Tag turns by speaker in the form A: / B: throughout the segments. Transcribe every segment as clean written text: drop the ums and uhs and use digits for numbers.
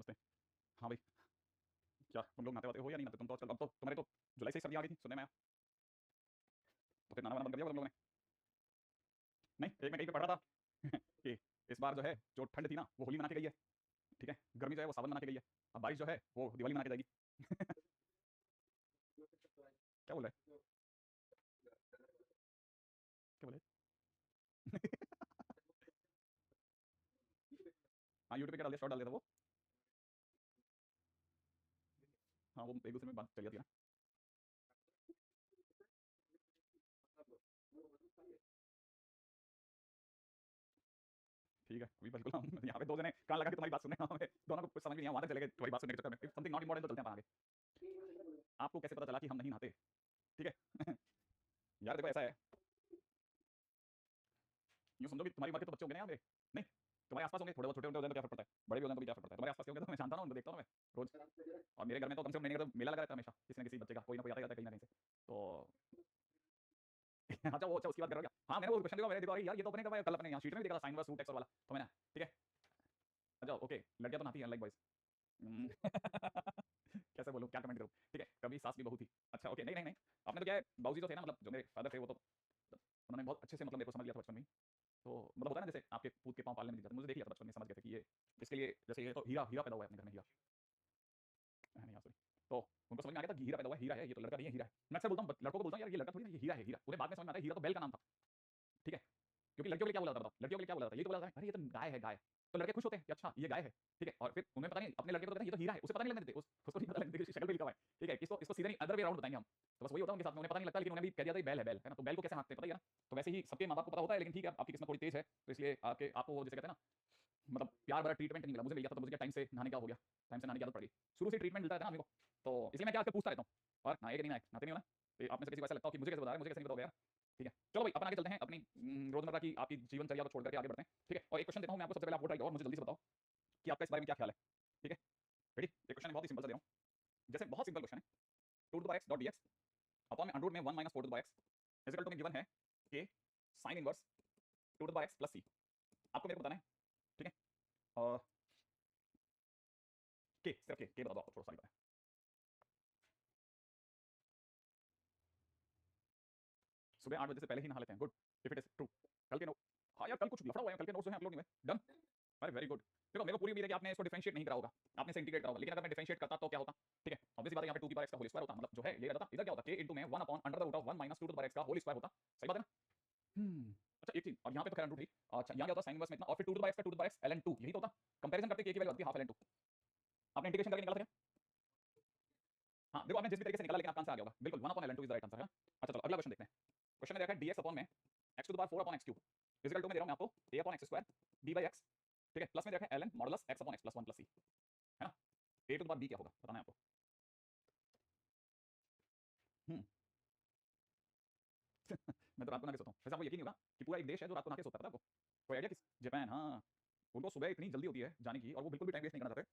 A: नमस्ते। हाँ भाई, क्या तुम लोग नहाते वाते हो या नहीं नहाते? तुम तो आजकल, अब तो तुम्हारे तो जुलाई से ही सर्दी आ गई थी, सुनने में आया। तो फिर नहाना वाना बंद कर दिया होगा तुम लोगों ने? नहीं, एक मैं कहीं पे पढ़ रहा था कि इस बार जो है, जो ठंड थी ना वो होली मना के गई है, ठीक है? गर्मी जो है वो सावन मना के गई है। अब बारिश जो है वो दिवाली मना के जाएगी। क्या बोल रहे? क्या बोले? हाँ, यूट्यूब पे क्या डाल दिया, शॉर्ट डाल दिया था वो। हाँ, वो एक दूसरे में बात चली जाती है ना। ठीक है, अभी बिल्कुल हम यहाँ पे दो जने कान लगा के तुम्हारी बात सुन रहे हैं, हमें दोनों को कुछ समझ में नहीं आया, वहां तक चले गए तुम्हारी बात सुनने के चक्कर में। समथिंग नॉट इम्पोर्टेंट, तो चलते हैं अपन आगे। आपको कैसे पता चला कि हम नहीं नहाते? ठीक है। यार देखो ऐसा है, यूँ समझो कि तुम्हारी उम्र के तो बच्चे होंगे ना यहाँ पे। नहीं, तुम्हारे आसपास होंगे, थोड़े बहुत छोटे होंगे तो क्या फर्क पड़ता है, बड़े भी होंगे तो भी क्या फर्क पड़ता है। तुम्हारे आसपास के होंगे तो मैं जानता हूँ, उनको देखता हूँ मैं रोज। और मेरे घर में तो कम से कम महीने का तो मेला लगा रहता है हमेशा, किसी न किसी बच्चे का कोई ना कोई आता ही रहता है कहीं ना कहीं से। तो अच्छा वो, अच्छा उसकी बात कर रहे हो क्या? हाँ, मैंने वो क्वेश्चन देखा, मैंने देखा यार ये तो अपने का कल अपने यहाँ शीट में भी देखा था, साइन वर्स रूट एक्स वाला, तो मैंने, ठीक है, अच्छा ओके, लड़कियां तो नहाती हैं लाइक बॉयज। कैसे बोलूं, क्या कमेंट करूं? ठीक है, कभी सास भी बहू थी। अच्छा ओके, नहीं नहीं नहीं, आपने तो क्या है, बाबूजी जो थे ना, मतलब जो मेरे फादर थे, वो तो उन्होंने बहुत अच्छे से मतलब मेरे को समझ लिया था बचपन में ही। तो मतलब होता है ना, जैसे आपके पूत के पाँव पालने में दिख जाते, मुझे देख लिया था बचपन में, समझ गए थे कि ये इसके लिए, जैसे ये तो हीरा हीरा पैदा हुआ है अपने घर में, हीरा नहीं, हाँ सॉरी। तो उनको समझ में आ गया था कि हीरा पैदा हुआ है, हीरा है ये, तो लड़का नहीं है, हीरा है। मैं अक्सर बोलता हूँ लड़कों को, बोलता हूँ यार ये लड़का थोड़ी ना, ये हीरा है, हीरा। उन्हें बाद में समझ में आता है हीरा तो बैल का नाम था, ठीक है? क्योंकि लड़कियों के लिए क्या बोला जाता था, बताओ लड़कियों के लिए क्या बोला जाता है, ये तो बोला जाता है अरे ये तो गाय है, गाय। तो लड़के खुश होते हैं कि अच्छा ये गाय है, ठीक है? और फिर उन्हें पता नहीं, अपने लड़के को कहते हैं ये तो हीरा है, उसे पता नहीं लगने देते, उसको नहीं पता लगने देते, शक्ल पे लिखा हुआ है, ठीक है? इसको सीधे नहीं, अदर वे राउंड बताएंगे हम। तो बस वही होता है उनके साथ में, उन्हें पता नहीं लगता, लेकिन उन्हें भी कह दिया था बैल है, बैल है ना, तो बैल को कैसे हाँकते हैं पता ही है ना। तो वैसे ही सबके माँ बाप को पता होता है, लेकिन ठीक है आपकी किस्मत थोड़ी तेज है, तो इसलिए आपके आपको वो जैसे कहते हैं ना, मतलब प्यार भरा ट्रीटमेंट नहीं मिला, मुझे मिल गया था, तो मुझे क्या टाइम से नहाने का हो गया, टाइम से नहाने की आदत पड़ गई। शुरू से ट्रीटमेंट मिलता है ना आदमी को, तो इसलिए मैं क्या आजकल पूछता रहता हूँ और नहाए कि नहीं नहाए, नहाते नहीं हो ना? तो आप में से किसी को ऐसा लगता हो कि मुझे कैसे बता रहा है, मुझे कैसे नहीं बताओगे यार? ठीक है, चलो भाई अपन आगे चलते हैं अपनी रोजमर्रा की आपकी जीवनचर्या को छोड़ करके आगे बढ़ते हैं, ठीक है? और एक क्वेश्चन देता हूँ मैं आपको, सबसे पहले आप वो ट्राई करो और मुझे जल्दी से बताओ कि आपका इस बारे में क्या ख्याल है, ठीक है? रेडी? ये क्वेश्चन बहुत ही सिंपल सा दे रहा हूँ, जैसे बहुत सिंपल क्वेश्चन है, 2 to the x.dx अपॉन में अंडर रूट में 1 - 4 to the x is equal to में गिवन है के sine inverse 2 to the x plus C. आपको मेरे को बताना है, ठीक है? और के, सिर्फ के बता दो, आपको थोड़ा सा नहीं पता है। सुबह 8 बजे से पहले ही नहा लेते हैं, good, if it is true. कल के नो, हाँ यार कल कुछ लफड़ा हुआ है, कल के नोट्स जो हैं अपलोड नहीं हुए, डन। अरे वेरी गुड। देखो मेरे को पूरी उम्मीद है कि आपने इसको डिफरेंशिएट नहीं करा होगा, आपने इसे इंटीग्रेट करा होगा, लेकिन अगर मैं डिफरेंशिएट करता तो क्या होता? ठीक है, ऑब्वियस बात है, यहाँ पे 2 की पावर x का होल स्क्वायर होता, मतलब जो है ये रहता, इधर क्या होता, k इनटू में 1 upon under the root of 1 - 2 to the power x का होल स्क्वायर होता। सही बात है ना? अच्छा एक चीज, और यहाँ पे तो खैर √3, अच्छा यहाँ क्या होता, साइन इनवर्स में इतना, और फिर 2 to the power x का 2 to the power x ln 2, यही तो होता। कंपैरिजन करते k की वैल्यू आती है हाफ ln 2। आपने इंटीग्रेशन करके निकाला था क्या? हाँ देखो, आपने जिस भी तरीके से निकाला, लेकिन आपका आंसर आ गया होगा बिल्कुल, 1 upon ln 2 is the right answer है ना। अच्छा चलो अगला क्वेश्चन देखते हैं। क्वेश्चन में देखा है dx अपॉन में x to the power 4 upon x cube equal to में दे रहा हूं मैं आपको a upon x square b by x, ठीक है? प्लस में देखा है ln modulus x upon x plus 1 plus c, है ना? a to the power b क्या होगा बताना है आपको। हम्म। मैं तो रात को ना के सोता हूँ, वैसे आपको यकीन नहीं होगा कि पूरा एक देश है जो रात को ना के सोता है, पता है आपको? कोई आइडिया किस? जापान, हाँ। उनको सुबह इतनी जल्दी होती है जाने की, और वो बिल्कुल भी टाइम वेस्ट नहीं करना चाहते,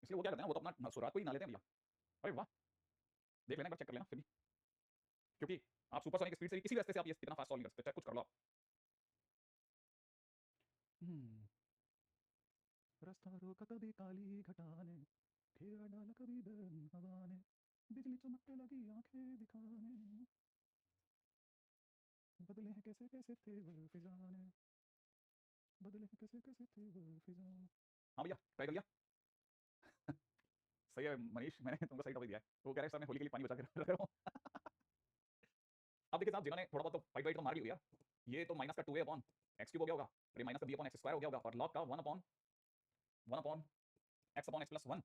A: इसलिए वो क्या करते हैं, वो तो अपना रात को ही नहा लेते हैं भैया। अरे वाह, देख लेना एक बार, चेक कर लेना फिर भी, क्योंकि आप सुपरसोनिक स्पीड से किसी रास्ते से आप ये इतना फास्ट सॉल्व नहीं कर सकते, चाहे कुछ कर लो आप। हम्म। रास्ता रोका कभी काली घटा ने, घेरा डाला कभी गर्म हवा ने, बिजली चमकने लगी आंखें दिखाने, बदले हैं कैसे कैसे थे वो फिजाने, बदले हैं कैसे कैसे थे वो फिजाने। हाँ भैया ट्राई कर लिया। सही है मनीष, मैंने तुमको सही टॉपिक दिया है, तो वो कह रहे हैं सर मैं होली के लिए पानी बचा के रख रहा हूँ। अब देखिए साहब, जिन्होंने थोड़ा बहुत तो फाइट वाइट तो मार ली यार, ये तो माइनस का 2a अपॉन एक्स क्यूब हो गया होगा, और ये माइनस का b अपॉन एक्स स्क्वायर हो गया होगा, और लॉग का 1 upon x upon x plus 1,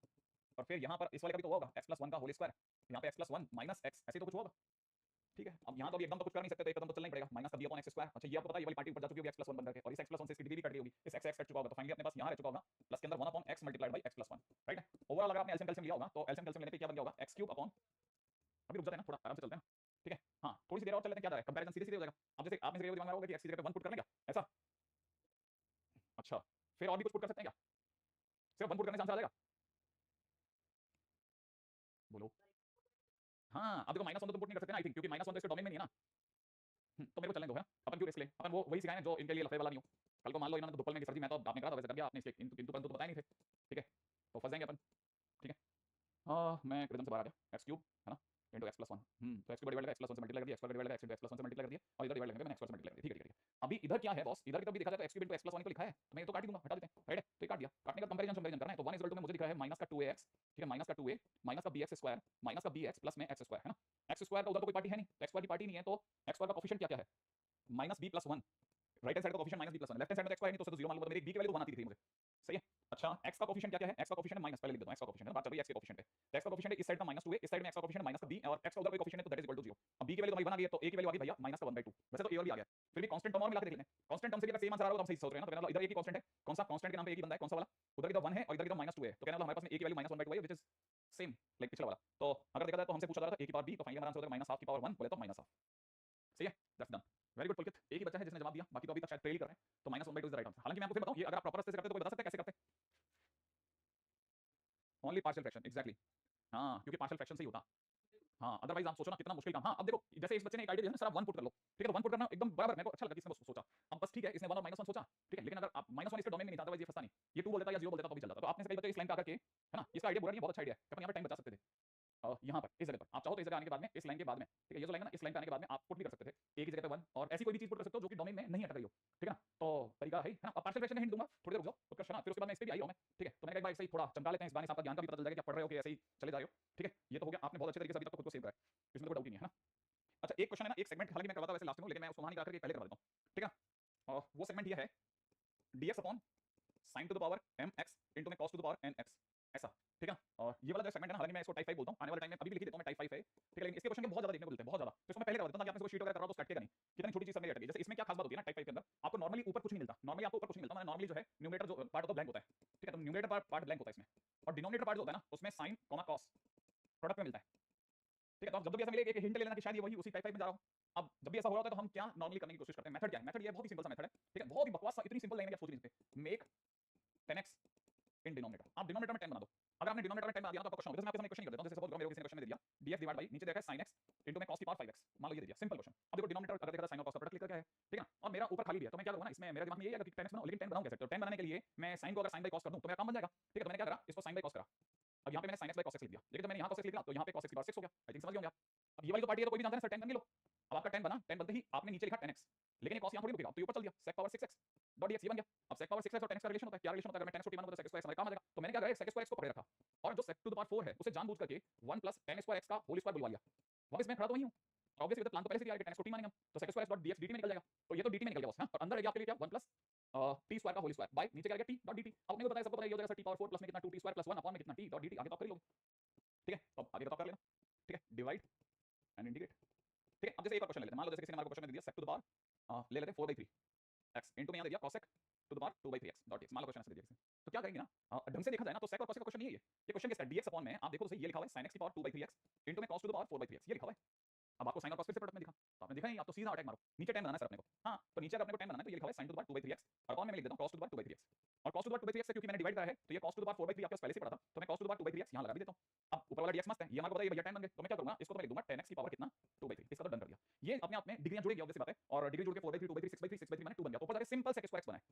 A: और फिर यहाँ पर इस वाले का भी तो होगा x प्लस 1 का होल स्क्वायर, यहाँ पे x प्लस 1 माइनस x, ऐसे तो कुछ होगा, ठीक है? अब यहाँ तो अभी एकदम तो कुछ कर नहीं सकते, तो एक कदम तो चलना ही पड़ेगा, माइनस का b अपॉन एक्स स्क्वायर। अच्छा ये आपको पता है ये वाली पार्टी ऊपर जा चुकी होगी x प्लस 1 बन करके, और इस x प्लस 1 से इसकी डिग्री भी कट गई होगी, इस x कट चुका होगा, तो फाइनली अपने पास यहाँ रह चुका होगा प्लस के अंदर 1 upon x multiplied by x plus 1, right है? ओवरऑल अगर आपने एलसीएम कैल्सियम लिया होगा, तो एलसीएम कैल्सियम लेने पे क्या बन गया होगा, x क्यूब अपॉन, अभी रुक जाते हैं ना, थोड़ा आराम से चलते हैं ना, ठीक है? हाँ थोड़ी सी देर और चल लेते हैं, क्या है कंपैरिजन सीधे सीधे हो जाएगा। अब जैसे आपने दिमाग में होगा कि x की जगह पे 1 पुट कर लेंगे ऐसा, अच्छा फिर और भी कुछ पुट कर सकते हैं क्या? सिर्फ 1 पुट करने से आंसर आ जाएगा? बोलो। हाँ अब देखो -1 तो तुम पुट नहीं कर सकते ना आई थिंक, क्योंकि -1 तो इसके डोमेन में नहीं है ना। तो मेरे को चलने दो है ना, अपन क्यों रिस्क ले, अपन वो वही सिखाए जो इनके लिए लफड़े वाला नहीं हो। कल को मान लो इन्होंने तो दुपल में सर्दी, मैं तो आपने कहा था वैसे कर दिया आपने, इसलिए किंतु परंतु तो बताया नहीं थे, ठीक है? तो फंस जाएंगे अपन, ठीक है। मैं रिदम से बाहर आ गया, एक्स क्यूब है ना इंटू एक्स प्लस वन, तो x cube divide x plus one से मल्टीप्लाई कर दिया, x divide x into x plus one से मल्टीप्लाई कर दिया, और इधर डिवाइड करके मैंने एक्स प्लस मल्टीप्लाई कर दिया, ठीक है। अभी इधर क्या है बॉस, इधर की तरफ भी देखा जाए तो x cube into x plus one को लिखा है, तो मैं ये तो काट ही दूंगा, हटा देते हैं, राइट है, तो ये काट दिया। काटने का कंपैरिजन करना है, तो 1 इक्वल टू में मुझे दिखा है माइनस का 2ax, ठीक है, माइनस का 2a माइनस का bx स्क्वायर माइनस का bx प्लस में x स्क्वायर, है ना। एक्स स्क्वायर का उधर तो कोई पार्टी है नहीं, एक्स स्क्वायर की पार्टी नहीं है, तो एक्स स्क्वायर का कोफिशिएंट क्या क्या है, minus b plus one, right hand side का coefficient minus b plus one, left hand side में एक्स स्क्वायर नहीं तो उससे तो 0 मालूम होता, मेरी b की वैल्यू तो 1 आती थी मुझे, सही है। अच्छा x का कोफिशिएंट क्या क्या है, x का कोफिशिएंट माइनस, पहले लिख देता हूं x का कोफिशिएंट, बात चल रही है x के कोफिशिएंट पे, x का कोफिशिएंट इस साइड का -2a, इस साइड में x का कोफिशिएंट माइनस का b, और x का उधर कोई कोफिशिएंट है तो दैट इज इक्वल टू 0। अब b की वैल्यू तो हमारी बना गई है, तो a की वैल्यू आ गई भैया माइनस का 1/2, वैसे तो a और b आ गया, फिर भी कांस्टेंट टर्म और मिला के देख लेते हैं, कांस्टेंट टर्म से भी अगर सेम आंसर आ रहा हो तो हम सही सोच रहे हैं ना, तो कहने वाला इधर एक ही कांस्टेंट है, कौन सा कांस्टेंट के नाम पे एक ही बंदा है, कौन सा वाला, उधर की तरफ 1 है और इधर की तरफ -2 है, तो कहने वाला हमारे पास में a की वैल्यू -1/2 है, व्हिच इज सेम लाइक पिछला वाला। तो अगर देखा जाए तो हमसे पूछा जा रहा था a की पावर b, तो फाइनली हमारा आंसर होगा -1/2 की पावर 1, बोले तो -1/2, सही है, दैट्स डन। वेरी गुड पुलकित, एक ही बच्चा है जिसने जवाब दिया, बाकी तो अभी तक शायद फेल ही कर रहे हैं, तो -1/2 इज द राइट आंसर। हालांकि मैं आपको फिर बताऊं, ये अगर आप प्रॉपर रास्ते से करते तो कोई बता सकता है कैसे करते हैं, ओनली पार्शियल फ्रैक्शन, एग्जैक्टली, हाँ क्योंकि पार्शियल फ्रैक्शन से ही होता। हाँ अदरवाइज आप सोचो ना कितना मुश्किल काम। हाँ अब देखो जैसे इस बच्चे ने एक आइडिया दिया ना सर आप 1 पुट कर लो, ठीक है, तो 1 पुट करना एकदम बराबर, मेरे को अच्छा लगा इसने बस सोचा। अब बस ठीक है, इसने 1 और -1 सोचा, ठीक है, लेकिन अगर आप -1 इसके डोमेन में नहीं था, अदरवाइज ये फंसता नहीं, ये 2 बोल देता या 0 बोल देता तो भी चल जाता। तो आपने से कई बच्चे इस लाइन पे आकर के, है ना, इसका आइडिया बुरा नहीं है, बहुत अच्छा आइडिया है, अपन यहाँ पे टाइम बचा सकते थे। यहाँ पर इस जगह पर आप चाहो तो इस जगह आने के बाद में, इस लाइन के बाद में, ठीक है, ये जो लाइन है ना, इस लाइन पे आने के बाद में आप पुट भी कर सकते थे एक ही जगह पे 1, और ऐसी कोई भी चीज पुट कर सकते हो जो कि डोमेन में नहीं अटक रही हो, ठीक है ना। तो तरीका है ना। अब पार्शियल फ्रैक्शन में हिंट दूंगा, थोड़ी देर रुक जाओ, उत्कर्ष है ना, फिर उसके बाद मैं इस पे भी आई हूं मैं, ठीक है। तो मैंने कहा एक बार ऐसे ही थोड़ा चमका लेते हैं, इस बार आपका ज्ञान का भी पता चल जाएगा कि आप पढ़ रहे हो कि ऐसे ही चले जा रहे हो, ठीक है। ये तो हो गया, आपने बहुत अच्छे तरीके से अभी तक तो खुद को सेव करा है, इसमें कोई डाउट ही नहीं है ना। अच्छा एक क्वेश्चन है ना, एक सेगमेंट हालांकि मैं करवाता वैसे लास्ट में हूं, लेकिन मैं उसको वहां नहीं करके पहले करवा देता हूं, ठीक है। और वो सेगमेंट ये है dx upon sin to the power mx into में cos to the power nx, ऐसा, ठीक है। और ये वाला जो सेगमेंट है ना, हालांकि मैं इसको टाइप 5 बोलता हूं, आने वाले टाइम में अभी भी लिख देता हूं मैं, टाइप 5 है, ठीक है, लेकिन इसके क्वेश्चन के बहुत ज्यादा देखने को मिलते हैं, बहुत ज्यादा, तो इसको मैं पहले करवा देता हूं ताकि आपने इसको शीट वगैरह करा तो कटेगा नहीं, कितनी छोटी चीज सब में अटक गई। जैसे इसमें क्या खास बात होती है ना टाइप 5 के अंदर, आपको नॉर्मली ऊपर कुछ नहीं मिलता, नॉर्मली आपको ऊपर कुछ नहीं मिलता, नॉर्मली जो है न्यूमरेटर जो पार्ट होता है ब्लैंक होता है, ठीक है, तो न्यूमरेटर पार्ट ब्लैंक होता है इसमें, और डिनोमिनेटर पार्ट जो होता है ना उसमें sin, cos प्रोडक्ट में मिलता है, ठीक है। तो आप जब भी ऐसा मिले एक हिंट लेना कि शायद ये वही उसी टाइप 5 में जा रहा हूं। अब जब भी ऐसा हो रहा होता है तो हम क्या नॉर्मली करने की कोशिश करते हैं, मेथड क्या है, मेथड ये बहुत ही सिंपल सा मेथड है, ठीक है, बहुत ही बकवास सा, इतनी सिंपल लाइन है कि आप सोच नहीं सकते। मेक 10x इन डिनोमिनेटर, आप डिनोमिनेटर में 10 बना दो। अगर आपने डिनोमिनेटर में 10 बना दिया तो आपका क्वेश्चन होगा, जैसे मैं आपके सामने क्वेश्चन कर देता हूं, जैसे सपोज करो मेरे को किसी ने क्वेश्चन में दे दिया dx डिवाइड बाई नीचे देखा है sin x इनटू में cos की पावर 5x, मान लो ये दे दिया, सिंपल क्वेश्चन। अब देखो डिनोमिनेटर अगर देखा था sin और cos का प्रोडक्ट लिखा क्या है, ठीक है, और मेरा ऊपर खाली दिया, तो मैं क्या करूंगा ना, इसमें मेरे दिमाग में यही है कि 10x बनाओ, लेकिन 10 बनाऊं कैसे, तो 10 बनाने के लिए मैं sin को अगर sin बाई cos कर दूं तो मेरा काम बन जाएगा, ठीक है। तो मैंने क्या करा, इसको sin बाई cos करा, अब यहाँ पे मैंने sin x by cos x लिख दिया, लेकिन जब मैंने यहाँ cos x लिख दिया तो यहाँ पे cos x की पावर 6 हो गया, आई थिंक समझ गए होंगे आप। अब ये वाली तो पार्टी है तो कोई भी जानता है सर 10 बन गई लो, अब आपका 10 बना, 10 बनते ही आपने नीचे लिखा 10x, लेकिन ये cos यहाँ थोड़ी रुकेगा, तो ये ऊपर चल दिया sec power 6x dot dx, ये बन गया। अब sec पावर 6x और 10x का रिलेशन होता है, क्या रिलेशन होता है, अगर मैं 10 को t मानूंगा तो sec स्क्वायर x हमारे काम आ जाएगा, तो मैंने क्या करा sec स्क्वायर x को पकड़े रखा, और जो sec टू द पावर 4 है उसे जानबूझ करके 1 प्लस tan स्क्वायर x का होल स्क्वायर बुलवा लिया। वापस मैं खड़ा तो वही हूं, ऑब्वियसली विद प्लान तो पहले से ही आ गया, 10 को t मानेंगे हम, तो sec square dot dx dt में निकल जाएगा, तो ये तो dt में निकल गया बस, हां, और अंदर रह गया आपके लिए क्या 1 प्लस t स्क्वायर का होल स्क्वायर बाय नीचे क्या गया t डॉट dt। अब अपने को पता है, सबको पता है ये हो जाएगा t पावर 4 प्लस में कितना 2t स्क्वायर प्लस 1 अपॉन में कितना t डॉट dt, आगे तो आप कर ही लोगे, ठीक है। अब आगे तो आप कर लेना, ठीक है, डिवाइड एंड इंटीग्रेट, ठीक है। अब जैसे एक और क्वेश्चन ले लेते हैं, मान लो जैसे किसी ने हमारे को क्वेश्चन में दिया sec टू द पावर ले लेते हैं 4/3 x इनटू में यहां दे दिया cos sec to the power 2/3 x dot dx, मान लो क्वेश्चन ऐसे दे दिया किसी ने, तो क्या करेंगे ना, ढंग से देखा जाए ना तो sec और cos का क्वेश्चन नहीं है ये क्वेश्चन किसका है, dx अपॉन में आप देखो तो सही, ये लिखा हुआ है sin x की पावर 2/3 x इनटू में cos to the power 4/3 x, ये लिखा हुआ है। अब आपको sin और cos फिर से प्रोडक्ट में दिखा, तो आपने देखा नहीं, आप तो सीधा अटैक मारो, नीचे 10 बनाना है सर अपने को, हां तो नीचे अगर अपने को 10 बनाना है तो ये लिखा हुआ है sin to the power 2/3 x, और अपॉन में मैं लिख देता हूं cos to the power 2/3 x, और cos to the power 2/3 x से क्योंकि मैंने डिवाइड करा है तो ये cos टू द पावर 4/3 आपके पास पहले से पड़ा था, तो मैं cos to the power 2/3 x यहां लगा भी देता हूं। अब ऊपर वाला dx मस्त है, ये हमारे को पता है ये भैया 10 बन गए, तो मैं क्या करूंगा, इसको तो मैं लिख दूंगा 10x की पावर कितना 2/3, इसका तो डन कर दिया। ये अपने आप में डिग्रियां जुड़ेगी, ऑब्वियस सी बात है, और डिग्री जुड़ के 4/3 2/3 6/3 6/3 माने 2 बन गया, तो ऊपर जाके सिंपल sec स्क्वायर x बना है,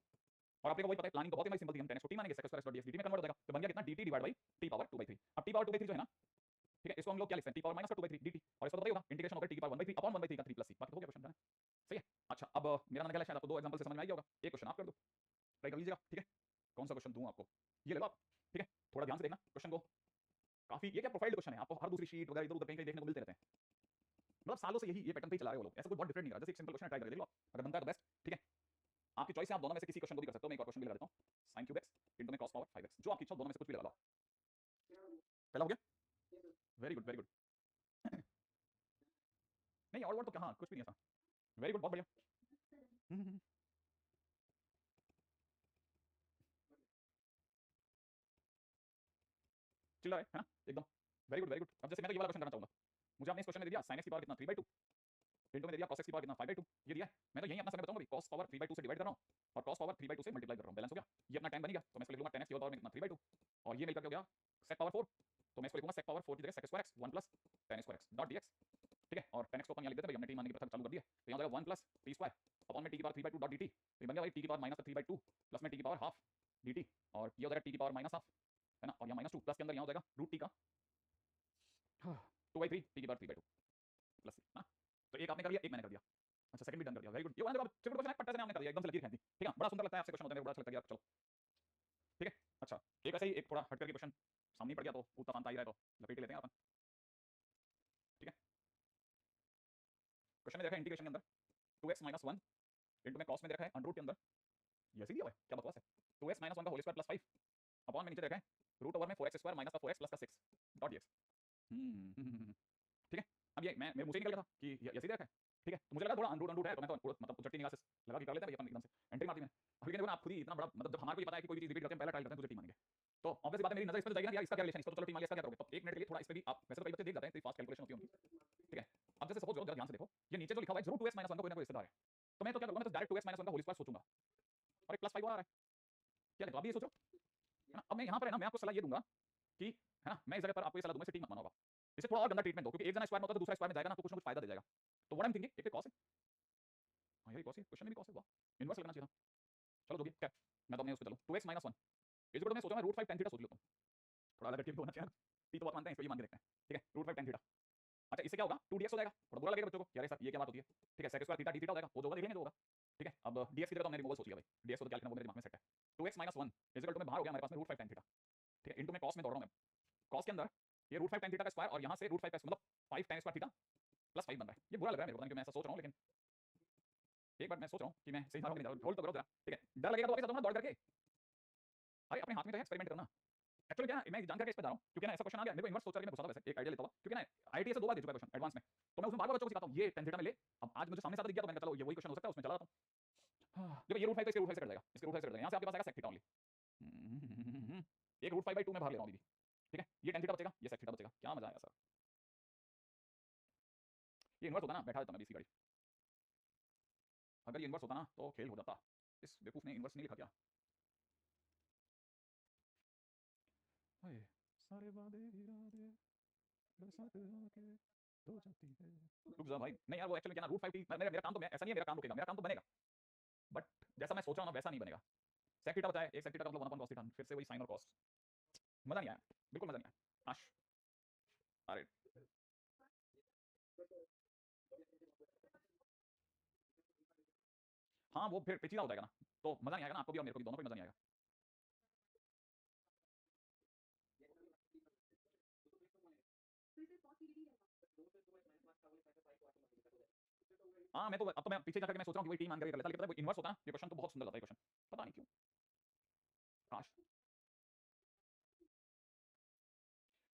A: और आपको वही पता है प्लानिंग तो बहुत ही सिंपल थी, हम 10x को t मानेंगे sec square x dot dx dt में कन्वर्ट हो जाएगा, तो बन गया कितना dt divide by t power 2/3। अब t पावर 2/3 जो है ना, ठीक है, इसको हम लोग क्या लिखते हैं t पावर माइनस 2/3 dt, और इसको तो पता ही होगा इंटीग्रेशन होकर t की पावर 1/3 अपॉन 1/3 का 3 प्लस c, बाकी तो हो गया क्वेश्चन, सही है। अच्छा अब मेरा नंबर शायद आपको दो एग्जांपल से समझ में आ गया होगा, एक क्वेश्चन आप कर दो, ट्राई कर लीजिएगा, ठीक है। कौन सा क्वेश्चन दूं आपको, ये ले लो आप, ठीक है, थोड़ा ध्यान से देखना क्वेश्चन को, काफी ये क्या प्रोफाइल क्वेश्चन है, आपको हर दूसरी शीट वगैरह इधर उधर कहीं कहीं देखने को मिलते रहते हैं, मतलब सालों से यही ये पैटर्न पे ही चला रहे हो वो लोग, ऐसा कोई बहुत डिफरेंट नहीं कर रहा, जैसे एक सिंपल क्वेश्चन ट्राई करके देख लो, अगर बनता है तो बेस्ट, ठीक है। आपकी चॉइस है, आप दोनों में से किसी क्वेश्चन को भी कर सकते हो, मैं एक और क्वेश्चन भी लगा देता हूं sin क्यूब x इनटू में cos पावर 5x, जो आपकी इच्छा, दोनों में से कुछ भी लगा लो। पहला हो गया, वेरी गुड वेरी गुड, नहीं और वर्ड तो क्या, हाँ कुछ भी नहीं ऐसा, वेरी गुड, बहुत बढ़िया, चिल रहा है ना एकदम, वेरी गुड वेरी गुड। अब जैसे मैं तो ये वाला क्वेश्चन करना चाहूंगा, मुझे आपने इस क्वेश्चन में दे दिया sin x की पावर कितना 3/2 इनटू में दे दिया cos x की पावर कितना 5/2, ये दिया है, मैं तो यही अपना समय बताऊंगा भाई, cos पावर 3/2 से डिवाइड कर रहा हूं और cos पावर 3/2 से मल्टीप्लाई कर रहा हूं, बैलेंस हो गया, ये अपना टाइम बन गया, तो मैं इसको लिख लूंगा 10x की पावर में कितना 3/2, और ये मिलकर के हो गया sec पावर 4, तो मैं इसको लिखूंगा sec पावर 4 की जगह sec square x 1 plus tan square x dot dx, ठीक है, और 10x को अपन यहां लिख देते हैं भाई, हमने t मानने की प्रथा चालू कर दी है, तो यहां हो जाएगा 1 प्लस t स्क्वायर अपॉन में t की पावर 3/2 डॉट dt, तो ये बन गया भाई t की पावर माइनस 3/2 प्लस में t की पावर हाफ dt, और ये हो जाएगा t की पावर माइनस हाफ, है ना, और यहाँ -2 प्लस के अंदर यहाँ हो जाएगा रूट टी का 2/3 टी की पावर 3/2 प्लस सी ना। तो एक आपने कर लिया, एक मैंने कर दिया। अच्छा सेकंड भी डन कर दिया, वेरी गुड। ये वाला देखो सिंपल क्वेश्चन है, पट्टे से आपने कर दिया, एकदम से लकीर खींच दी, ठीक है। बड़ा सुंदर लगता है आपसे क्वेश्चन होता है, मेरे को बड़ा अच्छा लगता है यार। चलो ठीक है। अच्छा एक ऐसे ही एक थोड़ा हट करके क्वेश्चन सामने पड़ गया तो उतना आसान था ही रहा, तो लपेट लेते हैं अपन, ठीक है। क्वेश्चन में देखा है इंटीग्रेशन के अंदर 2x - 1 इंटू में कॉस में देखा है अंडर रूट के अंदर, ये ऐसे ही दिया हुआ है, क्या बकवास है। 2x - 1 का होल स्क्वायर प्लस 5 अपॉन में नीचे देखा है रूट ओवर में 4x स्क्वायर माइनस का 4x प्लस का 6 डॉट dx। ठीक है। अब ये मैं मेरे मुंह से निकल गया था कि ये ऐसे ही देखा है, ठीक है। तो मुझे लगा थोड़ा अनरूट अनरूट है, तो मैं तो मतलब उचट्टी निगाह से लगा कि कर लेते हैं अपन, एकदम से एंट्री मार दी मैंने। अभी देखो ना आप खुद ही इतना बड़ा, मतलब जब हमारे को ये पता है कि कोई भी चीज रिपीट करते हैं पहला ट्राई करते हैं दूसरे टीम मानेंगे, तो ऑब्वियस बात है मेरी नजर इस पे जाएगी ना कि यार इसका क्या रिलेशन, इसको तो चलो टीम मान लिया, इसका क्या करोगे। तो एक मिनट के लिए थोड़ा इस पे भी आप, वैसे तो कई बच्चे देख जाते हैं, तो फास्ट कैलकुलेशन होती है उनकी, ठीक है। अब जैसे सपोज जरा ध्यान से देखो, ये नीचे जो लिखा हुआ है जरूर 2x - 1 का कोई ना कोई रिश्तेदार है, तो मैं तो क्या करूंगा, मैं तो डायरेक्ट 2x - 1 का होल स्क्वायर सोचूंगा और एक +5 आ रहा है, क्या देखो आप भी ये सोचो, है ना। अब मैं यहाँ पर है ना, मैं आपको सलाह ये दूंगा कि, है ना, मैं इस जगह पर आपको ये सलाह दूंगा, इसे टीम मत मानो, इसे थोड़ा और गंदा ट्रीटमेंट दो, क्योंकि एक जना स्क्वायर में होता है तो दूसरा स्क्वायर में जाएगा ना, तो कुछ ना कुछ फायदा दे जाएगा। तो व्हाट आई एम थिंकिंग, एक कॉस है, हां ये कॉस है, क्वेश्चन में भी कॉस है, वाह इनवर्स लगना चाहिए था। चलो जो भी क्या, मैं तो अपने उस पे चलो 2x - 1 इस को तो मैं सोचा मैं √5 tan थीटा सोच लेता हूं, थोड़ा अलग करके भी होना चाहिए, टी तो बहुत मानते हैं, इस पे ये मान के देखते हैं, ठीक है। √5 tan थीटा, अच्छा इससे क्या होगा 2dx हो जाएगा, थोड़ा बुरा लगेगा बच्चों को, यार ये क्या बात होती है, ठीक है। sec square theta d theta हो जाएगा, वो जो होगा देख लेंगे, जो होगा, ठीक है। अब dx की जगह तो हमने रिमूवल सोच लिया भाई, dx को तो क्या लिखना वो मेरे दिमाग में सेट है। 2x - 1 तो मैं बाहर हो गया, हमारे पास में √5 tan थीटा, ठीक है, इनटू में cos में दौड़ रहा हूं मैं, cos के अंदर ये √5 tan थीटा का स्क्वायर और यहां से √5 का मतलब 5 tan स्क्वायर थीटा प्लस 5 बन रहा है। ये बुरा लग रहा है मेरे को, पता नहीं क्यों मैं ऐसा सोच रहा हूं, लेकिन एक बार मैं सोच रहा हूं कि मैं सही मार्ग में नहीं जा रहा हूं, होल्ड तो करो जरा, ठीक है। डर लगेगा तो वापस आ जाऊंगा दौड़ करके, अरे अपने हाथ में तो है एक्सपेरिमेंट करना। एक्चुअली क्या है, मैं जान करके इस पे जा रहा हूं, क्योंकि ना ऐसा क्वेश्चन आ गया, मेरे को इन्वर्स सोच करके मैं घुसा था, वैसे एक आइडिया लेता हुआ, क्योंकि ना आईटी से 2 बार दे चुका है क्वेश्चन एडवांस में, तो मैं उसमें बार-बार बच्चों को सिखाता हूं, ये tan थीटा में ले। अब आज मुझे सामने से आता दिख गया, तो मैंने कहा चलो ये वही क्वेश्चन हो सकता है, उसमें चला जाता हूं। देखो ये √5 तो इसके √5 से कट जाएगा, इसके √5 से कट जाएगा, यहां से आपके पास आएगा sec थीटा ओनली, एक √5/2 में बाहर ले रहा हूं अभी भी, ठीक है। ये tan थीटा बचेगा, ये sec थीटा बचेगा, क्या मजा आया सर। ये इन्वर्स होता ना, बैठा देता मैं बीसी गाड़ी, अगर ये इन्वर्स होता ना तो खेल हो जाता। इस बेवकूफ ने इन्वर्स नहीं लिखा क्या, हाय सारे वादे इरादे बरसात आके हो जाती है। रुक जा भाई, नहीं यार वो एक्चुअली क्या ना √5 मेरा मेरा काम तो, मैं ऐसा नहीं है मेरा काम रुकेगा, मेरा काम तो बनेगा, बट जैसा मैं सोच रहा हूं ना वैसा नहीं बनेगा। sec थीटा बचा है, एक sec थीटा का मतलब 1/cos थीटा, फिर से वही sin और cos, मजा नहीं आया, बिल्कुल मजा नहीं आया आश। अरे हाँ वो फिर पेचीदा हो जाएगा ना, तो मजा नहीं आएगा ना, आपको भी और मेरे को भी, दोनों को मजा नहीं आएगा। हाँ मैं तो, अब तो मैं पीछे जाकर के मैं सोच रहा हूँ कि वही टी मान करके कर लेता, लेकिन पता है इन्वर्स होता है ना, ये क्वेश्चन तो बहुत सुंदर लगता है क्वेश्चन, पता नहीं क्यों, काश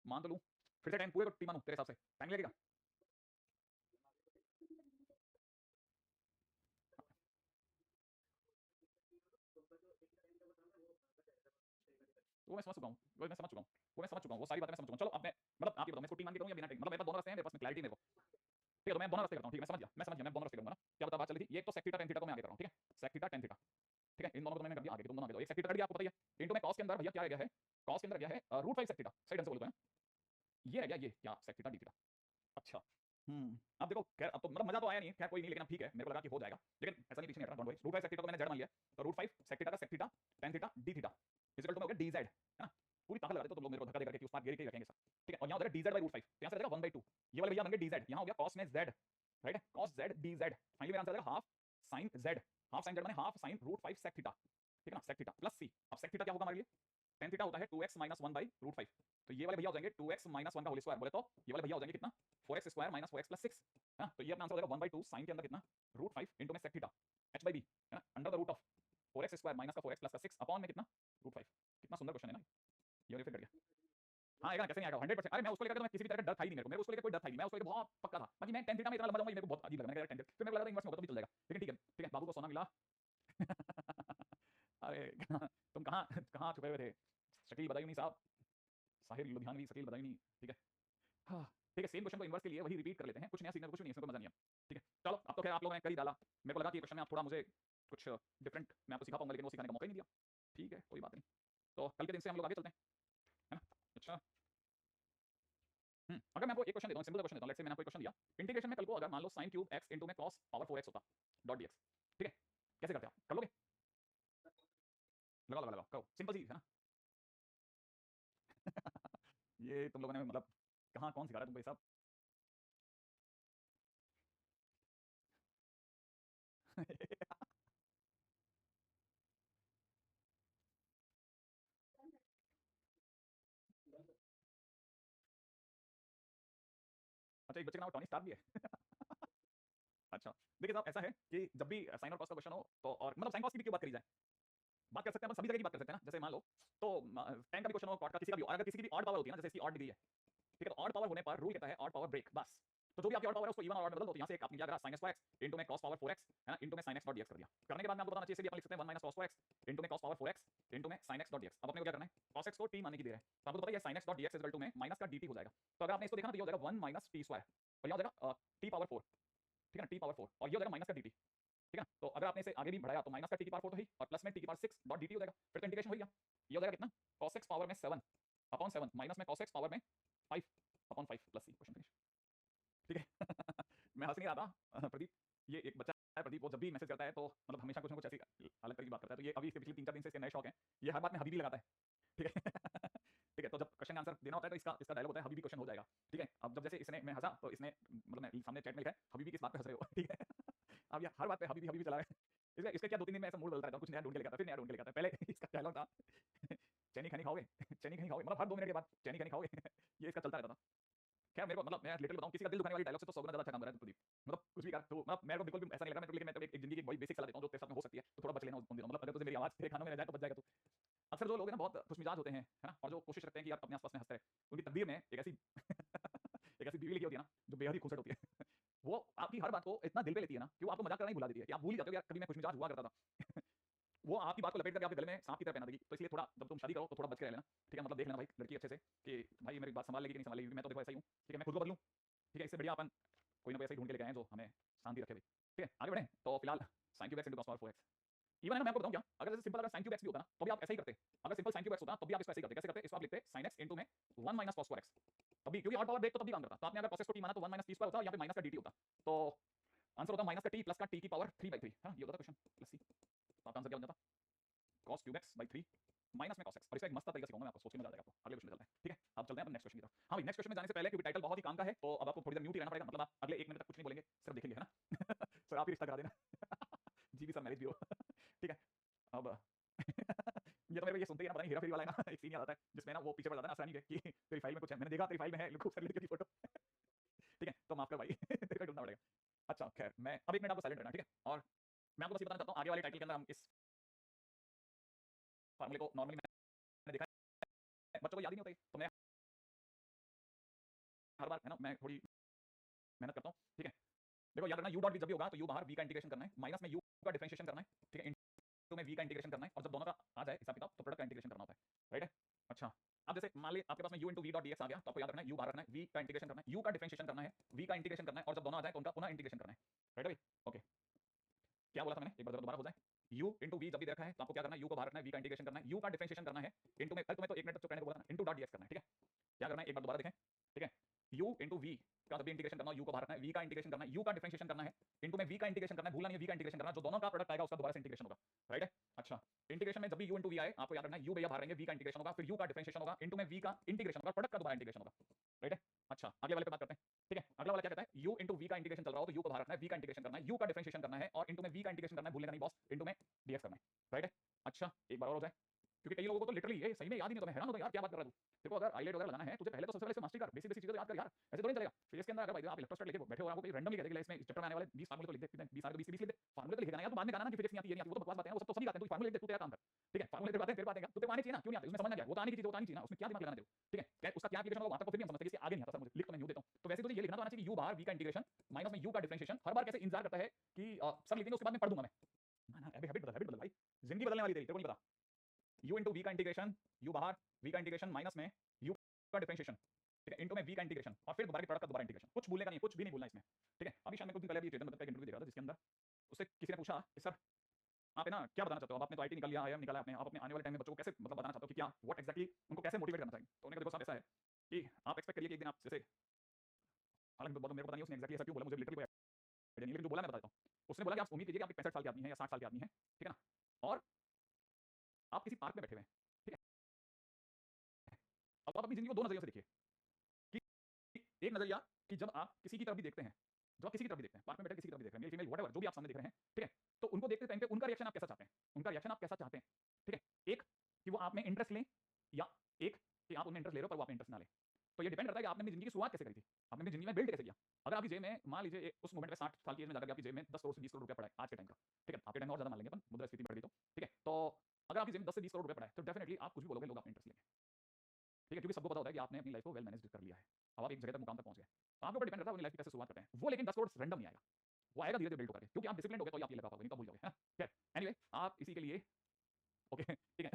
A: मान तो लूं, फिर से टाइम पूरे को टी मानूं तेरे हिसाब से, टाइम लगेगा। वो मैं समझ चुका हूँ, वो मैं समझ चुका हूँ, वो मैं समझ चुका हूँ, वो सारी बातें मैं समझ चुका हूँ। चलो अब मैं, मतलब आप ये बताओ मैं इसको टी मान के करूँ या बिना टी, मतलब मेरे पास दोनों रास्ते हैं, मेरे पास में क्लैरिटी मेरे को, ठीक है। तो मैं दोनों रास्ते करता हूँ, ठीक है, मैं समझ गया, मैं समझ गया, मैं दोनों रास्ते करूंगा ना। क्या बता बात चल रही थी, ये तो sec थीटा tan थीटा को मैं आगे कर रहा हूँ, ठीक है, sec थीटा tan थीटा, ठीक है। इन दोनों को तो मैंने कर दिया आगे, तुम दोनों आगे दो, एक sec थीटा कर दिया आपको पता ही है, इनटू में cos के अंदर भैया क्या आ गया है, cos के अंदर गया है √5 sec थीटा, सही ढंग से बोलो तो है, ये रह गया, ये क्या sec थीटा d थीटा। अच्छा अब देखो खैर, अब तो मतलब मजा तो आया नहीं, खैर कोई नहीं, लेकिन अब ठीक है, मेरे को लगा कि हो जाएगा, लेकिन ऐसा नहीं, पीछे नहीं हट रहा, डोंट वरी। √5 sec थीटा को मैंने z मान लिया, तो √5 sec थीटा का sec theta tan theta d theta equal to में हो गया dz, है ना। पूरी ताकत लगा देते तो तुम लोग मेरे को धक्का दे करके कि उस पार गिर के रखेंगे सर, ठीक है। और यहाँ हो जाएगा dz/√5, तो यहाँ से आ जाएगा 1/2, ये वाले भैया बन गए dz, यहाँ हो गया cos में z, राइट है, cos z dz, फाइनली मेरा आंसर आ जाएगा half sin z, half sin z माने हाफ sin √5 sec थीटा, ठीक है ना, sec थीटा प्लस c। अब sec थीटा क्या होगा हमारे लिए, tan थीटा होता है 2x - 1/√5, तो ये वाले भैया हो जाएंगे 2x - 1 का होल स्क्वायर, बोले तो ये वाले भैया हो जाएंगे कितना 4x square minus 4x plus 6, है ना। तो ये अपना आंसर हो जाएगा 1/2 sin के अंदर कितना √5 इंटू में sec थीटा h/b, है ना, under the root of 4x square minus का 4x प्लस का 6 अपॉन में कितना √5। कितना सुंदर क्वेश्चन है ना ये, वाले फिर कर गया। हाँ आएगा ना, कैसे नहीं आएगा 100%। अरे मैं उसको लेकर तो मैं किसी भी तरह का डर था ही नहीं मेरे को, उसको लेकर कोई डर था ही नहीं, मैं उसको लेकर बहुत पक्का था, बाकी मैं tan थीटा में इतना लंबा जाऊंगा मेरे को बहुत अजीब लगा, मैंने कहा tan थीटा, फिर मेरे को लगा इन्वर्स में होगा तो भी चल जाएगा, लेकिन ठीक है, ठीक है, बाबू को सोना मिला। अरे तुम कहाँ कहाँ छुपे हुए थे, शकील बदायूनी साहब, साहिर लुधियानवी, शकील बदायूनी, ठीक है। हाँ ठीक है, सेम क्वेश्चन को इन्वर्स के लिए वही रिपीट कर लेते हैं, कुछ नया सीखने को कुछ नहीं, इसमें कोई मजा नहीं है, ठीक है। चलो अब तो खैर आप लोगों ने कर ही डाला, मेरे को लगा कि क्वेश्चन में आप थोड़ा मुझे कुछ डिफरेंट मैं आपको सिखा पाऊंगा, लेकिन वो सिखाने का मौका ही नहीं दिया, ठीक है कोई बात नहीं। तो कल के दिन से हम लोग आगे चलते हैं, है ना। अच्छा अगर मैं आपको एक क्वेश्चन देता हूँ, सिंपल क्वेश्चन देता हूँ, लेट्स से मैंने आपको क्वेश्चन दिया इंटीग्रेशन में, कल को अगर मान लो sin क्यूब x इंटू में cos पावर 4x होता डॉट dx, ठीक है, कैसे करते हैं आप, कर लोगे, लगाओ लगाओ लगाओ, करो, सिंपल सी है ना। ये तुम लोगों ने मतलब कहाँ कौन सिखा रहा है तुमको ये सब? अच्छा, एक बच्चे का नाम टॉनी स्टार्क भी है। अच्छा, देखिए साहब, ऐसा है कि जब भी साइन और कॉस का क्वेश्चन हो तो, और मतलब साइन कॉस की भी क्यों बात करी जाए, बात कर सकते हैं, अपन सभी जगह की बात कर सकते हैं ना। जैसे मान लो तो tan का भी क्वेश्चन हो, cot का, किसी का भी हो, और अगर किसी की भी ऑड पावर होती है ना, जैसे इसकी ऑड डिग्री है, ठीक है, तो ऑड पावर होने पर रूल कहता है ऑड पावर ब्रेक, बस। तो जो भी आपकी ऑड पावर है उसको इवन और ऑड में बदल दो। तो यहाँ से एक आपने क्या करा, sin x इनटू में cos पावर 4x है ना, इनटू में sin x डॉट dx कर दिया। करने के बाद में आपको बताना चाहिए, अपन लिख सकते हैं 1 माइनस cos 4x इनटू में cos पावर 4x इनटू में sin x डॉट dx। अब अपने को क्या करना है, cos x को t मानने की दे रहे हैं, तो आपको पता है sin x dot dx is equal to में माइनस का dt हो जाएगा। तो अगर आपने इसको देखा ना, तो ये हो जाएगा 1 माइनस टी स्क्वायर, और ये हो जाएगा t पावर 4, ठीक है ना, t पावर 4, और ये हो जाएगा माइनस का dt, ठीक है ना। तो अगर आपने इसे आगे भी बढ़ाया तो माइनस का टी की पावर 4 तो ही, और प्लस में टी की पावर 6 डॉट dt हो जाएगा, फिर तो इंटीग्रेशन हो गया। ये हो जाएगा कितना, cos x पावर में 7 अपॉन 7 माइनस में cos x पावर में 5 upon 5 plus c, question finish, ठीक है। मैं हंस नहीं रहा था प्रदीप, ये एक बच्चा है प्रदीप, वो जब भी मैसेज करता है तो मतलब हमेशा कुछ ना कुछ ऐसी अलग तरह की बात करता है। तो ये अभी इसके पिछले 3-4 दिन से इसके नए शौक हैं, ये हर बात में हबीबी लगाता है, ठीक है। ठीक है, तो जब क्वेश्चन आंसर देना होता है तो इसका इसका डायलॉग होता है हबीबी क्वेश्चन हो जाएगा, ठीक है। अब जब जैसे इसने, मैं हंसा तो इसने मतलब मैं सामने चैट में लिखा है हबीबी किस बात पे हंस रहे हो, ठीक है। अब ये हर बात पे हबीबी हबीबी चला रहा है। इसका इसका क्या 2-3 दिन में ऐसा मूड बदलता रहता है, कुछ नया ढूंढ के लेकर आता है, फिर नया ढूंढ के लेकर आता है। पहले इसका डायलॉग था चैनी खैनी खाओगे, चैनी खैनी खाओगे, मतलब हर 2 मिनट के बाद चैनी खैनी खाओगे। ये इसका चलता रहता था। खैर मेरे को मतलब मैं लिटरली बताऊं, किसी का दिल दुखाने वाली डायलॉग से तो 100 गुना ज्यादा अच्छा काम कर रहा है प्रदीप। मतलब कुछ भी कर तो मतलब मेरे को बिल्कुल भी ऐसा नहीं लगा। मैं तो, लेकिन मैं तो एक जिंदगी की वही बेसिक सलाह देता हूं जो तेरे साथ में हो सकती है, तो थोड़ा बच लेना उन दिनों। मतलब अगर तुझे मेरी आवाज तेरे कानों में रह जाए तो बच जाएगा तू। अक्सर जो लोग हैं ना बहुत खुशमिजाज होते हैं, है ना, और जो कोशिश करते हैं कि यार अपने आसपास में हंसते रहे, उनकी तकदीर में एक ऐसी एक ऐसी बीवी लिखी होती है ना जो बेहद ही खूबसूरत होती है। वो आपकी हर बात को इतना दिल पे लेती है ना कि वो आपको मजाक करना ही भुला देती है, कि आप भूल ही जाते हो कि यार कभी मैं खुशमिजाज हुआ करता था। वो आपकी बात को लपेट करके आपके गले में सांप की तरह पहना देगी। तो इसलिए थोड़ा जब तुम शादी करो तो थोड़ा बच के रह लेना, ठीक है। मतलब देख लेना भाई लड़की अच्छे से कि भाई मेरी बात संभाल लेगी कि नहीं संभाल लेगी, मैं तो देखो ऐसा ही हूँ, ठीक है, मैं खुद को बदलूं, ठीक है। इससे बढ़िया अपन कोई ना कोई ऐसे ही ढूंढ के लेके आए जो हमें शांति रखे भाई, ठीक है। आगे बढ़े तो फिलहाल sin cube x into cos power 4x, even है ना। मैं आपको बताऊं क्या, अगर जैसे सिंपल अगर sin क्यूब x भी होता ना तो भी आप ऐसे ही करते। अगर सिंपल sin क्यूब x होता तो भी आप इसको ऐसे ही करते। कैसे करते, इसको आप लिखते sin x इनटू में 1 माइनस cos 4x, तभी क्योंकि ऑड पावर ब्रेक तो तभी काम करता। तो आपने अगर cos x को t माना तो 1 माइनस t स्क्वायर होता, या फिर माइनस का dt होता। तो आंसर होता माइनस का t प्लस का t की पावर 3/3। हां ये होता था क्वेश्चन प्लस c। तो आपका आंसर क्या बन जाता, cos cube x by 3 minus में cos x। और इसका एक मस्त तरीका सिखाऊंगा मैं आपको, सोच के मजा आ जाएगा आपको। अगले क्वेश्चन में चलते हैं, ठीक है। अब चलते हैं अपन नेक्स्ट क्वेश्चन की तरफ। हाँ भाई, नेक्स्ट क्वेश्चन में जाने से पहले, क्योंकि टाइटल बहुत ही काम का है, तो अब आपको थोड़ी देर म्यूट ही रहना पड़ेगा। मतलब आप अगले 1 मिनट तक कुछ नहीं बोलेंगे, सिर्फ देखेंगे, है ना। सर आप ही रिश्ता करा देना। जी भी सर, मैरिज भी हो। ठीक है। अब ये तो मेरे को ये सुनते ही ना पता नहीं हेरा फेरी वाला है ना, एक सीन याद आता है जिसमें ना वो पीछे पड़ जाता है ना आसानी के कि तेरी फाइल में कुछ है, मैंने देखा तेरी फाइल में है खूब सारी लड़कियों की फोटो। ठीक है, तो माफ कर भाई, तेरे को ढूंढना पड़ेगा। अच्छा खैर, मैं अब 1 मिनट आपको साइलेंट रहना, ठीक है। और मैं आपको बस ये बताना चाहता हूँ, आगे वाले टाइटल के अंदर हम इस फार्मूले को नॉर्मली मैंने देखा है बच्चों को याद ही नहीं होता है, तो मैं हर बार है ना मैं थोड़ी मेहनत करता हूँ, ठीक है। देखो याद रखना, यू डॉट v जब भी होगा तो यू बाहर v का इंटीग्रेशन करना है, माइनस में यू का डिफरेंशिएशन करना है, ठीक है, इनटू में v का इंटीग्रेशन करना है, और जब दोनों का आ जाए हिसाब किताब तो प्रोडक्ट का इंटीग्रेशन करना होता है, राइट है। अच्छा, अब जैसे मान ली आपके पास में u into V dot dx आ गया, तो आपको याद रखना है u बाहर रखना है, v का इंटीग्रेशन करना है, u का डिफरेंशिएशन करना है, v का इंटीग्रेशन करना है, और जब दोनों आ जाए तो उनका पुनः इंटीग्रेशन करना है, राइट है भाई। ओके, क्या बोला था मैंने, एक बार दोबारा हो जाए। u इंटू वी जब भी देखा है तो आपको क्या करना है, u को बाहर रखना है, v का इंटीग्रेशन करना है, u का डिफरेंशिएशन करना है, इंटू में तुम्हें तो 1 मिनट तक चुप रहने को बोला था, इंटू डॉट dx करना है, ठीक है। क्या करना है एक बार दोबारा देखें, ठीक है। u इंटू वी का जब भी इंटीग्रेशन करना है, u को बाहर रखना है, v का इंटीग्रेशन करना है, u का डिफरेंशिएशन करना है, इंटू में v का इंटीग्रेशन करना है, भूलना नहीं है v का इंटीग्रेशन करना, जो दोनों का प्रोडक्ट आएगा उसका दोबारा से इंटीग्रेशन होगा, राइट है। अच्छा, इंटीग्रेशन में जब भी u इंटू वी आए आपको याद रखना है u भैया बाहर रहेंगे, v का इंटीग्रेशन होगा, फिर u का डिफरेंशिएशन होगा, इंटू में v का इंटीग्रेशन होगा, प्रोडक्ट का दोबारा इंटीग्रेशन होगा, राइट है। अच्छा, अगले वाले पे बात करते हैं, ठीक है। अगला वाला क्या कहता है, u इंटू वी का इंटीग्रेशन चल रहा हो तो u को बाहर रखना है, v का इंटीग्रेशन करना है, u का डिफरेंशिएशन करना है, और इंटू में v का इंटीग्रेशन करना है, भूलने का नहीं बॉस, इंटू में dx करना है, राइट है। अच्छा, एक बार और हो जाए, क्योंकि कई लोगों को तो लिटरली ये सही में याद ही नहीं होता। मैं हैरान होता हूं यार, क्या बात कर रहा है तू। तेरे को अगर आईलेट वगैरह लगाना है तुझे पहले तो सबसे पहले से मास्टरी कर, बेसिक बेसिक चीजें तो याद कर यार, ऐसे थोड़ी चलेगा। फिर इसके अंदर अगर भाई आप इलेक्ट्रोस्टैट लेके बैठे हो, आपको कोई रैंडमली कह देगा इसमें इस चैप्टर में आने वाले 20 फार्मूले तो लिख दे, 20 सारे 20 के 20 लिख दे, फार्मूले तो लिख देना यार, तू बाद में गाना ना कि फिजिक्स नहीं आती, ये नहीं आती, वो तो बकवास बातें हैं, वो सब तो सभी गाते हैं, तू फार्मूले लिख दे, तू तेरा काम कर, ठीक है। फार्मूले तेरे बातें तेरे बातें तू तेरे को आने चाहिए ना, क्यों नहीं आते, उसमें समझना क्या, वो तो आने की चीज, वो तो आनी चाहिए ना, उसमें क्या दिमाग लगाना तेरे को, ठीक है। क्या उसका क्या एप्लीकेशन होगा वहां तक तो फिर भी हम समझते हैं, इसके आगे नहीं आता सर मुझे, लिख तो मैं यूं देता हूं। तो वैसे तुझे ये लिखना तो आना चाहिए कि u बाहर v का इंटीग्रेशन माइनस में u का डिफरेंशिएशन। हर बार कैसे इंतजार करता है कि सर लिखेंगे उसके बाद में पढ़ दूंगा मैं, ना ना, हैबिट बदल भाई, जिंदगी बदलने वाली तेरी, तेरे को नहीं पता। u इंटू वी का इंटीग्रेशन, u बाहर v का इंटीग्रेशन माइनस में u का डिफरेंशिएशन, ठीक है, इंटू में v का इंटीग्रेशन, और फिर दोबारा के प्रोडक्ट का दोबारा इंटीग्रेशन। कुछ भूलने का नहीं, कुछ भी नहीं भूलना इसमें, ठीक है। अभी शाम में कुछ दिन पहले अभी चेतन मतलब का इंटरव्यू दे रहा था जिसके अंदर उससे किसी ने पूछा कि सर आप है ना क्या बताना चाहते हो, अब आपने तो आईटी निकाल लिया, आईएम निकाला आपने, आप अपने आने वाले टाइम में बच्चों को कैसे मतलब बताना चाहते हो कि क्या व्हाट एक्जेक्टली उनको कैसे मोटिवेट करना चाहिए। तो उन्होंने कहा देखो साहब ऐसा है कि आप एक्सपेक्ट करिए कि एक दिन आप जैसे, हालांकि मेरे को पता नहीं उसने एक्जेक्टली ऐसा क्यों बोला, मुझे लिटरली कोई आइडिया नहीं, लेकिन जो बोला मैं बताता हूँ। उसने बोला कि आप उम्मीद कीजिए कि आप 65 साल के आदमी हैं या 60 साल के आदमी हैं, ठीक है ना, और आप किसी पार्क में बैठे हुए हैं, ठीक है। अब आप अपनी जिंदगी को दो नजरियों से देखिए कि एक नजरिया कि जब आप किसी की तरफ भी देखते हैं, जब आप किसी की तरफ भी देखते हैं, पार्क में बैठे किसी की तरफ भी देख रहे हैं, मेल फीमेल व्हाटएवर जो भी आप सामने देख रहे हैं, ठीक है, तो उनको देखते टाइम पे उनका रिएक्शन आप कैसा चाहते हैं, उनका रिएक्शन आप कैसा चाहते हैं, ठीक है, एक कि वो आप में इंटरेस्ट लें या एक कि आप उनमें इंटरेस्ट ले रहे हो पर वो आप में इंटरेस्ट ना लें। तो ये डिपेंड करता है कि आपने अपनी जिंदगी की शुरुआत कैसे करी थी, आपने अपनी जिंदगी में बिल्ड कैसे किया। अगर आपकी जेब में मान लीजिए उस मोमेंट में 60 साल की एज में जाकर आपकी जेब में 10 करोड़ से 20 करोड़ रुपया पड़ा है आज के टाइम का, ठीक है, आपके टाइम में और ज्यादा मान लेंगे अपन, मुद्रास्फीति बढ़ गई तो, ठीक है, तो अगर आपकी जेब में 10 से 20 करोड़ रुपया पड़ा है तो डेफिनेटली आप कुछ भी बोलोगे लोग आप इंटरेस्ट लेंगे, ठीक है, क्योंकि सबको पता होता है कि आपने अपनी लाइफ को वेल मैनेज कर लिया है, अब आप एक जगह तक मुकाम तक पहुंच गए। तो आपके ऊपर डिपेंड करता है अपनी लाइफ की कैसे शुरुआत करते हैं वो, लेकिन 10 करोड़ रैंडम नहीं आएगा, वो आएगा धीरे धीरे बिल्ड होकर, क्योंकि आप डिसिप्लिन हो गए तो आप ये लगा पाओगे, नहीं तो भूल जाओगे, है ना। एनीवे आप इसी के लिए ओके ठीक है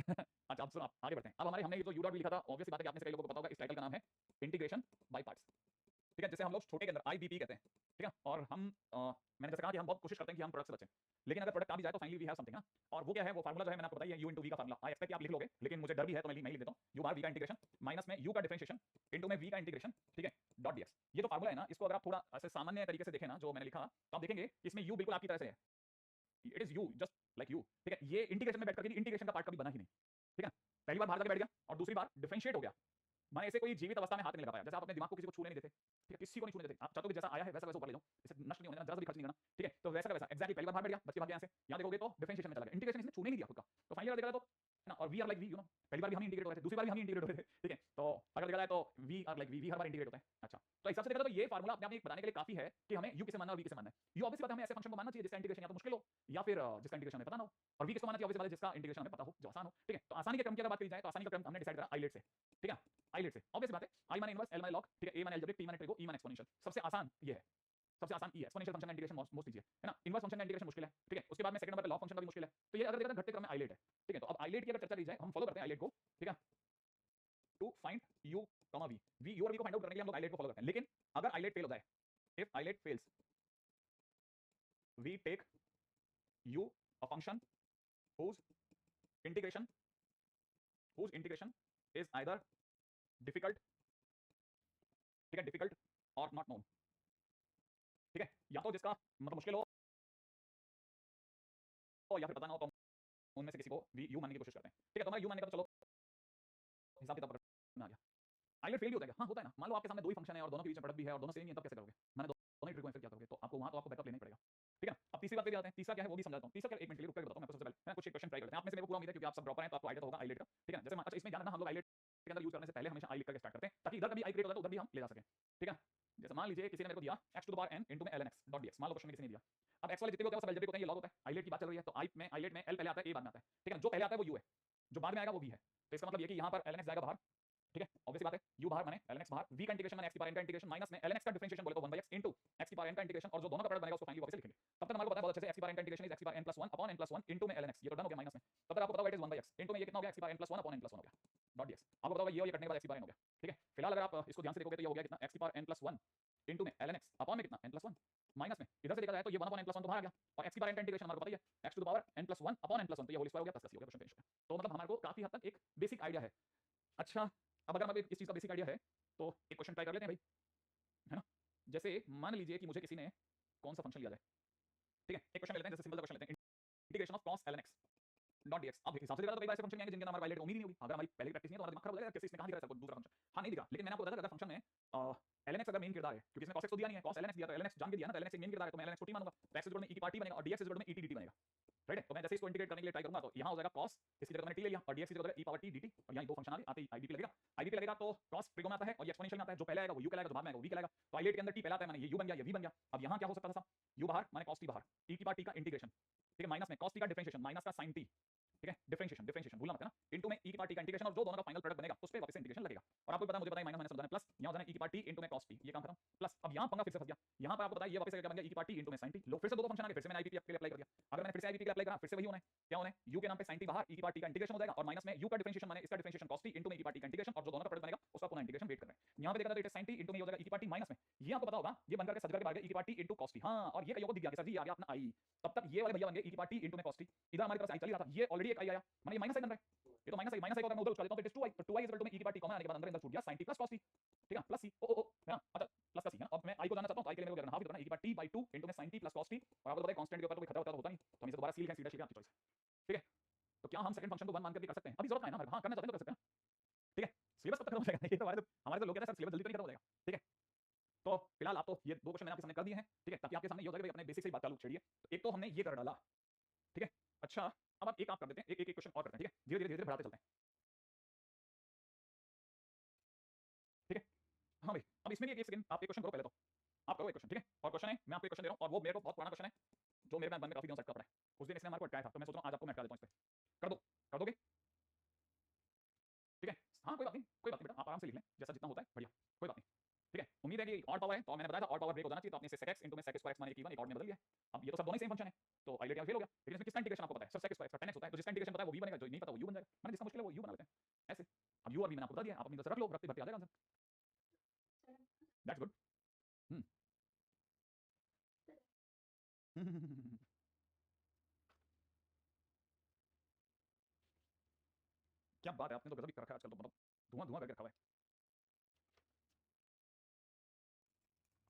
A: अच्छा अब सुनो आप आगे बढ़ते हैं। अब हमारे हमने ये जो यू डॉट भी लिखा था, ऑब्वियस बात है कि आप में से कई लोगों को पता होगा इस टाइटल का नाम है इंटीग्रेशन बाय पार्ट्स, ठीक है, जैसे हम लोग छोटे के अंदर आईबीपी कहते हैं, ठीक है, और हम मैंने जैसे कहा कि हम बहुत कोशिश करते हैं कि हम प्रोडक्ट से बचें, लेकिन अगर प्रोडक्ट आ भी जाए तो फाइनली वी हैव समथिंग ना, और वो क्या है, वो फार्मूला जो है मैंने आपको बताया यू इंटू वी का फार्मूला, आई एक्सपेक्ट आप लिख लोगे, लेकिन मुझे डर भी है तो मैं लिख देता हूं, यू बार वी का इंटीग्रेशन माइनस में यू का डिफरेंशिएशन इनटू में वी का इंटीग्रेशन, ठीक है, डॉट डीएक्स। ये जो फार्मूला है ना, इसको अगर आप थोड़ा ऐसे सामान्य तरीके से देखें ना जो मैंने लिखा, तो आप देखेंगे इसमें यू बिल्कुल आपकी तरह से है, it is you just like you, ठीक है, ये इंटीग्रेशन में बैठ करके इंटीग्रेशन का पार्ट कभी बना ही नहीं, ठीक है, पहली बार बाहर जाके बैठ गया और दूसरी बार डिफरेंशिएट हो गया, माने ऐसे कोई जीवित अवस्था में हाथ नहीं लगा पाया, जैसे आप अपने दिमाग को किसी को छूने नहीं देते, ठीक है, किसी को नहीं छूने देते, आप चाहते हो कि जैसा आया है वैसा वैसा ऊपर ले जाओ, इसे नष्ट नहीं होने देना, जरा भी खर्च नहीं करना, ठीक है, तो वैसा का वैसा एक्जैक्टली पहली बार बाहर बैठ गया, बच के भाग गया यहाँ से, यहाँ देखोगे तो डिफरेंशिएशन में चला गया, इंटीग्रेशन इसने छूने नहीं दिया खुद का, तो फाइनली देखा तो है ना, और we are like we, you know, पहली बार भी हम इंटीग्रेट हो रहे थे, दूसरी बार भी हम इंटीग्रेट हो रहे थे, ठीक है, तो अगर देखा जाए तो वी आर लाइक वी हर बार इंटीग्रेट होता है। अच्छा, तो हिसाब से देखा तो ये फार्मूला अपने आप में बताने के लिए काफी है कि हमें यू किसे मानना और वी किसे मानना है। यू ऑब्वियस बात है हमें ऐसे फंक्शन को मानना चाहिए जिसका इंटीग्रेशन या तो मुश्किल हो या फिर जिसका इंटीग्रेशन हमें पता ना हो, और वी किसको मानना चाहिए, ऑब्वियस बात है जिसका इंटीग्रेशन हमें पता हो, जो आसान हो, ठीक है। तो आसानी के क्रम की अगर बात की जाए तो आसानी का क्रम हमने डिसाइड करा आइलेट से, ठीक है, आइलेट से ऑब्वियस बात है, आई माने इनवर्स, एल माने लॉग, ठीक है, ए माने अलजेब्रिक, टी माने ट्रिगो, ई माने एक्सपोनेंशियल, सबसे आसान ये है, सबसे आसान ई है, एक्सपोनेंशियल फंक्शन का इंटीग्रेशन मोस्ट इजी है ना, इनवर्स फंक्शन का इंटीग्रेशन मुश्किल है, ठीक है, उसके बाद में सेकंड नंबर पे लॉग फंक्शन का भी मुश्किल है, तो ये अगर देखा घटते क्रम में आइलेट है, ठीक है। तो अब आइलेट की अगर चर्चा की जाए, हम फॉलो करते हैं आइलेट को, ठीक है, to find u comma v, v u और वी को फाइंड आउट करने के लिए हम लोग आइलेट को फॉलो करते हैं, लेकिन अगर आइलेट फेल हो जाए, if ILATE fails we take u a function whose integration is either difficult, ठीक है, डिफिकल्ट और नॉट नोन, ठीक है, या तो जिसका मतलब मुश्किल हो या फिर पता ना हो, तो उनमें से किसी को भी यू मानने की कोशिश करते हैं, ठीक है। तो हमारा यू मानने का तो चलो हिसाब किताब में आ गया। आइलेट फेल भी होता है, हाँ होता है ना, मान लो आपके सामने दो ही फंक्शन है और दोनों के बीच में प्रोडक्ट भी है और दोनों सेम ही है, तब कैसे करोगे, मैंने दोनों ही ट्रिक को फिर क्या करोगे, तो आपको वहां तो आपको बैकअप लेना ही पड़ेगा, ठीक है। अब तीसरी बात पे आते हैं, तीसरा क्या है वो भी समझाता हूं, तीसरा क्या, एक मिनट के लिए रुक कर बताता हूं मैं आपको, सबसे पहले मैं कुछ क्वेश्चन ट्राई करते हैं, आप में से मेरे को पूरा उम्मीद है क्योंकि आप सब ड्रॉपर हैं तो आपको आइडिया तो होगा आइलेट का, ठीक है। जैसे अच्छा इसमें ध्यान रखना, हम लोग आइलेट के अंदर यूज करने से पहले हमेशा आई लिख करके स्टार्ट करते हैं ताकि इधर कभी आई क्रिएट होता है तो उधर भी हम ले जा सकें, ठीक है। जैसे मान लीजिए किसी ने मेरे को दिया x to the power n into में ln x डॉट dx, मान लो क्वेश्चन में किसी ने दिया, अब x वाले जितने भी होते हैं वो सब अलजेब्रिक होते हैं, ये लॉग होता है, आइलेट की बात चल रही है तो आई में आइलेट में l पहले आता है a बाद में आता है, ठीक है, जो पहले आता है वो u है, जो बाद में आएगा वो v है, तो इसका मतलब ये कि यहां पर ln x जाएगा बाहर, ठीक है, ऑब्वियस बात है, u बाहर माने ln x बाहर, v का इंटीग्रेशन माने x की पावर n का इंटीग्रेशन माइनस में ln x का डिफरेंशिएशन बोले तो 1/x इनटू x की पावर n का इंटीग्रेशन, और जो दोनों का प्रोडक्ट बनेगा उसको फाइनली वापस लिखेंगे। तब तक हमारे को पता है बहुत अच्छे से x की पावर n का इंटीग्रेशन इज x की power n + 1 upon n + 1 into में ln x, ये तो डन हो गया माइनस में। तब तक आपको पता होगा इट इज 1/x इनटू में ये कितना हो गया, x की पावर n + 1 अपॉन n + 1 हो गया डॉट dx, आपको पता होगा ये और ये कटने के बाद x की पावर n हो गया, ठीक है। फिलहाल अगर आप इसको ध्यान से देखोगे तो ये हो गया कितना, x की पावर n + 1 इनटू में ln x अपॉन में कितना n + 1 माइनस में इधर से देखा जाए तो ये 1 अपॉन n + 1 तो बाहर आ गया, और x की पावर n का इंटीग्रेशन हमारे को पता ही है x to the power n + 1 upon n + 1, तो ये होल स्क्वायर हो गया प्लस हो गया, क्वेश्चन फिनिश हो गया। तो मतलब हमारे को काफी हद तक एक बेसिक आइडिया है। अच्छा अब अगर हमें इस चीज का बेसिक आइडिया है तो एक क्वेश्चन ट्राई कर लेते हैं भाई, है ना। जैसे मान लीजिए कि मुझे किसी ने कौन सा फंक्शन लिया जाए, ठीक है, एक क्वेश्चन ले लेते हैं, जैसे सिंपल सा क्वेश्चन लेते हैं, integration of cos ln x dot dx। अब हिसाब से देखा तो कई बार ऐसे फंक्शन आएंगे जिनके अंदर हमारे वाइलेट उम्मीद ही नहीं होगी, अगर हमारी पहले प्रैक्टिस नहीं है तो हमारा दिमाग खराब हो जाएगा, कैसे इसने कहां दिखा है दूसरा फंक्शन, हाँ नहीं दिखा, लेकिन मैंने आपको बताया अगर फंक्शन में ln x अगर मेन किरदार है, क्योंकि इसने cos x तो दिया नहीं है, cos ln x दिया तो ln x जान के दिया ना, तो ln x एक मेन किरदार है तो मैं ln x को t मानूंगा, तो x इज e की पार्ट t बनेगा और dx इज में et dt बनेगा, राइट है। तो मैं जैसे इसको इंटीग्रेट करने के लिए ट्राई करूंगा तो यहाँ हो जाएगा cos, इसकी जगह मैंने t ले लिया, और dx की जगह e पावर t dt, और यहाँ दो फंक्शन आ गए, आते ही ibp लगेगा, ibp लगेगा तो cos ट्रिगो में आता है और ये एक्सपोनेंशियल में आता है, जो पहले आएगा वो u कहलाएगा, जो बाद में आएगा वो v कहलाएगा। तो आइलेट के अंदर t पहला आता है, माने ये u बन गया, ये v बन गया। अब यहाँ क्या हो सकता था साहब, u बाहर माने cos t बाहर, e की पावर t का इंटीग्रेशन, ठीक है, माइनस में cos t का डिफरेंशिएशन माइनस का sin t, ठीक है, डिफरेंशिएशन भूलना मत है ना, इनटू में e की पावर t का इंटीग्रेशन, और जो दोनों का फाइनल प्रोडक्ट बनेगा उस पे वापस से इंटीग्रेशन लगेगा। और आपको पता है, मुझे पता है माइनस माइनस समझाना प्लस, यहाँ हो जाना e की पावर t इनटू में cos t, ये काम खत्म, प्लस अब यहाँ पंगा फिर से फंस गया, यहाँ पर आपको पता है ये वापस क्या बन गया e की पावर t इनटू में sin t, लो फिर से दो फंक्शन आ गए, फिर से मैंने ibp के लिए अप्लाई कर दिया, अगर मैंने फिर से ibp के लिए अप्लाई करा फिर से वही होना है, क्या होना है, u के नाम पे sin t बाहर, e की पावर t का इंटीग्रेशन हो जाएगा, और माइनस में u का डिफरेंशिएशन माने इसका डिफरेंशिएशन cos t इनटू में e की पावर t का इंटीग्रेशन, और जो दोनों का प्रोडक्ट बनेगा उसका पुनः इंटीग्रेशन वेट कर रहे हैं। यहाँ पे देखा तो it is sin t into में हो जाएगा e की पावर t माइनस में, ये आपको पता होगा ये बनकर के सज करके बाहर गया e की power t into cos t, हां, और ये कईयों को दिख गया कि सर जी आ गया अपना i, तब तक ये वाले भैया बन गए e की पावर t इनटू में cos t, इधर हमारी तरफ से i चल ही रहा था, ये ऑलरेडी एक i आया, माने ये माइनस i बन रहा है, ये तो माइनस i को अगर मैं उधर उठा लेता हूं तो इट इज 2i, तो 2i इज इक्वल टू में e की पावर t कॉमन आने के बाद अंदर इंदर छूट गया sin t plus cos t, ठीक है, प्लस c ओ है ना, अच्छा प्लस का c है। अब मैं i को जानना चाहता हूं तो i के लिए मेरे को करना हाफ ही करना e की पावर t बाय 2 इनटू में sin t plus cos t, और आपको पता है कांस्टेंट के ऊपर तो कोई खतरा होता तो होता नहीं, तो हम इसे दोबारा c लिखें, सीधा सीधा आपकी चॉइस है, ठीक है। तो क्या हम सेकंड फंक्शन को 1 मान करके कर सकते हैं, अभी जरूरत नहीं है ना, हां करना चाहते हैं तो कर सकते हैं, ठीक है। सिलेबस कब तक खत्म हो जाएगा? ये तो हमारे तो लोग कहते हैं सर सिलेबस जल्दी तो नहीं खत्म हो जाएगा, ठीक है। तो फिलहाल आप तो ये 2 क्वेश्चन मैंने आपके सामने कर दिए हैं, ठीक है, ताकि आपके सामने ये हो जाए कि अपने बेसिक से ही बात चालू छेड़िए। तो एक तो हमने ये कर डाला, ठीक है। अच्छा, अब आप एक काम कर देते हैं, एक क्वेश्चन और करते हैं, ठीक है, धीरे धीरे बढ़ाते चलते हैं, ठीक है। हाँ भाई, अब इसमें भी एक सेकंड आप एक क्वेश्चन करो पहले, तो आप करो एक क्वेश्चन, ठीक है। और क्वेश्चन है, मैं आपको एक क्वेश्चन दे रहा हूँ, और वो मेरे को बहुत पुराना क्वेश्चन है, जो मेरे मन में काफी दिनों से अटका पड़ा है। उस दिन इसने हमारे को अटकाया था, तो मैं सोच रहा हूँ आज आपको मैं अटका देता हूँ इस पे। कर दोगे, ठीक है। हाँ कोई बात नहीं, कोई बात नहीं बेटा, आप आराम से लिख लें, जैसा जितना होता है बढ़िया, कोई बात नहीं, ठीक है। उम्मीद है कि ऑड पावर है, तो मैंने बताया था ऑड पावर ब्रेक हो जाना चाहिए, तो आपने इसे sec x into में sec स्क्वायर x माने एक ऑड में बदल दिया। अब ये तो सब दोनों ही सेम फंक्शन है, तो आइलेट फेल हो गया, लेकिन इसमें किसका इंटीग्रेशन आपको पता है? सिर्फ sec स्क्वायर का tan x होता है, तो जिसका इंटीग्रेशन पता है वो v बनेगा, जो नहीं पता वो u बन जाएगा। मैंने जिसका मुश्किल है वो u बना लेते हैं ऐसे। अब u और v मैंने आपको बता दिया, आप अपनी तरफ से रख लो, रखते भरते आ जाएगा आंसर। That's good. क्या बात है, आपने तो गजब ही कर रखा है आजकल, तो मतलब धुआं धुआं करके रखा हुआ है।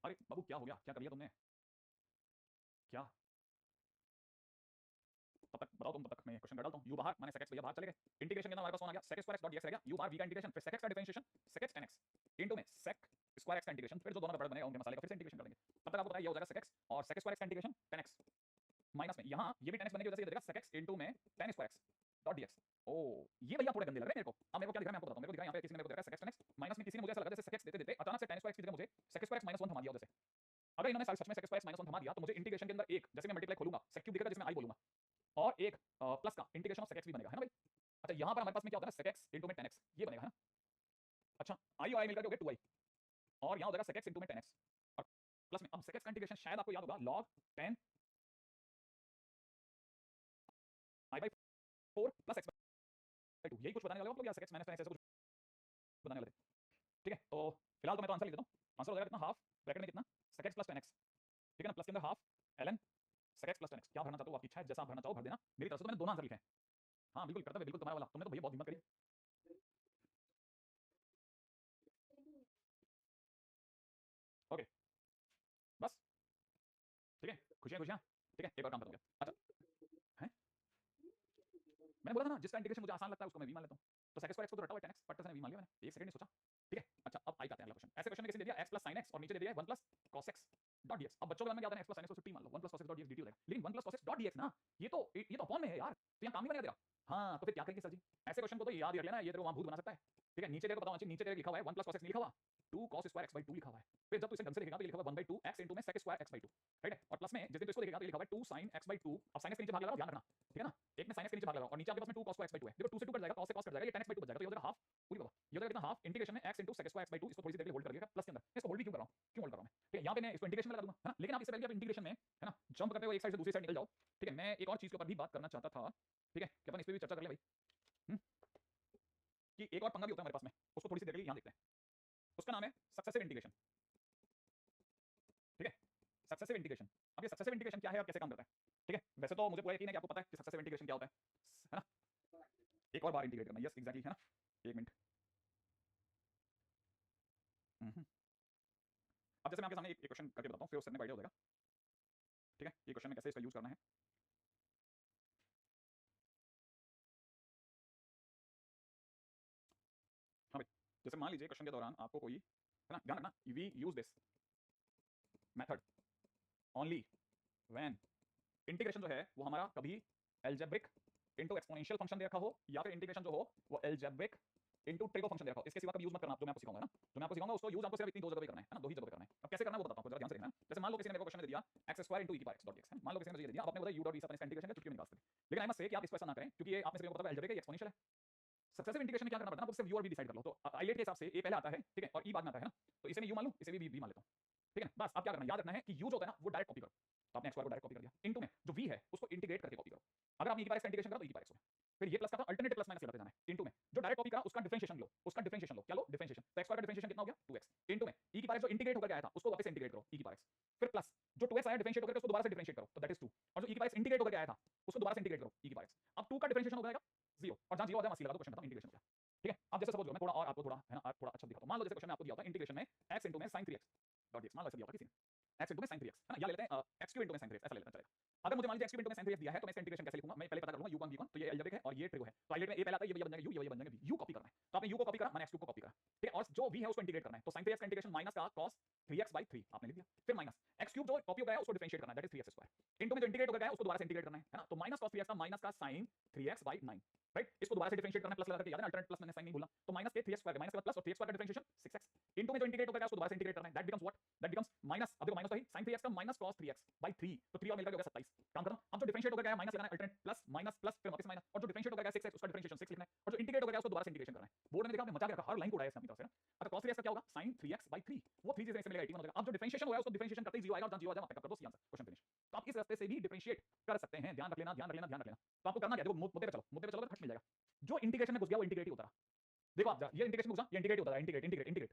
A: अरे बाबू क्या हो गया, क्या कर लिया तुमने? क्या? तब तक बताओ तुम, तब तक मैं क्वेश्चन कर डालता हूँ। u बाहर माने sec x भैया बाहर चले गए, इंटीग्रेशन के अंदर हमारे पास कौन आ गया? sec square x dot dx रह गया, u बाहर v का इंटीग्रेशन, फिर sec x का differentiation, sec x tan x into में sec स्क्वायर x का इंटीग्रेशन, फिर जो दोनों का प्रोडक्ट बनेगा उनके मसाले का फिर से इंटीग्रेशन कर देंगे। तब तक आपको पता है ये हो जाएगा sec x और sec स्क्वायर x का इंटीग्रेशन tan x माइनस में यहाँ ये भी tan x बनने की वजह से ये देगा sec x इनटू में tan square x dot dx। ओ ये भैया थोड़े गंदे लग रहे हैं मेरे को। अब मेरे को क्या दिख रहा है मैं आपको बताता हूं। मेरे को दिख रहा है यहाँ पे किसी ने मेरे को दे रखा है sec x tan x minus में किसी ने मुझे ऐसा लगा जैसे sec x देते देते अचानक से tan स्क्वायर x की जगह मुझे sec स्क्वायर x माइनस 1 थमा दिया हो जैसे। अगर इन्होंने सच में sec स्क्वायर x माइनस 1 थमा दिया तो मुझे इंटीग्रेशन के अंदर एक जैसे मैं मल्टीप्लाई खोलूंगा sec क्यूब दिखेगा जिसमें i बोलूंगा, और एक प्लस का इंटीग्रेशन ऑफ sec x भी बनेगा, है ना भाई। अच्छा यहाँ पर हमारे पास में क्या होता है sec x इनटू में tan x ये बनेगा, है ना। अच्छा i और i मिलकर के हो गए 2i, और यहाँ हो जाएगा sec x इनटू में tan x और प्लस में अब sec x का इंटीग्रेशन शायद आपको याद होगा log tan i by 4 plus x by 2, यही कुछ बताने वाले हो आप लोग या sec x minus tan x ऐसा कुछ बताने वाले थे, ठीक है। तो फिलहाल तो मैं तो आंसर लिख देता हूँ। आंसर हो जाएगा कितना, हाफ ब्रैकेट में कितना sec x plus tan x, ठीक है ना, प्लस के अंदर half ln sec x plus tan x। क्या भरना चाहते हो आपकी इच्छा है, जैसा आप भरना चाहो भर देना। मेरी तरफ से तो मैंने दोनों आंसर लिखे हैं। हाँ बिल्कुल करता है, बिल्कुल तुम्हारा वाला, तुमने तो भैया बहुत हिम्मत करी। ओके बस, ठीक है, खुशियां खुशियां, ठीक है। एक और काम करूंगा, अच्छा है, मैंने बोला था ना जिसका इंटीग्रेशन मुझे आसान लगता है उसको मैं v मान लेता हूँ। तो sec स्क्वायर x को तो रटा हुआ है tan x, बट मैंने v मान लिया, मैंने एक सेकंड नहीं सोचा, ठीक है। अच्छा अब आई का अगला क्वेश्चन, ऐसे क्वेश्चन में किसी ने दे दिया x प्लस sin x और नीचे दे दिया 1 plus cos x dot dx। अब बच्चों के मन में क्या आता है, x प्लस sin x को t मान लो, 1 plus cos x dot dx dt हो जाएगा, लेकिन 1 plus cos x dot dx ना, ये तो अपॉन में है यार, तो यहाँ काम नहीं बनेगा तेरा। हाँ तो फिर क्या करेंगे सर जी, ऐसे क्वेश्चन को तो याद ही रख लेना, ये तेरे को वहां भूत बना सकता है, ठीक है। नीचे तेरे को पता होना चाहिए, नीचे तेरे लिखा हुआ है 1 प्लस cos x नहीं लिखा हुआ, 2 cos स्क्वायर x by 2 लिखा हुआ है। फिर जब तू इसे ढंग से लिखेगा तो ये लिखा हुआ 1/2 x इनटू में sec square x by 2, right है। और प्लस में जिस दिन तू इसको लिखेगा तो ये लिखा हुआ है 2 sin x by 2, अब sin x के नीचे भाग लगा, ध्यान रखना, ठीक है ना। एक में sin x के नीचे भाग लगा और नीचे आपके पास में 2 cos x by 2 है, देखो 2 से 2 कट जाएगा, cos से cos कट जाएगा, ये tan x by 2 बच जाएगा, तो ये हो जाएगा हाफ, पूरी बाबा ये हो जाएगा कितना, हाफ इंटीग्रेशन में x into sec square x by 2। इसको थोड़ी सी देर के लिए होल्ड कर दिएगा प्लस के अंदर, इसको होल्ड भी क्यों कर रहा हूं, क्यों होल्ड कर रहा हूं मैं, ठीक है। यहाँ पे मैं इसको इंटीग्रेशन में लगा दूंगा, है ना। लेकिन आप इससे पहले आप इंटीग्रेशन में, है ना, जंप करते हुए एक साइड से दूसरी साइड निकल जाओ, ठीक है। मैं एक और चीज के ऊपर भी बात करना चाहता था, ठीक है, कि अपन इस पे भी चर्चा कर ले भाई, कि एक और पंगा भी होता है हमारे पास में, उसको थोड़ी सी देर के लिए यहाँ देखते हैं। उसका नाम है सक्सेसिव इंटीग्रेशन, ठीक है, सक्सेसिव इंटीग्रेशन। अब ये सक्सेसिव इंटीग्रेशन क्या है और कैसे काम करता है, ठीक है। वैसे तो मुझे पूरा यकीन है कि आपको पता है कि सक्सेसिव इंटीग्रेशन क्या होता है ना। एक और बार इंटीग्रेट करना, यस एग्जैक्टली, है ना। एक मिनट, अब जैसे मैं आपके सामने एक क्वेश्चन करके बताता हूँ, फिर उससे अपने आइडिया हो जाएगा, ठीक है। ये क्वेश्चन में कैसे इसका यूज करना है, हाँ भाई। जैसे मान लीजिए क्वेश्चन के दौरान आपको कोई, है ना, ध्यान रखना, we use this method only when integration जो है वो हमारा कभी एल्जेब्रिक इनटू एक्सपोनेंशियल फंक्शन दे रखा हो, या फिर इंटीग्रेशन जो हो वो एल्जेब्रिक इनटू ट्रिगो फंक्शन दे रखा हो। इसके सिवा कभी यूज मत करना आप, जो मैं आपको सिखाऊंगा ना, जो मैं आपको सिखाऊंगा उसको यूज आपको सिर्फ इतनी दो जगह पे करना है ना, दो ही जगह पे करना है। अब कैसे करना है वो बताता हूँ, जरा ध्यान से देखना। जैसे मान लो किसी ने मेरे को क्वेश्चन दे दिया x स्क्वायर इनटू e की पावर x डॉट dx, मान लो किसी ने मुझे दे दिया, अब आपने बोला u डॉट v से अपने इंटीग्रेशन का चुटकी में निकाल सकते, लेकिन आई मस्ट से कि आप इसको ऐसा ना करें, क्योंकि ये आपने से पता है एल्जेब्रिक है, एक्सपोनेंशियल है। सक्सेसिव इंटीग्रेशन में क्या करना पड़ता है ना, आपको सिर्फ u और v डिसाइड कर लो। तो आइलेट के हिसाब से a पहले आता है, ठीक है, और e बाद में आता है ना, तो इसे मैं u मान लूं, इसे भी v मान लेता हूं, ठीक है। बस आप क्या करना, याद रखना है कि u जो होता है ना वो डायरेक्ट कॉपी करो, तो आपने x स्क्वायर को डायरेक्ट कॉपी कर दिया, इनटू में जो v है उसको इंटीग्रेट करके कॉपी करो। अगर आपने e की पावर x का इंटीग्रेशन करा तो e की पावर x हो गया, फिर ये प्लस का था अल्टरनेटिव प्लस माइनस लगाते जाना है, इनटू में जो डायरेक्ट कॉपी करा उसका डिफरेंशिएशन लो, उसका डिफरेंशिएशन लो, क्या लो, डिफरेंशिएशन। तो x स्क्वायर का डिफरेंशिएशन कितना हो गया 2x, इनटू में e की पावर जो इंटीग्रेट होकर आया था उसको वापस इंटीग्रेट करो e की पावर x, फिर प्लस जो 2x आया डिफरेंशिएट होकर उसको दोबारा से डिफरेंशिएट करो, तो दैट इज 2, और जो e की पावर x इंटीग्रेट होकर आया था उसको दोबारा से इंटीग्रेट करो e की पावर x। अब 2 का डिफरेंशिएशन हो जाएगा 0, और जहां 0 आ जाए वहां c लगा दो, क्वेश्चन खत्म, इंटीग्रेशन किया, ठीक है। अब जैसे सपोज मैं थोड़ा और आपको थोड़ा, है ना, थोड़ा अच्छा दिखाता हूं। मान लो जैसे क्वेश्चन में आपको दिया होता है इंटीग्रेशन में x इनटू में sin 3x डॉट dx, मान लो ऐसा दिया होता है किसी ने x इनटू में sin 3x, है ना, या ले लेते हैं x क्यूब इनटू में sin 3x, ऐसा ले लेते हैं चलेगा। अगर मुझे मान लीजिए x क्यूब into में sin 3x दिया है तो मैं इसका इंटीग्रेशन कैसे लिखूंगा, मैं पहले पता कर लूंगा u1 v1, तो ये अलजेब्रिक है और ये ट्रिगो है, तो आइलेट में a पहले आता है, ये भैया बन जाएगा u, ये भैया बन जाएगा v, u कॉपी करना है, तो आपने u को कॉपी करा, मैंने x क्यूब को कॉपी करा, ठीक है, और जो v है उसको इंटीग्रेट करना है, तो sin 3x का इंटीग्रेशन माइनस का cos 3x/3 आपने लिख दिया, फिर माइनस x क्यूब जो कॉपी हो गया है उसको डिफरेंशिएट करना है, दैट इज 3x² इनटू में जो इंटीग्रेट हो गया है उसको दोबारा से इंटीग्रेट करना है ना, तो माइनस cos 3x का माइनस का sin 3x/9, राइट, इसको दोबारा से डिफरेंशिएट करना है, प्लस लगा करके, याद है अल्टरनेट प्लस, मैंने साइन नहीं भूला, तो माइनस के 3x² माइनस के बाद प्लस और 3x² का डिफरेंशिएशन 6x इनटू में जो इंटीग्रेट हो गया उसको दोबारा से इंटीग्रेट करना है, that becomes what, that becomes minus, अब देखो माइनस तो है sin 3x का माइनस cos 3x/3, तो 3 और मिलकर हो गया 27, काम करना, अब जो डिफरेंशिएट हो गया है माइनस लगाना है, अल्टरनेट प्लस माइनस प्लस फिर वापस माइनस, और जो डिफरेंशिएट हो गया 6x उसका डिफरेंशिएशन 6 लिखना है, और जो इंटीग्रेट हो गया उसको दोबारा से इंटीग्रेशन करना है, बोर्ड में देखा आपने मजा के रखा, हर लाइन को उड़ाया इसने अपनी तरफ से ना, अच्छा cos 3x का क्या होगा sin 3x/3, वो 3 से मिलेगा 81 हो जाएगा, अब जो डिफरेंशिएशन हो गया उसको डिफरेंशिएशन करते ही 0 आएगा, और जहां 0 आ जाए वहां पे कर दो, सी आंसर, क्वेश्चन फिनिश, तो आप इस रास्ते से भी डिफरेंशिएट कर सकते हैं, ध्यान रख लेना ध्यान रख लेना ध्यान रख लेना, तो आपको करना क्या, देखो मुद्दे पे चलो, मुद्दे पे चलो तो खट मिल जाएगा, जो इंटीग्रेशन में घुस गया वो इंटीग्रेट ही होता रहा, देखो आप ये इंटीग्रेशन घुसा, ये इंटीग्रेट होता रहा, इंटीग्रेट इंटीग्रेट इंटीग्रेट,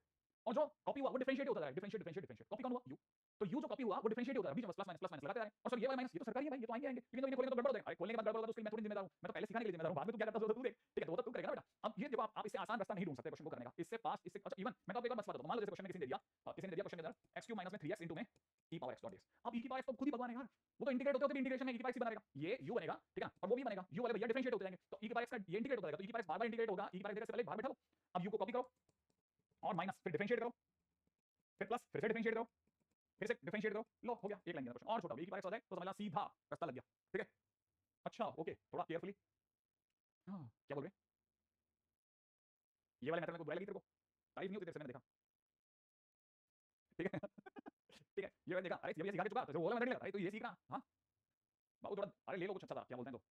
A: और जो कॉपी हुआ वो डिफरेंशिएट होता रहा, डिफरेंशिएट डिफरेंशिएट डिफरेंशिएट, कॉपी कौन हुआ u, तो u जो कॉपी हुआ वो डिफरेंशिएट होता रहा, बीच में प्लस माइनस लगाते जा रहे हैं, और सर ये वाला माइनस, ये तो सरकारी है भाई, ये तो आएंगे आएंगे, लेकिन इन्हें खोलेंगे तो गड़बड़ हो जाएगा, अरे खोलने के बाद गड़बड़ होगा तो उसके लिए मैं थोड़ी जिम्मेदार हूं, मैं तो पहले सिखाने के लिए जिम्मेदार हूं, बाद में तू क्या करता है तू देख, ठीक है, तो वो तो तू करेगा ना बेटा, अब ये देखो आप इससे आसान रास्ता नहीं ढूंढ सकते क्वेश्चन को करने का, इससे फास्ट, इससे अच्छा इवन मैं तो आपको एक बात बता दूं, मान लो जैसे क्वेश्चन में किसी ने दिया, किसी ने दिया क्वेश्चन के अंदर x क्यूब माइनस में 3x इनटू में e power x dot dx, अब e की पावर x तो खुद ही भगवान है यार, वो तो इंटीग्रेट होते होते भी इंटीग्रेशन में e की पावर x बना रहेगा, ये u बनेगा, ठीक है, और वो भी बनेगा u वाले भैया डिफरेंशिएट होते जाएंगे, तो e की पावर x का ये इंटीग्रेट होता रहेगा, तो e की पावर x बार-बार इंटीग्रेट होगा, e की पावर x से पहले बाहर बैठा लो, अब u को कॉपी करो और माइनस, फिर डिफरेंशिएट करो, फिर प्लस, फिर से डिफरेंशिएट करो, फिर से डिफरेंशिएट करो, लो हो गया, एक लाइन का क्वेश्चन और छोटा, e की पावर x हो जाए तो समझ लो सीधा रास्ता लग गया, ठीक है, अच्छा ओके, थोड़ा केयरफुली, हां क्या बोल रहे हैं, ये वाले मेथड में कोई बुराई लगी तेरे को, तारीफ नहीं होती तेरे से, मैंने देखा, ठीक है ठीक है, ये मैंने देखा, अरे ये सिखा के चुका, तो वो वाला मेथड लगा, अरे तो ये सीखना, हां बाबू थोड़ा, अरे ले लो कुछ अच्छा था, क्या बोलते हैं तो,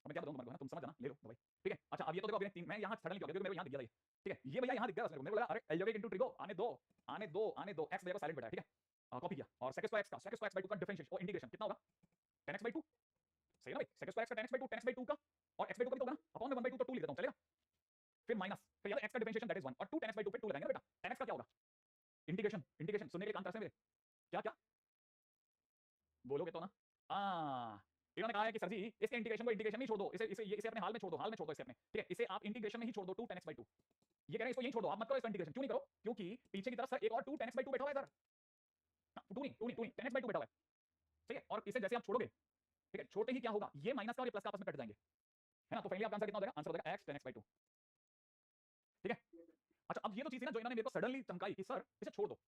A: अब मैं क्या बताऊं तुम्हारे को, है ना, तुम समझ जाना, ले लो भाई, ठीक है, अच्छा अब ये तो देखो अभी मैं यहाँ सडनली क्यों आ गया, क्योंकि मेरे को यहाँ दिख गया था ये, ठीक है, ये भैया यहाँ दिख गया मेरे को लगा अरे एलजेब्रिक इनटू ट्रिगो, आने दो आने दो आने दो, एक्स भैया को साइलेंट बैठा है, ठीक है, कॉपी किया, और sec स्क्वायर x का sec स्क्वायर x/2 का डिफरेंशिएशन और इंटीग्रेशन कितना होगा 10x/2, सही है ना भाई, sec स्क्वायर x का 10x/2 10x/2 का, और x/2 का भी तो होगा ना, अपॉन में 1/2 तो 2 लिख देता हूं, चलेगा, फिर माइनस, फिर यार x का डिफरेंशिएशन दैट इज 1 और 2 10x/2 पे 2 लगाएंगे ना बेटा, 10x का क्या होगा, इंटीग्रेशन इंटीग्रेशन सुनने के लिए कान तरस है मेरे, क्या क्या बोलोगे तो ना, हां इन्होंने कहा है कि सर जी इसके इंटीग्रेशन को इंटीग्रेशन में ही छोड़ दो, इसे अपने हाल में छोड़ दो, हाल में छोड़ दो इसे अपने, ठीक है, इसे आप इंटीग्रेशन में ही छोड़ दो 2 10x/2, ये कह रहे हैं इसको यही छोड़ दो, आप मत करो इसका इंटीग्रेशन, क्यों नहीं करो, क्योंकि पीछे की तरफ सर एक और 2 10x/2 बैठा हुआ है इधर, 2 नहीं 10x/2 बैठा हुआ है, ठीक है, और इसे जैसे आप छोड़ोगे, ठीक है, छोड़ते ही क्या होगा, ये माइनस का और ये प्लस का आपस में कट जाएंगे, है ना, तो फाइनली आपका आंसर कितना हो जाएगा, आंसर हो जाएगा x 10x/2, ठीक है, अच्छा अब ये तो चीज है ना जो इन्होंने मेरे को सडनली चमकाई कि सर इसे छोड़ दो,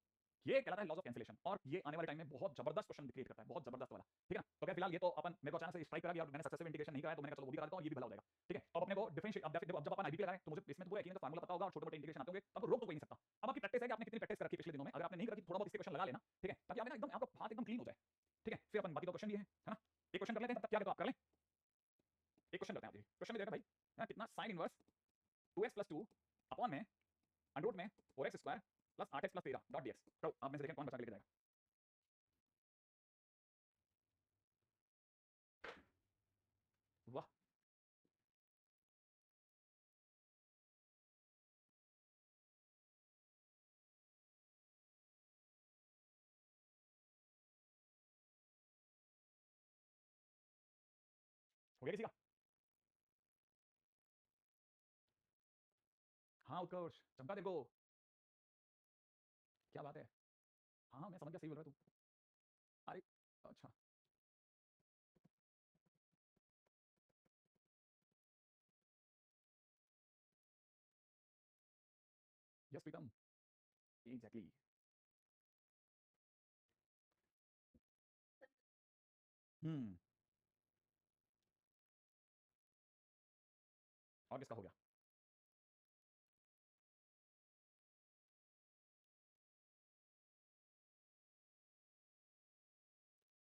A: ये कहलाता है लॉज ऑफ कैंसिलेशन, और ये आने वाले टाइम में बहुत जबरदस्त क्वेश्चन क्रिएट करता है, बहुत जबरदस्त वाला, ठीक है ना, तो फिलहाल ये तो अपन मेरे को अचानक से स्ट्राइक करा और मैंने सक्सेसिव इंटीग्रेशन नहीं कराया, तो मैंने कहा चलो वो भी करा देता हूं, ये भी भला हो जाएगा, ठीक है, तो अब अपने को डिफरेंशिएट, अब जब अपन आईबीपी लगाए तो मुझे इसमें तो पूरा यकीन है, फार्मूला पता होगा और छोटे मोटे इंटीग्रेशन आते होंगे, तो आपको रोक तो कोई नहीं सकता, अब आपकी प्रैक्टिस है कि आपने कितनी प्रैक्टिस कर रखी पिछले दिनों में, अगर आपने नहीं करी थोड़ा बहुत इसके क्वेश्चन लगा लेना, ठीक है, ताकि आपका एकदम आपका हाथ एकदम क्लीन हो जाए, ठीक है, फिर अपन बाकी दो क्वेश्चन लिए है ना, एक क्वेश्चन कर लेते हैं, तब तक क्या कहते हो आप कर लें, एक क्वेश्चन करते हैं आप, क्वेश्चन में देगा भाई ना कितना sin इनवर्स 2x + 2 अपॉन में अंडर रूट में 4x square plus 8x + 13 dot dx, तो आप में से देखें कौन बचा के लेके जाएगा, वाह हो गया किसी का, हाँ उत्कर्ष चमका देखो, क्या बात है, हाँ मैं समझ गया, सही बोल रहा है तू, अरे अच्छा यस प्रीतम, एग्जैक्टली, हम्म, और किसका हो गया,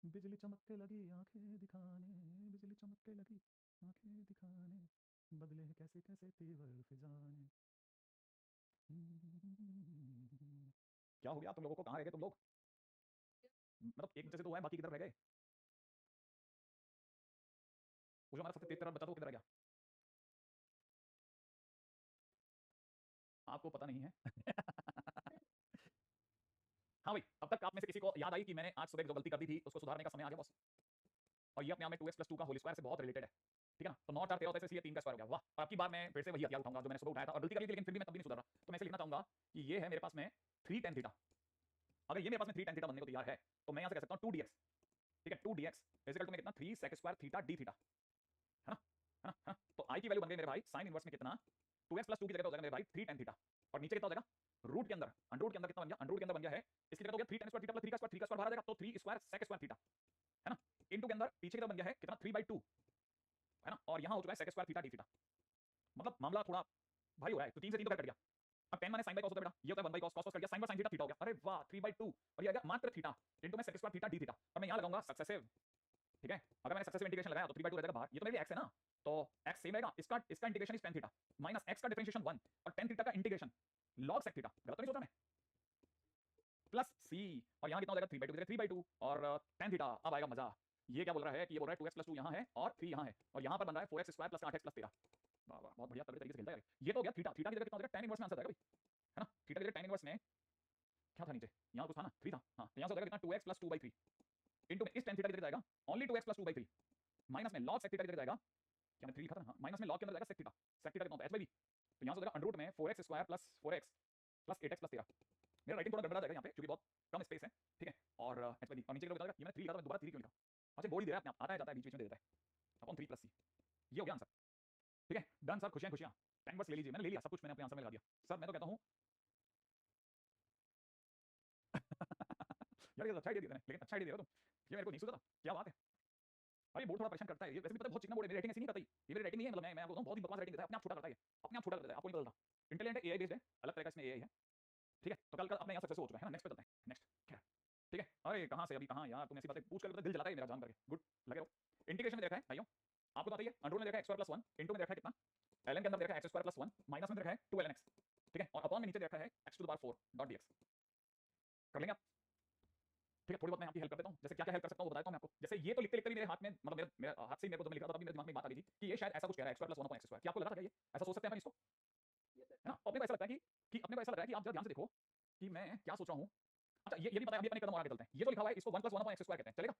A: बिजली चमकते लगी आंखें दिखाने, बिजली चमकते लगी आंखें दिखाने, बदले हैं कैसे कैसे तेवर फिजाने, क्या हो गया तुम लोगों को, कहाँ रह गए तुम लोग, मतलब एक बच्चे से तो हुआ है, बाकी किधर रह गए, वो जो हमारा सबसे तेज तरह बच्चा था वो किधर रह गया, आपको पता नहीं है हाँ भाई, अब तक आप में से किसी को याद आई कि मैंने आज सुबह जो गलती कर दी थी उसको सुधारने का समय आ गया बॉस, और ये अपने आप में 2x + 2 का होल स्क्वायर से बहुत रिलेटेड है, ठीक है ना, तो 9 4 13 होता है, इसलिए 3 का स्क्वायर हो गया, वाह, और आपकी बार मैं फिर से वही हथियार उठाऊंगा जो मैंने सुबह उठाया था और गलती कर ली थी, लेकिन फिर भी मैं तब भी नहीं सुधर रहा, तो मैं इसे लिखना चाहूंगा कि ये है मेरे पास में 3 tan थीटा, अगर ये मेरे पास में 3 tan थीटा बनने को तैयार है तो मैं यहां से कह सकता हूं 2 dx, ठीक है 2dx इज इक्वल टू में कितना 3 sec square theta d theta, है ना, है ना, है ना? तो i की वैल्यू बन गई मेरे भाई साइन इनवर्स में कितना 2x प्लस 2 की जगह पे हो जाएगा मेरे भाई 3 tan थीटा, और नीचे कितना हो जाएगा रूट के अंदर, अंडर रूट के अंदर कितना बन गया, अंडर रूट के अंदर बन गया है इसकी जगह हो गया 3 tan स्क्वायर थीटा प्लस 3 का स्क्वायर बाहर आ जाएगा, तो 3 स्क्वायर sec स्क्वायर थीटा, है ना, इनटू के अंदर पीछे की तरफ बन गया है कितना 3/2, है ना, और यहां हो चुका है sec square theta d theta. मतलब मामला थोड़ा भाई हो रहा है, तो 3 से 3 तो कट गया, अब tan माने sin cos होता है बेटा, ये होता है 1/cos, cos cos कट गया, sin sin थीटा थीटा हो गया, अरे वाह 3/2, और ये आ गया मात्र थीटा इनटू में sec square theta d theta, और मैं यहां लगाऊंगा सक्सेसिव, ठीक है, अगर मैंने सक्सेसिव इंटीग्रेशन लगाया तो 3/2 रह जाएगा बाहर, ये तो मेरी x है ना, तो x सेम रहेगा, इसका integration is tan theta minus x का डिफरेंशिएशन 1 और tan थीटा का इंटीग्रेशन log sec थीटा, गलत तो नहीं सोचा मैं, प्लस c, और यहां कितना हो जाएगा 3/2 की जगह 3/2 और tan थीटा, अब आएगा मजा, ये क्या बोल रहा है कि ये बोल रहा है 2x + 2 यहां है और 3 यहां है, और यहां पर बन रहा है 4x स्क्वायर + 8x + 13, वाह वाह बहुत बढ़िया तगड़े तरीके से खेलता है ये तो हो गया थीटा, थीटा की जगह कितना हो जाएगा tan इनवर्स में आंसर आएगा भाई, है ना, थीटा की जगह tan इनवर्स में क्या था नीचे, यहां कुछ था ना 3 था, हां तो यहां से हो जाएगा कितना 2x + 2/3 इनटू में इस tan थीटा की जगह जाएगा ओनली 2x + 2/3 माइनस में log sec थीटा की जगह जाएगा, क्या मैं 3 लिखा था ना, माइनस में log के अंदर जाएगा sec थीटा कितना होता है h/v, तो यहां से हो जाएगा अंडर रूट में 4x स्क्वायर + 4x + 8x + 13, मेरा राइटिंग थोड़ा गड़बड़ा जाएगा यहाँ पे क्योंकि बहुत कम स्पेस है, ठीक है, और h/v और नीचे की तरफ बता देगा, ये मैंने 3 लिखा था, मैं दोबारा 3 क्यों लिखा, अच्छा बोर्ड ही दे रहा है अपने आप, आता है जाता है बीच बीच में दे देता है, अपॉन 3 + c, ये हो गया आंसर, ठीक है डन सर, खुशियां खुशियां, tan इनवर्स ले लीजिए, मैंने ले लिया सब कुछ, मैंने अपने आंसर में लगा दिया सर, मैं तो कहता हूं यार ये अच्छा आइडिया दिया लेकिन अच्छा आइडिया दिया तुम, ये मेरे को नहीं सोचा था, क्या बात है, अरे बोर्ड थोड़ा परेशान करता है, ये वैसे भी पता है बहुत चिकना बोर्ड है, मेरी रेटिंग ऐसी नहीं करता, ये मेरी रेटिंग नहीं है, मतलब मैं आपको बहुत ही बकवास रेटिंग देता है, अपने आप छोटा करता है, अपने आप छोटा कर देता है, आपको नहीं पता, इंटेलिजेंट है, एआई बेस्ड है, अलग तरह का इसमें एआई है, ठीक है, तो कल कल अपने यहाँ सक्सेस हो चुका है ना, नेक्स्ट पे चलते हैं, नेक्स्ट क्या, ठीक है, अरे कहाँ से अभी कहाँ यार, तुम ऐसी बातें पूछ कर दिल जलाता है मेरा जान करके, गुड लगे रहो, इंटीग्रेशन में देखा है भाइयों, आपको पता ही है, अंडर में देखा है x² + 1 इनटू में देखा है कितना ln के अंदर देखा है x² + 1 माइनस में देखा है 2 ln x, ठीक है, और अपॉन में नीचे देखा है x⁴ dx, कर लेंगे आप, ठीक है, थोड़ी बहुत मैं आपकी हेल्प कर देता हूँ, जैसे क्या क्या हेल्प कर सकता हूँ बताता हूँ मैं आपको, जैसे ये तो लिखते लिखते भी मेरे हाथ में, मतलब मेरे हाथ से ही मेरे को जब मैं लिख रहा था तभी मेरे दिमाग में बात आ गई थी कि ये शायद ऐसा कुछ कह रहा है x² + 1/x², क्या आपको लगा था क्या ये ऐसा सोच सकते हैं अपन इसको, है ना, तो अपने को ऐसा लगता है कि अपने को ऐसा लग रहा है कि आप जरा ध्यान से देखो कि मैं क्या सोच रहा हूँ, अच्छा ये भी पता है, अभी अपन एक कदम और आगे चलते हैं, ये जो लिखा हुआ है इसको 1 + 1/x² कहते हैं, चलेगा,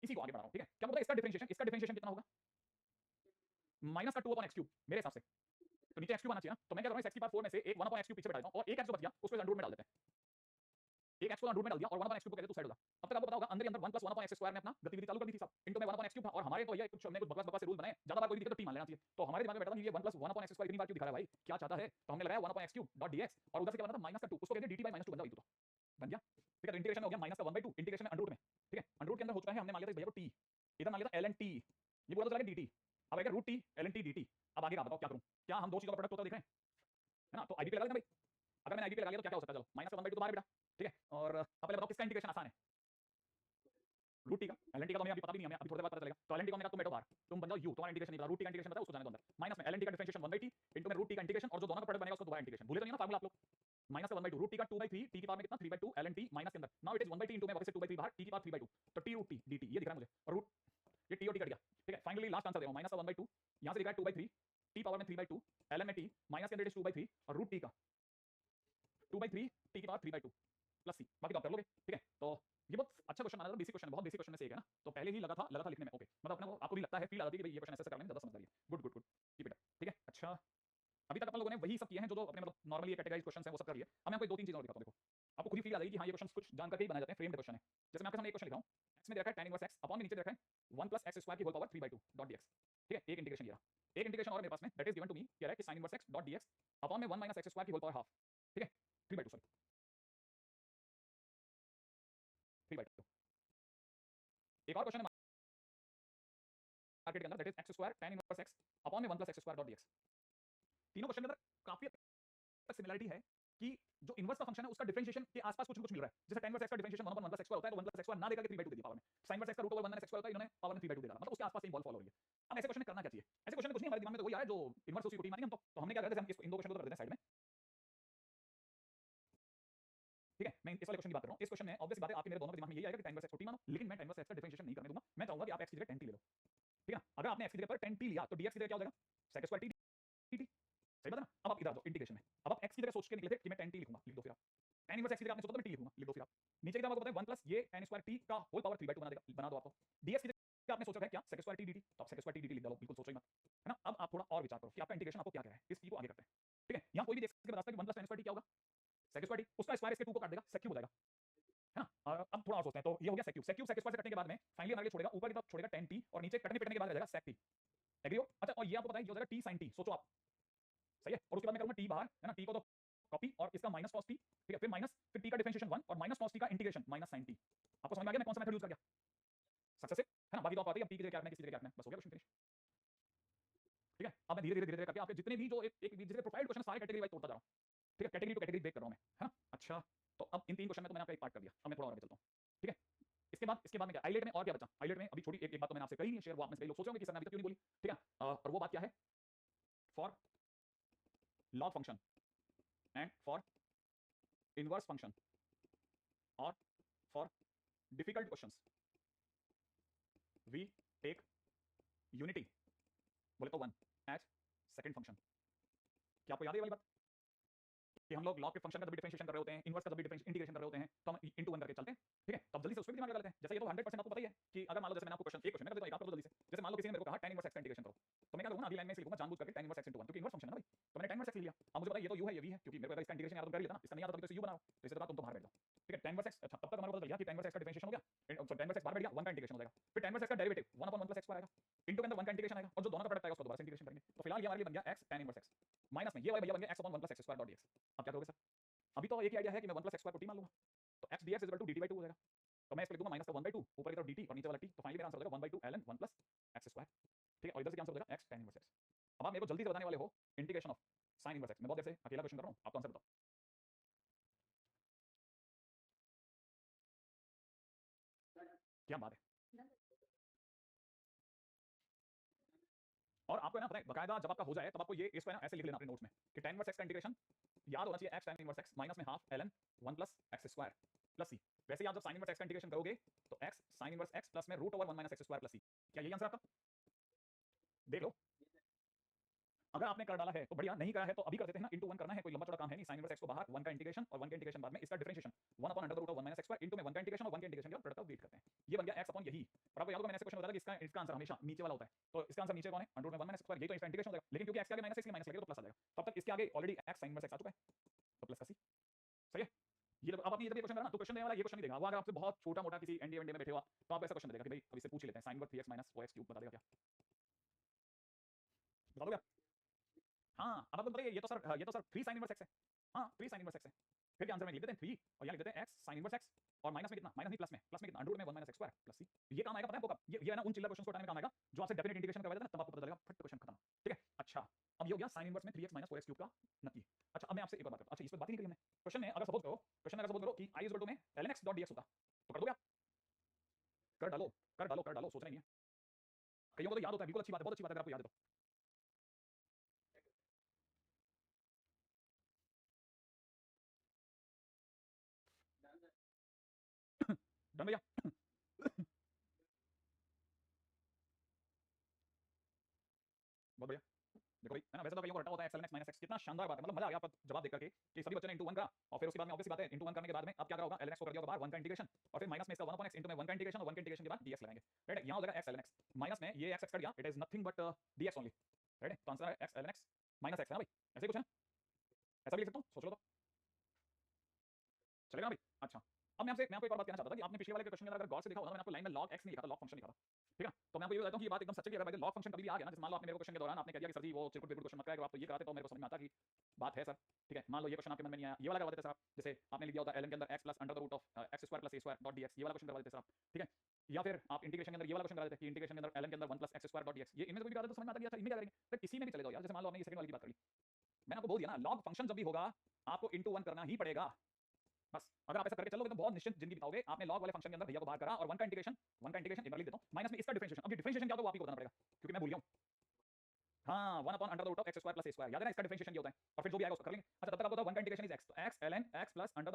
A: इसी को आगे बढ़ा रहा हूँ, ठीक है, क्या पता है इसका डिफरेंशिएशन कितना होगा, माइनस का 2/x³ मेरे हिसाब से, तो नीचे x³ आना चाहिए ना, तो मैं क्या कर रहा हूँ इस x⁴ में से एक 1/x³ पीछे बैठा देता हूँ और एक x जो बच गया उसको अंडर रूट में डाल देते हैं, एक x को अंडर रूट में डाल दिया और 1/x³ को कहते तो साइड होगा, अब तक आपको पता होगा अंदर ही अंदर 1 + 1/x² ने अपना गतिविधि चालू कर दी थी सब, इनटू में 1/x³ था, और हमारे तो भैया कुछ हमने कुछ बकवास बकवास से रूल बनाए, ज्यादा बार कोई दिक्कत तो टी मान लेना चाहिए, तो हमारे दिमाग में बैठा था ये 1 + 1/x² इतनी बार क्यों दिखा रहा है भाई, क्या चाहता है, तो हमने लगाया 1/x³ और उधर से क्या बना था -2, उसको कहते हैं dt - 2 बन जाओ, बन गया, ठीक है, तो इंटीग्रेशन हो गया -1/2 इंटीग्रेशन अंडर रूट में, ठीक है, अंडर रूट के अंदर हो चुका है, हमने मान लिया था भैया को t, इधर मान लिया था ln t, ये बोला तो चला dt, अब आएगा √t ln t dt, अब आगे का बताओ क्या करूं, क्या हम दो चीजों का प्रोडक्ट होता दिख रहे हैं, है ना, तो आईडी पे लगा लेना भाई, अगर मैंने आईडी पे लगा लिया तो क्या क्या हो सकता है, चलो -1/2 तो बाहर बेटा, ठीक है, और अब पहले बताओ किसका इंटीग्रेशन आसान है, √t का, ln t का तो हमें अभी पता भी नहीं, हमें अभी थोड़ी देर बाद पता चलेगा, तो ln t को हमने कहा तुम बैठो बाहर, तुम बन जाओ u, तुम्हारा इंटीग्रेशन नहीं पता, √t का इंटीग्रेशन पता है उसको जाने दो अंदर, माइनस में ln t का डिफरेंशिएशन 1/t इनटू में √t का इंटीग्रेशन, और जो दोनों का प्रोडक्ट बनेगा उसको दोबारा इंटीग्रेशन, भूले तो नहीं ना फार्मूला आप लोग, -1/2 √t का 2/3 t की पावर में कितना 3/2 ln t माइनस के अंदर, now it is 1/t into में वापस से 2/3 बाहर t की पावर 3/2, तो t √t dt ये दिख रहा है मुझे, और रूट ये t और t कट गया, ठीक है, फाइनली लास्ट आंसर दे रहा हूं -1/2, यहां से लिखा है 2/3 t पावर में 3/2 ln में t माइनस के अंदर इज 2/3 और √t का 2/3 t की पावर 3/2 प्लस c, बाकी तो आप कर लोगे, ठीक है, तो ये बहुत अच्छा क्वेश्चन माना था, बेसिक क्वेश्चन है, बहुत बेसिक क्वेश्चन में से एक है ना, तो पहले ही लगा था लिखने में, ओके, मतलब अपने को आपको भी लगता है फील आती है कि भाई ये क्वेश्चन ऐसे करने में ज्यादा समझदारी है, good good good, keep it up, ठीक है, अच्छा अभी तक अपन लोगों ने वही सब किए हैं जो अपने मतलब नॉर्मली कैटेगराइज क्वेश्चन है वो सब कर लिए, अब मैं आपको दो तीन चीजें और दिखाता हूं, देखो आपको खुद ही फील आ जाएगी कि हाँ ये क्वेश्चन कुछ जानकर के ही बनाए जाते हैं, फ्रेम्ड क्वेश्चन है, जैसे मैं आपके सामने एक क्वेश्चन लिखा हूं, x में दे रखा है tan इनवर्स x अपॉन में नीचे दे रखा है 1 + x² की होल पावर 3/2 .dx, ठीक है, एक इंटीग्रेशन ये रहा, एक इंटीग्रेशन और मेरे पास में that is given to me, कह रहा है कि sin inverse x .dx upon में 1 - x² की होल पावर हाफ, ठीक है, 3/2 सॉरी 3/2, एक और क्वेश्चन है मार्केट के अंदर दैट इज x² tan इनवर्स x अपॉन में 1 + x² .dx, तीनों क्वेश्चन के अंदर काफी तक सिमिलरिटी है कि जो इनवर्स का फंक्शन है उसका डिफरेंशिएशन के आसपास कुछ न कुछ मिल रहा है, जैसे tan इनवर्स x का डिफरेंशिएशन 1/1 + x² होता है, तो 1 + x² ना देकर के 3/2 दे दिया पावर में, sin इनवर्स x का √1 - x² होता है, इन्होंने पावर में 3/2 दे डाला, मतलब उसके आसपास ही बॉल फॉलो हो रही है, अब ऐसे क्वेश्चन में करना क्या चाहिए, ऐसे क्वेश्चन में कुछ नहीं, हमारे दिमाग में तो वही आ रहा है जो इनवर्स उसकी रूटीन मानी हम, तो हमने क्या करा, जैसे हम इन दो क्वेश्चन को तो कर देते हैं साइड में, ठीक है, मैं इस वाले क्वेश्चन की बात कर रहा हूं, इस क्वेश्चन में ऑब्वियस बात है आपके मेरे दोनों के दिमाग में यही आएगा कि tan इनवर्स x रूटीन मानो, लेकिन मैं tan इनवर्स x का डिफरेंशिएशन नहीं करने दूंगा, मैं चाहूंगा कि आप x की जगह tan t ले लो, ठीक है ना, अगर आपने x की जगह पर tan t लिया तो dx की जगह क्या हो जाएगा sec² t dt, सही बात है ना, अब आप इधर आ जाओ इंटीग्रेशन में, अब आप x की जगह सोच के निकले थे कि मैं tan t लिखूंगा, लिख दो फिर आप tan इनवर्स x की जगह आपने सोचा था मैं t लिखूंगा, लिख दो फिर आप नीचे की तरफ आपको पता है 1 प्लस ये tan स्क्वायर t का होल पावर 3/2 बना देगा, बना दो आपको, dx की जगह आपने सोचा है क्या sec² t dt, तो आप sec² t dt लिख दो, बिल्कुल सोचो ही मत, है ना, अब आप थोड़ा और विचार करो कि आपका इंटीग्रेशन आपको क्या कह रहा है, इस चीज को आगे करते हैं, ठीक है, यहां कोई भी देख के बता सकता है कि 1 + tan² t क्या होगा sec² t, उसका स्क्वायर इसके 2 को काट देगा sec³ हो जाएगा, है ना। अब थोड़ा और सोचते हैं, तो ये हो गया sec क्यूब sec स्क्वायर से कटने के बाद में फाइनली हमारे लिए छोड़ेगा, ऊपर की तरफ छोड़ेगा tan t और नीचे कटने पिटने के बाद रह जाएगा sec t। एग्री हो? अच्छा, और ये आपको पता है ये हो जाएगा t sin t, सोचो आप, सही है। और उसके बाद मैं करूंगा t बाहर, है ना, t को तो कॉपी और इसका माइनस cos t, ठीक है, फिर माइनस, फिर t का डिफरेंशिएशन 1 और माइनस cos t का इंटीग्रेशन माइनस sin t। आपको समझ में आ गया मैं कौन सा मेथड यूज कर गया? सक्सेसिव, है ना। बाकी तो आप आती है, अब t की जगह क्या रखना है, किसी की जगह क्या रखना है, बस हो गया क्वेश्चन फिनिश। ठीक है, अब मैं धीरे धीरे करके आपके जितने भी जो एक जितने प्रोफाइल क्वेश्चन सारे कैटेगरी वाइज तोड़ता जा रहा हूं, ठीक है, कैटेगरी टू कैटेगरी ब्रेक कर रहा हूं मैं, है ना। अच्छा, तो अब इन 3 क्वेश्चन में तो मैंने आपका एक पार्ट कर दिया, अब मैं थोड़ा और आगे चलता हूं, ठीक है। इसके बाद में क्या आइलेट में और क्या बचा? आइलेट में अभी छोटी एक बात तो मैंने आपसे कही नहीं है शेयर, वो आप में से कई लोग सोच रहे होंगे कि सर ने अभी तक क्यों नहीं बोली, ठीक है। और वो बात क्या है? For log function and for inverse function और for difficult questions we take unity, बोले तो 1 एज सेकंड फंक्शन। क्या आपको याद है ये वाली बात कि हम लोग लॉग के फंक्शन का जब डिफरेंशिएशन कर रहे होते हैं, इनवर्स का जब इंटीग्रेशन कर रहे होते हैं, तो हम इनटू 1 करके चलते हैं, ठीक है। तब जल्दी से उस पर भी दिमाग लगा लेते हैं। जैसे ये तो 100% आपको पता ही है कि अगर मान लो जैसे मैंने आपको क्वेश्चन एक क्वेश्चन कर देता हूं, एक आप कर दो जल्दी से। जैसे मान लो किसी ने मेरे को कहा tan इनवर्स x का इंटीग्रेशन करो, तो मैं क्या करूंगा, अगली लाइन में इसे लिखूंगा जानबूझ करके tan इनवर्स x * 1, क्योंकि इनवर्स फंक्शन है ना भाई, तो मैंने tan इनवर्स x लिख लिया। अब मुझे पता है ये तो u है ये v है, क्योंकि मेरे को अगर इसका इंटीग्रेशन याद तो कर ही लेता ना, इसका नहीं आता तभी तो इसे u बना रहा हूं, तो इसे तो तुम तो बाहर बैठ जाओ, ठीक है। tan इनवर्स x, अच्छा तब तक हमारे को पता चल गया कि tan इनवर्स x का डिफरेंशिएशन हो गया, सॉरी tan इनवर्स x बाहर बैठ गया, 1 का इंटीग्रेशन हो जाएगा, फिर tan इनवर्स x का डेरिवेटिव 1/1 + x² आएगा, इनटू के अंदर 1 का इंटीग्रेशन आएगा, और जो दोनों का प्रोडक्ट आएगा उसको दोबारा से इंटीग्रेशन करेंगे। तो फिलहाल ये हमारे लिए बन गया x tan इनवर्स x, माइनस में ये वाला भैया बन गया x/1 + x².dx। अब क्या करोगे सर? अभी तो एक ही आइडिया है कि मैं 1 + x² को t मान लूंगा, तो x dx = dt/2 हो जाएगा। तो मैं इसको लिख दूंगा माइनस का 1/2, ऊपर की तरफ dt और नीचे वाला t, तो फाइनली मेरा आंसर हो जाएगा 1/2 ln 1 + x², ठीक है। और इधर से क्या आंसर हो जाएगा x tan इनवर्स x। अब आप मेरे को जल्दी से बताने वाले हो integration of sin inverse x। मैं बहुत देर से अकेला क्वेश्चन कर रहा हूं, आप तो आंसर बताओ। क्या बात है। और आपको है ना पता है बकायदा जब आपका हो जाए तब आपको ये इसको है ना ऐसे लिख लेना अपने नोट्स में कि tan इनवर्स x का इंटीग्रेशन याद होना चाहिए x tan इनवर्स x माइनस में half ln 1 + x² plus c। वैसे ही आप जब sin इनवर्स x का इंटीग्रेशन करोगे तो x sin inverse x plus में √1 - x² प्लस c। क्या यही आंसर आपका? देख लो, अगर आपने कर डाला है तो बढ़िया, नहीं करा है तो अभी कर देते हैं ना, इनटू 1 करना है, कोई लंबा चौड़ा काम है नहीं। sin इनवर्स x को बाहर, 1 का इंटीग्रेशन और 1 का इंटीग्रेशन बाद में इसका डिफरेंशिएशन 1/√1 - x² इनटू में 1 का इंटीग्रेशन और 1 का इंटीग्रेशन के बाद प्रोडक्ट का वेट करते हैं। ये बन गया x अपॉन यही। और आपको याद होगा मैंने ऐसे क्वेश्चन बताया था कि इसका आंसर हमेशा नीचे वाला होता है, तो इसका आंसर नीचे कौन है? √1 - x², यही तो इसका इंटीग्रेशन हो जाएगा, लेकिन क्योंकि x के आगे माइनस है इसलिए माइनस लगेगा तो प्लस आ जाएगा। तब तक इसके आगे already x sin inverse x आ चुका है, तो प्लस का c, सही है। ये अब आपने जब ये क्वेश्चन करा ना, तो क्वेश्चन देने वाला ये क्वेश्चन नहीं देगा, वो अगर आपसे बहुत छोटा मोटा किसी एनडीए वनडीए में बैठे हुआ तो आपको ऐसा क्वेश्चन देगा कि भाई अब इससे पूछ ही लेते हैं, sin इनवर्स 3x - 4x³ बता देगा क्या? बता दोगे आप? हाँ, अब आपको बताइए ये तो सर 3 sin इनवर्स x है। हाँ, 3 sin इनवर्स x है। फिर क्या आंसर में लिख देते हैं 3 और यहाँ लिख देते हैं x sin इनवर्स x और माइनस में कितना? माइनस नहीं प्लस में कितना? √1 - x² प्लस c। ये काम आएगा पता है आपको कब? ये है ना उन चिल्लर क्वेश्चंस को हटाने में काम आएगा जो आपसे डेफिनेट इंटीग्रेशन करवाए थे ना, तब आपको पता चलेगा फट क्वेश्चन खत्म, ठीक है। अच्छा, अब ये हो गया sin इनवर्स में 3x - 4x³ का नक्की। अच्छा, अब मैं आपसे एक और बात करता हूं, अच्छा इस पे बात ही नहीं करी हमने। क्वेश्चन में अगर सपोज करो कि i = में ln x.dx होता तो कर दोगे आप? कर डालो, सोचना ही नहीं है। कईयों को तो याद होता है, बिल्कुल अच्छी बात है, बहुत अच्छी बात है अगर आपको याद है तो। डन भैया। बहुत बढ़िया। देखो भाई, है ना, वैसे तो कईयों को रटा होता है x ln x - x, कितना शानदार बात है, मतलब मजा आ गया आपका जवाब देख करके कि सभी बच्चों ने इनटू 1 करा और फिर उसके बाद में ऑब्वियस सी बात है इनटू 1 करने के बाद में अब क्या करा होगा, ln x को कर दिया होगा बाहर 1 का इंटीग्रेशन और फिर माइनस में इसका 1/x इनटू में 1 का इंटीग्रेशन और 1 के इंटीग्रेशन के बाद dx लगाएंगे, राइट। यहां हो जाएगा x ln x माइनस में ये x कट गया, it is nothing but dx only, right. तो आंसर है x ln x minus x है ना भाई, ऐसे ही कुछ है ना, ऐसा भी लिख सकता हूं, सोच लो तो चलेगा ना भाई। अच्छा, अब मैं आपको एक और बात कहना चाहता था कि आपने पिछले वाले क्वेश्चन के अंदर अगर गौर से देखा होगा, मैंने आपको लाइन में log x नहीं लिखा था, log फंक्शन लिखा था, ठीक है। तो मैं आपको ये बताता हूं कि ये बात एकदम सच है कि अगर log फंक्शन कभी भी आ गया ना, जैसे मान लो आपने मेरे को क्वेश्चन के दौरान आपने कह दिया कि सर जी वो चिरकुट बिरकुट क्वेश्चन मत कराया करो, आप तो ये कराते तो मेरे को समझ में आता कि बात है सर, ठीक है। मान लो ये क्वेश्चन आपके मन में नहीं आया, ये वाला करवा देते सर आप, जैसे आपने लिख दिया होता ln के अंदर x प्लस √x² + a².dx, ये वाला क्वेश्चन करवा देते सर आप, ठीक है। या फिर आप इंटीग्रेशन के अंदर ये वाला क्वेश्चन करा देते कि इंटीग्रेशन के अंदर ln के अंदर 1 + x².dx, ये इनमें से कोई भी करा दे तो समझ में आता कि अच्छा इनमें क्या करेंगे, तो किसी में भी चले जाओ यार। जैसे मान लो आपने ये सेकंड वाली की बात कर ली, मैंने आपको बोल दिया ना log फंक्शन जब भी होगा आपको इनटू 1 करना ही पड़ेगा, बस। अगर आप ऐसा करके चलोगे तो बहुत निश्चित जिंदगी बिताओगे। आपने लॉग वाले फंक्शन के अंदर भैया को बाहर करा और 1 का इंटीग्रेशन एक बार लिख देता हूं माइनस में इसका डिफरेंशिएशन। अब ये डिफरेंशिएशन क्या होता है वो आप ही को बताना पड़ेगा क्योंकि मैं भूल गया हूं। हाँ, 1/√x² + a², याद है ना, इसका डिफरेंशिएशन क्या होता है और फिर जो भी आएगा उसको कर लेंगे। अच्छा, तब तक आपको पता है 1 का इंटीग्रेशन इज x, तो x ln x plus √x²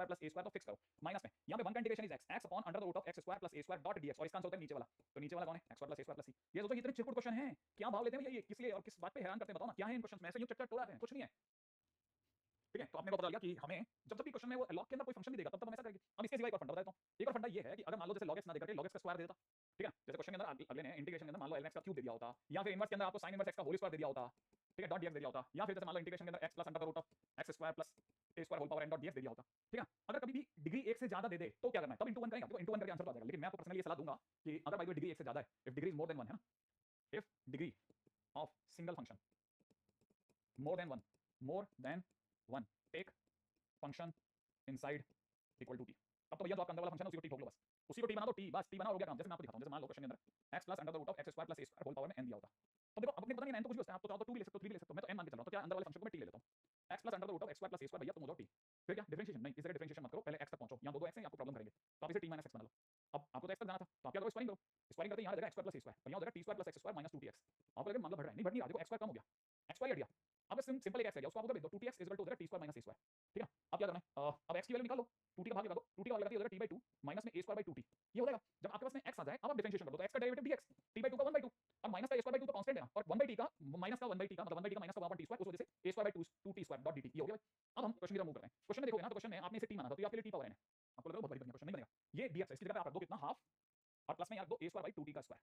A: + a² तो फिक्स करो, माइनस में यहां पे 1 का integration is x x/√x² + a².dx और इसका आंसर होता है नीचे वाला, तो नीचे वाला कौन है? x² + a² + c। ये सोचो इतने चिरकुट क्वेश्चन हैं, क्या भाव लेते हैं भैया ये, किस लिए और किस बात पे हैरान करते हैं बताओ ना, क्या है इन क्वेश्चंस में? ऐसे यूं चट-चट तोड़ आते हैं, कुछ नहीं है, ठीक है। तो आपने को पता लग गया कि हमें जब भी क्वेश्चन में वो लॉग के अंदर कोई फंक्शन नहीं देगा तब तब हम ऐसा करेंगे। अब इसके सिवा एक और फंडा बताता हूं। एक और फंडा ये है कि अगर मान लो जैसे log x ना देकर के log x का स्क्वायर दे देता, ठीक है। जैसे क्वेश्चन के अंदर अगले ने इंटीग्रेशन के अंदर मान लो ln x का क्यूब दे दिया होता, या फिर इनवर्स के अंदर आपको sin इनवर्स x का होल स्क्वायर दे दिया होता, ठीक है, डॉट dx दे दिया होता, या फिर जैसे मान लो इंटीग्रेशन के अंदर x plus under root of x square plus A square whole power N dot dx दे दिया होता, ठीक है। अगर कभी भी डिग्री 1 से ज्यादा दे दे तो क्या करना है, तब इंटू 1 करेंगे, इंटू 1 करके आंसर तो आ जाएगा। लेकिन मैं आपको पर्सनली ये सलाह दूंगा कि अगर भाई डिग्री 1 से ज्यादा है, if degree is more than 1 है ना, if degree of single function more than 1, more than 1, take function inside equal to t, अब तो भैया जो आपका अंदर वाला फंक्शन है उसी को टी ठोक लो बस, उसी को टी बना दो, टी बस टी बना हो गया काम। जैसे मैं आपको दिखाता हूं, जैसे मान लो क्वेश्चन के अंदर x plus under the root of x square plus a square whole power में n दिया होता, तो देखो अपने पता नहीं n तो कुछ भी होता है, आप तो चाहो तो 2 भी ले सकते हो, 3 भी ले सकते हो, मैं तो n मान के चल रहा हूं, तो क्या अंदर वाले फंक्शन को मैं टी ले लेता हूं, x plus under the root of x square plus a square, भैया तुम हो जाओ टी, फिर क्या डिफरेंशिएशन नहीं, इस जगह डिफरेंशिएशन मत करो, पहले x तक पहुंचो, यहां दो x हैं आपको प्रॉब्लम करेंगे, तो आप इसे t x बना लो। अब आपको तो x तक जाना था, तो आप क्या करो, स्क्वायरिंग करो, स्क्वायरिंग करते यहां आ जाएगा x square plus a square, और यहां हो जाएगा t square plus x square minus 2tx, आपको लगे मामला बढ़ रहा है, नहीं बढ़ नहीं रहा, देखो x स्क्वायर कम हो गया, x स्क्वायर हट गया, अब सिंपल एक x रह गया, उसको आप उधर भेज दो, 2tx इक्वल टू हो जाएगा t square minus a square, ठीक है। अब क्या करना है, अब x की वैल्यू निकाल लो, 2t का भाग लगा दो, 2t का भाग लगाती है t by 2 माइनस में a स्क्वायर by 2t, ये हो जाएगा। जब आपके पास में x आ जाए, अब आप डिफरेंशिएशन कर दो, तो x का डेरिवेटिव dx, t by 2 का 1 by 2, और माइनस का a स्क्वायर by 2 तो कांस्टेंट है ना, और 1 by t का माइनस का 1 by t का मतलब 1 by t का माइनस का 1 by t स्क्वायर, उस वजह से a square by 2t square dot dt, ये हो गया भाई। अब हम क्वेश्चन की तरफ मूव करते हैं, क्वेश्चन में देखोगे ना, तो क्वेश्चन में आपने इसे t माना था, तो ये आपके लिए t पावर n है, आपको लगा बहुत बड़ी क्वेश्चन नहीं बनेगा, ये dx है, इसकी जगह पे आप रख दो कितना, हाफ, और प्लस में यार दो a स्क्वायर by 2t का स्क्वायर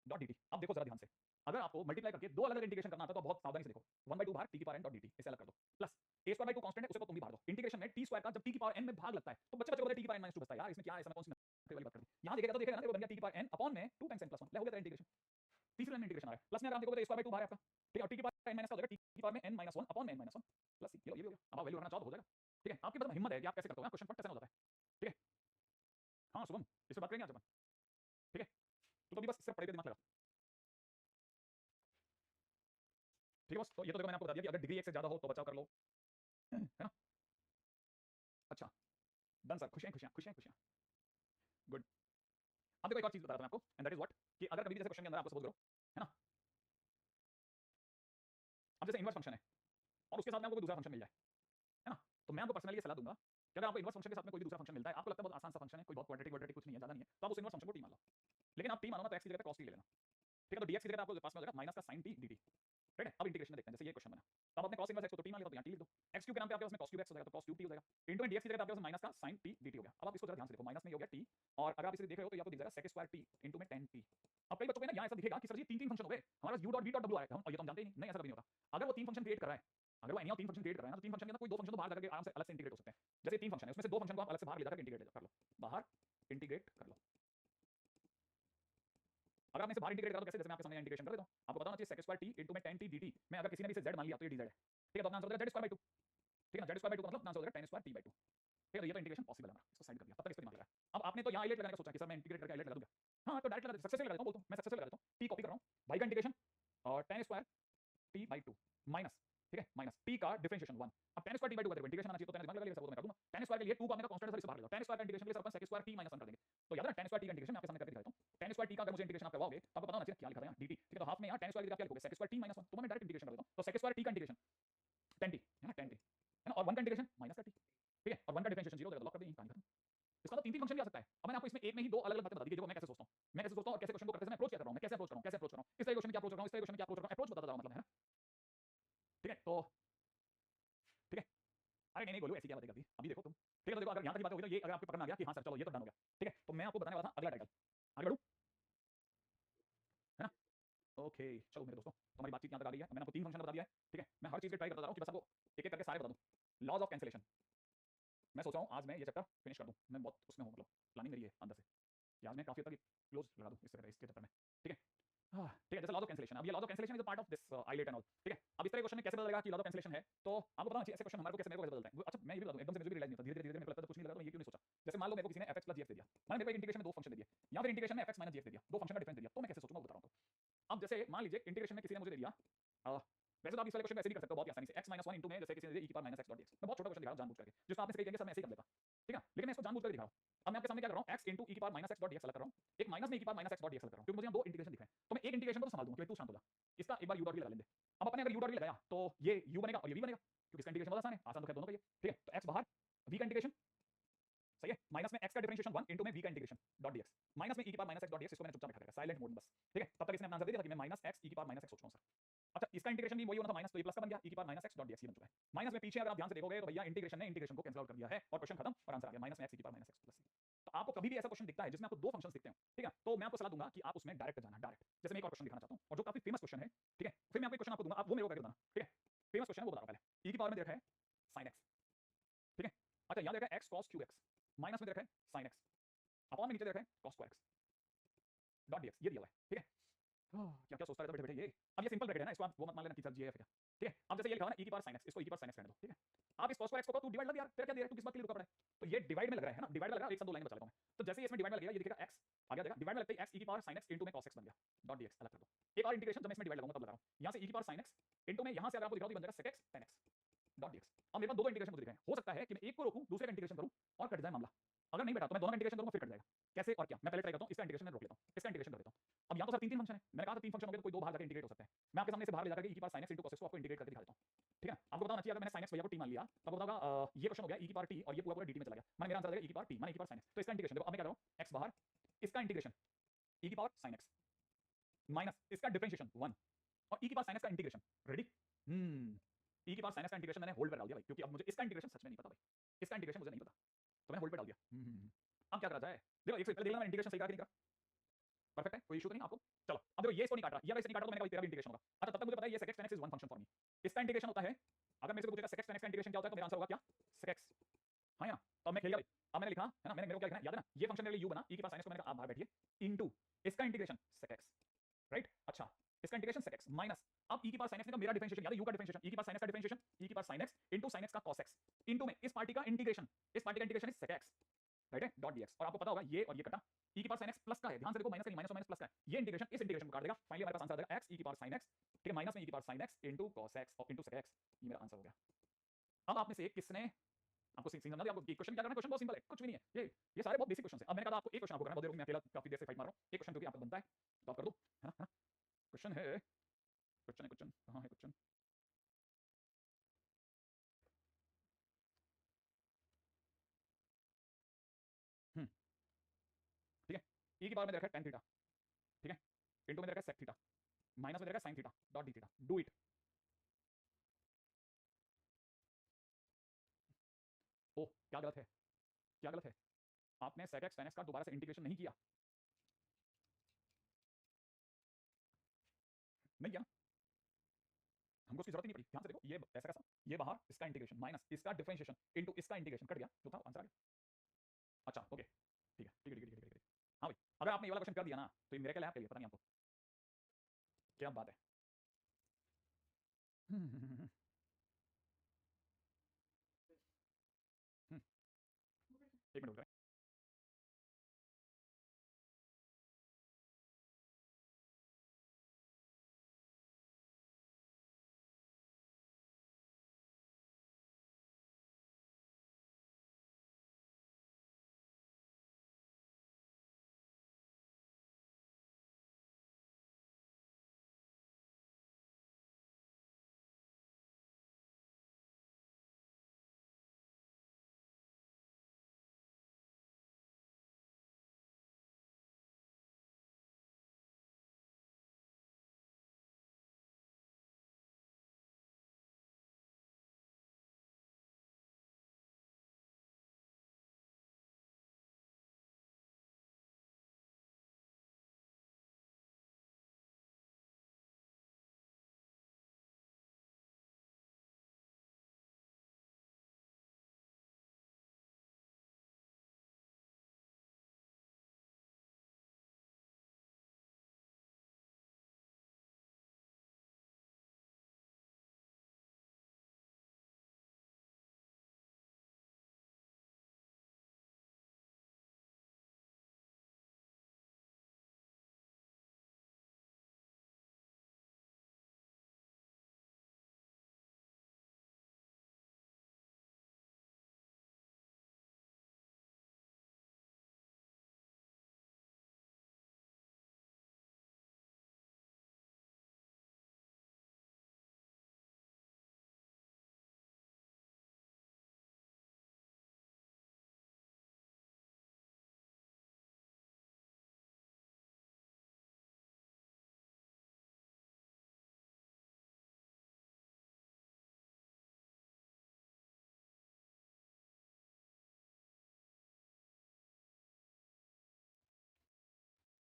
A: डॉट dt। अब देखो जरा ध्यान से, अगर आपको मल्टीप्लाई करके दो अलग अलग इंटीग्रेशन करना आता है तो बहुत सावधानी से देखो, 1 by 2 बाहर t की पावर n डॉट dt, इसे अलग कर दो, plus a square by 2 constant है, उसे तो तुम भी बाहर दो, इंटीग्रेशन में t स्क्वायर का जब t की पावर n में भाग लगता है तो बच्चे बच्चे को t की पावर n माइनस 2 बचता है, यार इसमें क्या है, इसमें कौन सी वाली बात कर दी, यहां देखिएगा तो देखिएगा ना, बन गया t की पावर n अपॉन में 2 टाइम्स n प्लस 1, ले हो गया तेरा इंटीग्रेशन, तीसरी लाइन में इंटीग्रेशन आ रहा है, प्लस में अगर आप देखोगे तो a स्क्वायर by 2 बाहर है आपका, ठीक है, और t की पावर n माइनस का हो जाएगा, t की पावर में n माइनस 1 अपॉन में n माइनस 1 प्लस ये हो गया, अब आप वैल्यू रखना चाहो तो हो जाएगा, ठीक है। आपके पास हिम्मत है कि आप कैसे करते हो, क्वेश्चन फट कैसे हो जाता है, ठीक है। हाँ शुभम, इस पर बात करेंगे आज अपन, ठीक है, तो अभी बस इससे पढ़े दिमाग लगा, ठीक है बस। तो ये तो देखो मैंने आपको बता दिया कि अगर डिग्री 1 से ज्यादा हो तो बचाव कर लो, है ना। अच्छा डन सर, खुशियां खुशियां खुशियां खुशियां, गुड। अब देखो एक और चीज बता रहा था मैं आपको, एंड दैट इज व्हाट, कि अगर कभी जैसे क्वेश्चन के अंदर आपको सपोज करो, है ना, अब जैसे इनवर्स फंक्शन है और उसके साथ में आपको कोई दूसरा फंक्शन मिल जाए, है ना, तो मैं आपको पर्सनली ये सलाह दूंगा कि अगर आपको इनवर्स फंक्शन के साथ में कोई भी दूसरा फंक्शन मिलता है, आपको लगता है बहुत आसान सा फंक्शन है, कोई बहुत क्वाड्रेटिक कुछ नहीं है, ज्यादा नहीं है, तो आप उस इनवर्स फंक्शन को टी मान लो, लेकिन आप टी मानो ना तो x की जगह पे cos t ले लेना, ठीक है। तो dx की जगह आपको पास में हो जाएगा माइनस का sin t dt, ठीक है। अब इंटीग्रेशन देखते हैं, जैसे ये क्वेश्चन बना, तो आप अपने cos इनवर्स x को तो t मान लिया, तो यहां t लिख दो, x क्यूब के नाम पे आपके पास में cos क्यूब x हो जाएगा, तो cos क्यूब t हो जाएगा, इनटू में dx की जगह आपके पास माइनस का sin t dt हो गया। अब आप इसको जरा ध्यान से देखो, माइनस में हो गया t, और अगर आप इसे देख रहे हो तो ये आपको दिख जाएगा sec स्क्वायर t इनटू में tan t। अब कई बच्चों को ना यहाँ ऐसा दिखेगा कि सर जी तीन तीन फंक्शन हो गए हमारे पास u dot v dot w आ रहा है, और ये तो हम जानते ही नहीं, ऐसा कभी नहीं होता। अगर वो तीन फंक्शन क्रिएट कर रहा है, अगर वो एनी तीन फंक्शन क्रिएट कर रहा है ना, तो तीन फंक्शन के अंदर कोई दो फंक्शन तो बाहर करके आराम से अलग से इंटीग्रेट हो सकते हैं, जैसे तीन फंक्शन है उसमें से दो फंक्शन को आप अलग से बाहर ले जाकर इंटीग्रेट कर लो, बाहर इंटीग्रेट कर लो। अगर आपने इसे बाहर इंटीग्रेट करा तो कैसे, जैसे मैं आपके सामने इंटीग्रेशन कर देता हूं, आपको बताना चाहिए sec स्क्वायर t इनटू में tan t dt में अगर किसी ने भी इसे z मान लिया तो ये dz है, ठीक है। तो अपना आंसर हो जाएगा z स्क्वायर by 2, ठीक है ना, z स्क्वायर by 2 का मतलब अपना आंसर हो जाएगा tan स्क्वायर t by 2, ठीक है। तो ये तो इंटीग्रेशन पॉसिबल है हमारा, इसको साइड कर दिया, तब तक इस पे दिमाग लगा। अब आपने तो यहां आइलेट लगाने का सोचा कि सर मैं इंटीग्रेट करके आइलेट लगा दूंगा, हां तो डायरेक्ट लगा देता, सक्सेसफुल लगा देता हूं, बोलता हूं मैं सक्सेसफुल लगा देता हूं, t कॉपी कर रहा हूं, y का इंटीग्रेशन और tan square t by 2 minus, ठीक है, माइनस t का डिफरेंशिएशन 1, अब tan स्क्वायर t by 2 का इंटीग्रेशन आना चाहिए, तो tan दिमाग लगा लिया, सब मैं कर दूंगा। tan स्क्वायर के लिए 2 को आपने का कांस्टेंट है, सर इसे बाहर ले लो, tan स्क्वायर का इंटीग्रेशन के लिए सर अपन sec स्क्वायर t माइनस 1 कर देंगे, तो याद है tan स्क्वायर t का इंटीग्रेशन मैं आपके सामने करके दिखाता हूं, tan स्क्वायर t का अगर मुझे इंटीग्रेशन आप करवाओगे तो आपको पता होना चाहिए क्या लिखा था यहां dt, ठीक है। तो हाफ में यहां tan स्क्वायर की जगह क्या लिखोगे, sec स्क्वायर t माइनस 1, तो मैं डायरेक्ट इंटीग्रेशन कर देता हूं, तो sec स्क्वायर t का इंटीग्रेशन tan t है ना, tan t है ना, और 1 का इंटीग्रेशन माइनस का t, ठीक है, और 1 का डिफरेंशिएशन 0 हो जाएगा, लॉक कर देंगे, कहानी खत्म। इसका तो तीन तीन फंक्शन भी आ सकता है। अब मैंने आपको इसमें एक में ही दो अलग अलग बातें बता दी कि देखो मैं कैसे सोचता हूं, मैं कैसे सोचता हूं और कैसे क्वेश्चन को करते समय अप्रोच क्या कर रहा हूं, मैं कैसे अप्रोच कर रहा हूं, कैसे अप्रोच कर रहा हूं, इस तरह क्वेश्चन क्या अप्रोच कर रहा हूं, इस तरह क्वेश्चन क्या अप्रोच कर रहा हूं, अप्रोच बताता जा रहा हूं, मतलब है ना, ठीक है। तो ठीक है, अरे नहीं नहीं गोलू ऐसी क्या बातें करती अभी देखो तुम, ठीक है। तो देखो अगर यहां तक की बात होगी तो ये अगर आपको पकड़ में आ गया कि हां सर चलो ये तो डन हो गया, ठीक है। तो मैं आपको बताने वाला था अगला टाइटल, आगे बढ़ूं, है ना, ओके चलो मेरे दोस्तों, तो हमारी बातचीत यहां तक आ गई है, मैंने आपको तीन फंक्शन बता दिया है, ठीक है। मैं हर चीज पे ट्राई करता जा रहा हूं कि बस आपको एक एक करके सारे बता दूं। लॉज ऑफ कैंसिलेशन, मैं सोच रहा हूं आज मैं ये चैप्टर फिनिश कर दूं, मैं बहुत उसमें हूं, मतलब प्लानिंग मेरी है अंदर से कि आज मैं काफी तक क्लोज लगा दूं इस तरह इसके चक्कर में, ठीक है। हाँ ठीक है, जैसे लॉज ऑफ कैंसिलेशन, अब ये laws of cancellation is a part of this ILATE and all, ठीक है। अब इस तरह क्वेश्चन में कैसे पता चलेगा कि लॉज ऑफ कैंसिलेशन है, तो आपको बताना चाहिए ऐसे क्वेश्चन हमारे को कैसे मेरे को कैसे बदलता है। अच्छा मैं ये भी बता दूं, एकदम से मुझे भी रियलाइज नहीं होता, धीरे धीरे मेरे को लगता है कुछ नहीं लगा, तो ये क्यों नहीं सोचा। जैसे मान लो मेरे को किसी ने fx + gx दे दिया, मैंने मेरे को इंटीग्रेशन में दो फंक्शन दे दिए, या फिर इंटीग्रेशन में fx - gx दे दिया, दो फंक्शन का डिफरेंस दे दिया, तो मैं कैसे सोचूंगा वो बता रहा हूं। तो अब जैसे मान लीजिए इंटीग्रेशन में किसी ने मुझे दे दिया, वैसे तो आप इस वाले क्वेश्चन वैसे भी कर सकते हो बहुत आसानी से, x - 1 इनटू में जैसे किसी ने दे e की पावर -x डॉट dx, मैं बहुत छोटा क्वेश्चन दिखा रहा हूं जानबूझ करके, जिसको आपने सही कहेंगे सर मैं ऐसे ही कर लेता, ठीक है। लेकिन मैं इसको जानबूझ कर दिखा रहा हूं। अब मैं आपके सामने क्या कर रहा हूं, x इनटू e की पावर -x डॉट dx अलग कर रहा हूं, एक माइनस में e की पावर -x डॉट dx अलग कर रहा हूं, क्योंकि मुझे यहां दो इंटीग्रेशन दिख रहे हैं, तो मैं एक इंटीग्रेशन को तो संभाल दूंगा क्योंकि तू शांत हो जा, इसका एक बार u डॉट v लगा लेंगे। अब अपने अगर u डॉट v लगाया तो ये u बनेगा और ये v बनेगा, क्योंकि इसका इंटीग्रेशन बहुत आसान है, आसान तो खैर दोनों का ही है, ठीक है। तो x बाहर, v का इंटीग्रेशन सही है, माइनस में x का डिफरेंशिएशन 1 इनटू में v का इंटीग्रेशन डॉट dx, माइनस में e की पावर -x डॉट dx, इसको मैंने चुपचाप बैठा रखा साइलेंट मोड में बस, ठीक है। तब तक इसने अपना आंसर दे दिया था कि मैं -x e की पावर -x सोच रहा हूं सर। अच्छा इसका इंटीग्रेशन भी वही होना था माइनस, तो ये प्लस का बन गया, e की पावर -x डॉट dx ये बन चुका है। माइनस में पीछे अगर आप ध्यान से देखोगे तो भैया इंटीग्रेशन ने इंटीग्रेशन को कैंसिल आउट कर दिया है और क्वेश्चन खत्म और आंसर आ गया -x e की पावर -x प्लस c। तो आपको कभी भी ऐसा क्वेश्चन दिखता है जिसमें आपको दो फंक्शंस दिखते हैं, ठीक है, तो मैं आपको सलाह दूंगा कि आप उसमें डायरेक्ट जाना, डायरेक्ट। जैसे मैं एक और क्वेश्चन दिखाना चाहता हूं और जो काफी फेमस क्वेश्चन है, ठीक है, फिर मैं आपको क्वेश्चन आपको दूंगा, आप वो मेरे को करके बताना, ठीक है। फेमस क्वेश्चन है वो बता रहा हूं पहले, e की पावर में दे रखा है sin x, ठीक है। अच्छा यहाँ दे रखा है x cos cube x minus में दे रखा है sin x अपॉन में नीचे दे रखा है cos square x dot dx ये दिया हुआ है। ठीक है, क्या क्या सोचता रहता बैठे बैठे ये। अब ये सिंपल ब्रैकेट है ना, इसको आप वो मत मान लेना कि सर जी है क्या। ठीक है, अब जैसे ये लिखा हुआ ना e की पावर sin x, इसको e की पावर sin x रहने दो। ठीक है, आप इस cos स्क्वायर x को तू डिवाइड लग यार, तेरा क्या दिया है, तू किस बात के लिए रुका पड़ा है। तो ये डिवाइड में लग रहा है ना, डिवाइड में लग रहा है, एक साथ दो लाइन बचा लेता हूं मैं। तो जैसे ही इसमें डिवाइड में लगेगा ये दिखेगा x आ गया, देखा डिवाइड में लगते ही x e की पावर sin x इनटू में cos x बन गया डॉट dx अलग कर दो। एक और इंटीग्रेशन जब मैं इसमें डिवाइड लगाऊंगा तब लगा रहा हूं, यहां से e की पावर sin x इनटू में यहां से अगर आपको दिख रहा हो तो बन जाएगा sec x tan x dot dx। अब मेरे पास दो इंटीग्रेशन मुझे दिख रहे हैं, हो सकता है कि मैं एक को रोकूं दूसरे का इंटीग्रेशन करूं और कट जाए मामला। अगर नहीं बैठा तो मैं दोनों का इंटीग्रेशन करूंगा फिर कट जाएगा। कैसे और क्या, मैं पहले ट्राई करता हूं, इसका इंटीग्रेशन में रोक लेता हूं, इसका इंटीग्रेशन कर देता हूं। अब यहां तो सर तीन तीन फंक्शन है, मैंने कहा था तीन फंक्शन हो गए तो कोई दो बाहर जाकर इंटीग्रेट हो सकता है। मैं आपके सामने से बाहर ले जाकर e की power sin x cos x को आपको इंटीग्रेट करके दिखा देता हूं। ठीक है, आपको बताना चाहिए अगर मैंने sin x भैया को t मान लिया तब बताऊंगा ये क्वेश्चन हो गया e की पावर t और ये पूरा पूरा dt में चला गया, माने मेरा आंसर आ जाएगा e की पावर t माने e की पावर sin x। तो इसका इंटीग्रेशन देखो, अब मैं क्या कर रहा हूं x बाहर, इसका इंटीग्रेशन e की पावर sin x माइनस इसका डिफरेंशिएशन 1 और e की पावर sin x का इंटीग्रेशन रेडी। e की पावर sin x का इंटीग्रेशन मैंने होल्ड पे डाल दिया भाई, क्योंकि अब मुझे इसका इंटीग्रेशन सच में नहीं पता भाई, इसका इंटीग्रेशन मुझे नहीं पता तो मैंने होल्ड पे डाल दिया। अब क्या करा जाए, देखो एक से पहले देखना मैंने इंटीग्रेशन सही करा कि नहीं करा, परफेक्ट है कोई इशू तो नहीं आपको। चलो अब देखो ये इसको नहीं काट रहा, ये अगर इससे नहीं काटा तो मैंने कहा तेरा भी इंटीग्रेशन होगा। अच्छा तब तक मुझे पता है ये sec x tan x is one function for me, इसका इंटीग्रेशन होता है, अगर मेरे से पूछेगा sec x tan x का इंटीग्रेशन क्या होता है तो मेरा आंसर होगा क्या sec x। हां या तो अब मैं खेल गया भाई, अब मैंने लिखा है ना, मैंने मेरे को क्या लिखना है याद है ना, ये फंक्शन मेरे लिए u बना e की पावर sin x को मैंने कहा आप बाहर बैठिए इनटू इसका इंटीग्रेशन sec x राइट। अच्छा इसका इंटीग्रेशन sec x माइनस अब e की पावर sin x ने मेरा डिफरेंशिएशन याद है u का डिफरेंशिएशन e की पावर sin x का डिफरेंशिएशन e की power sin x into sin x का cos x इनटू में इस पार्टी का इंटीग्रेशन, इस पार्टी का integration is sec x right है डॉट dx। और आपको पता होगा ये और ये कटा e की पावर sin x प्लस का है, ध्यान से देखो माइनस का नहीं, माइनस और माइनस प्लस का है, ये इंटीग्रेशन इस इंटीग्रेशन को काट देगा, फाइनली हमारे पास आंसर आ जाएगा x e की पावर sin x। ठीक है, माइनस में e की power sin x into cos x और इनटू sec x, ये मेरा आंसर हो गया। अब आप में से किसने आपको सीन समझा दिया, आपको क्वेश्चन क्या करना है, क्वेश्चन बहुत सिंपल है, कुछ भी नहीं है, ये सारे बहुत बेसिक क्वेश्चन है। अब मैंने कहा आपको एक क्वेश्चन आपको करना है, बहुत देर में मैं अकेला काफी देर से फाइट मार रहा हूं, एक क्वेश्चन तो भी आपको बनता है तो आप कर दो, है ना, क्वेश्चन है, क्वेश्चन है, क्वेश्चन कहां है क्वेश्चन। ठीक है, e की पावर में दे रखा है tan थीटा, ठीक है, इनटू में दे रखा है sec थीटा माइनस में दे रखा है sin theta dot d theta, do it. ओ क्या गलत है, क्या गलत है, आपने sec x tan x का दोबारा से इंटीग्रेशन नहीं किया, नहीं किया, हमको उसकी जरूरत ही नहीं पड़ी। ध्यान से देखो ये ऐसा कैसा, ये बाहर इसका इंटीग्रेशन माइनस इसका डिफरेंशिएशन इनटू इसका इंटीग्रेशन कट गया, जो था आंसर आ गया। अच्छा ओके ठीक है ठीक है ठीक है ठीक है। हाँ भाई अगर आपने ये वाला क्वेश्चन कर दिया ना तो ये मेरे क्या लैब के लिए पता नहीं आपको क्या बात है। हम्म, एक मिनट रुक।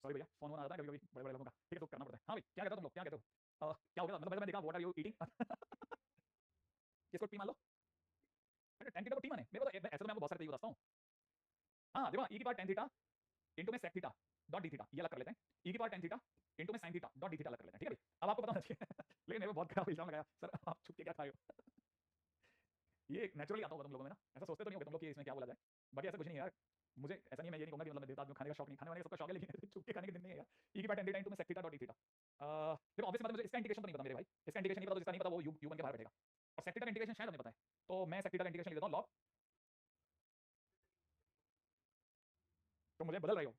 A: सॉरी भैया फोन आ जाता है कभी कभी बड़े बड़े लोगों का, ठीक है तो करना पड़ता है। हाँ भाई क्या कहते हो तुम लोग, क्या कहते हो, क्या हो गया मतलब मैं देखा व्हाट आर यू ईटिंग किसको पी मान लो अरे tan थीटा तो t मान है मेरे को, तो ऐसे तो मैं आपको बहुत सारे तरीके बताता हूँ। हाँ देखो, e की पावर tan थीटा इंटू में sec theta dot D theta, ये अलग कर लेते हैं। e की पावर tan थीटा इंटू में sin theta dot D theta अलग कर लेते हैं, ठीक है भाई। अब आपको पता होना चाहिए लेकिन मेरे को बहुत खराब इल्जाम लगाया सर, आप छुप के क्या खा रहे हो ये नेचुरली आता होगा तुम लोगों में ना, ऐसा सोचते तो नहीं होगे तुम लोग कि इसमें क्या बोला जाए। बाकी ऐसा कुछ नहीं है यार, मुझे ऐसा नहीं है, मैं ये नहीं कहूंगा कि मतलब मैं देवता आदमी खाने का शौक नहीं, खाने वाले का सबका शौक है, लेकिन छुप के खाने के दिन नहीं है यार। e की पावर tan थीटा इंटू में sec theta dot D theta, देखो ऑब्वियस बात है, मुझे इसका इंटीग्रेशन तो नहीं पता मेरे भाई, इसका इंटीग्रेशन नहीं पता, तो जिसका नहीं पता वो u बन के बाहर बैठेगा। और sec थीटा का इंटीग्रेशन शायद हमें पता है, तो मैं sec थीटा का इंटीग्रेशन लिख देता हूं log, तो मुझे बदल रही हो,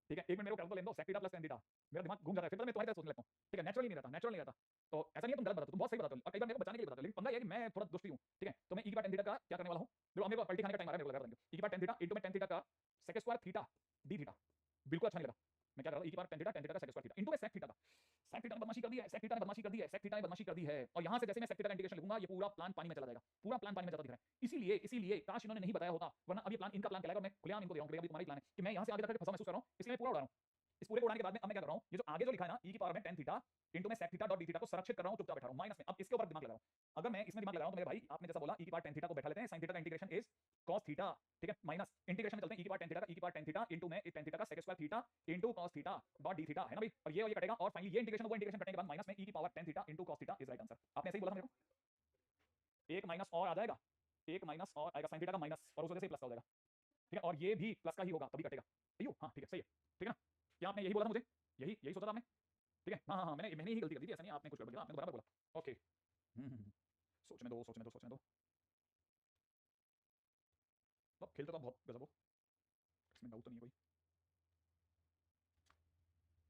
A: ठीक है। एक मिनट मेरे को कैलकुलेट लेने दो, sec theta plus tan theta, मेरा दिमाग घूम जाता है, फिर मैं तुम्हारी तरह सोचने लगता हूँ, ठीक है। नेचुरली नहीं रहता, नेचुरल नहीं रहता। तो ऐसा नहीं है तुम गलत बताते हो, तुम बहुत सही बताते हो, और कई बार मेरे को बचाने के लिए बताते हो, लेकिन पंगा ये है कि मैं थोड़ा दुष्टी हूँ, ठीक है। तो मैं e की पावर tan थीटा का क्या करने वाला हूँ, देखो मेरे को पलटी खाने का टाइम आ रहा है, मेरे को लगा रहा है e की पावर tan थीटा इंटू में tan थीटा का sec square theta D theta, बिल्कुल अच्छा नहीं लगा। मैं क्या कर रहा हूँ, e की पावर tan थीटा का sec स्क्वायर थीटा इंटू में sec थीटा का, sec थीटा ने बदमाशी कर दी है, sec थीटा ने बदमाशी कर दी है, sec थीटा ने बदमाशी कर दी है, और यहाँ से जैसे मैं sec थीटा का इंटीग्रेशन लिखूंगा, ये पूरा प्लान पानी में चला जाएगा, पूरा प्लान पानी में जाता दिख रहा है। इसीलिए काश इन्होंने नहीं बताया होता, वरना अब ये प्लान इनका प्लान कहलाएगा, और मैं खुलेआम इनको दे रहा हूँ, तुम्हारा ही प्लान है कि मैं यहाँ से आगे तक फंसा महसूस कर रहा हूँ, इसलिए मैं पूरा उड़ा रहा हूँ। इस पूरे को उड़ाने के बाद में अब मैं क्या कर रहा हूँ, ये जो आगे जो लिखा है ना e की पावर में tan थीटा इंटू में sec theta dot D theta को संरक्षित कर रहा हूँ, चुपचाप बैठा रहा हूँ माइनस में। अब इसके ऊपर दिमाग लगा रहा हूँ, अगर मैं इसमें दिमाग लगा रहा हूँ तो मेरे भाई आपने जैसा बोला e की पावर tan थीटा को बैठा लेते हैं, sin थीटा का इंटीग्रेशन इज cos थीटा, ठीक है, माइनस इंटीग्रेशन में चलते हैं e की पावर tan थीटा का, e की पावर tan थीटा इंटू में tan थीटा का sec square theta into cos theta dot D theta, है ना भाई। और ये कटेगा, और फाइनली ये इंटीग्रेशन वो इंटीग्रेशन कटने के बाद माइनस में e की power tan theta into cos theta is right answer. आपने ऐसे ही बोला था मेरे को, एक माइनस और आ जाएगा, एक माइनस और आएगा sin थीटा का माइनस, और उस वजह से प्लस का हो जाएगा, ठीक है। और ये भी प्लस का ही होगा, तभी कटेगा। हाँ ठीक है, सही है, ठीक है ना। क्या आपने यही बोला था मुझे, यही यही सोचा था आपने, ठीक है। हाँ हाँ हाँ, मैंने ही गलती कर दी थी, ऐसा नहीं आपने कुछ गड़बड़ किया, आपने तो बराबर बोला। ओके, सोचने दो सोचने दो सोचने दो, तो खेलते तो बहुत गजब हो, इसमें डाउट तो नहीं है कोई।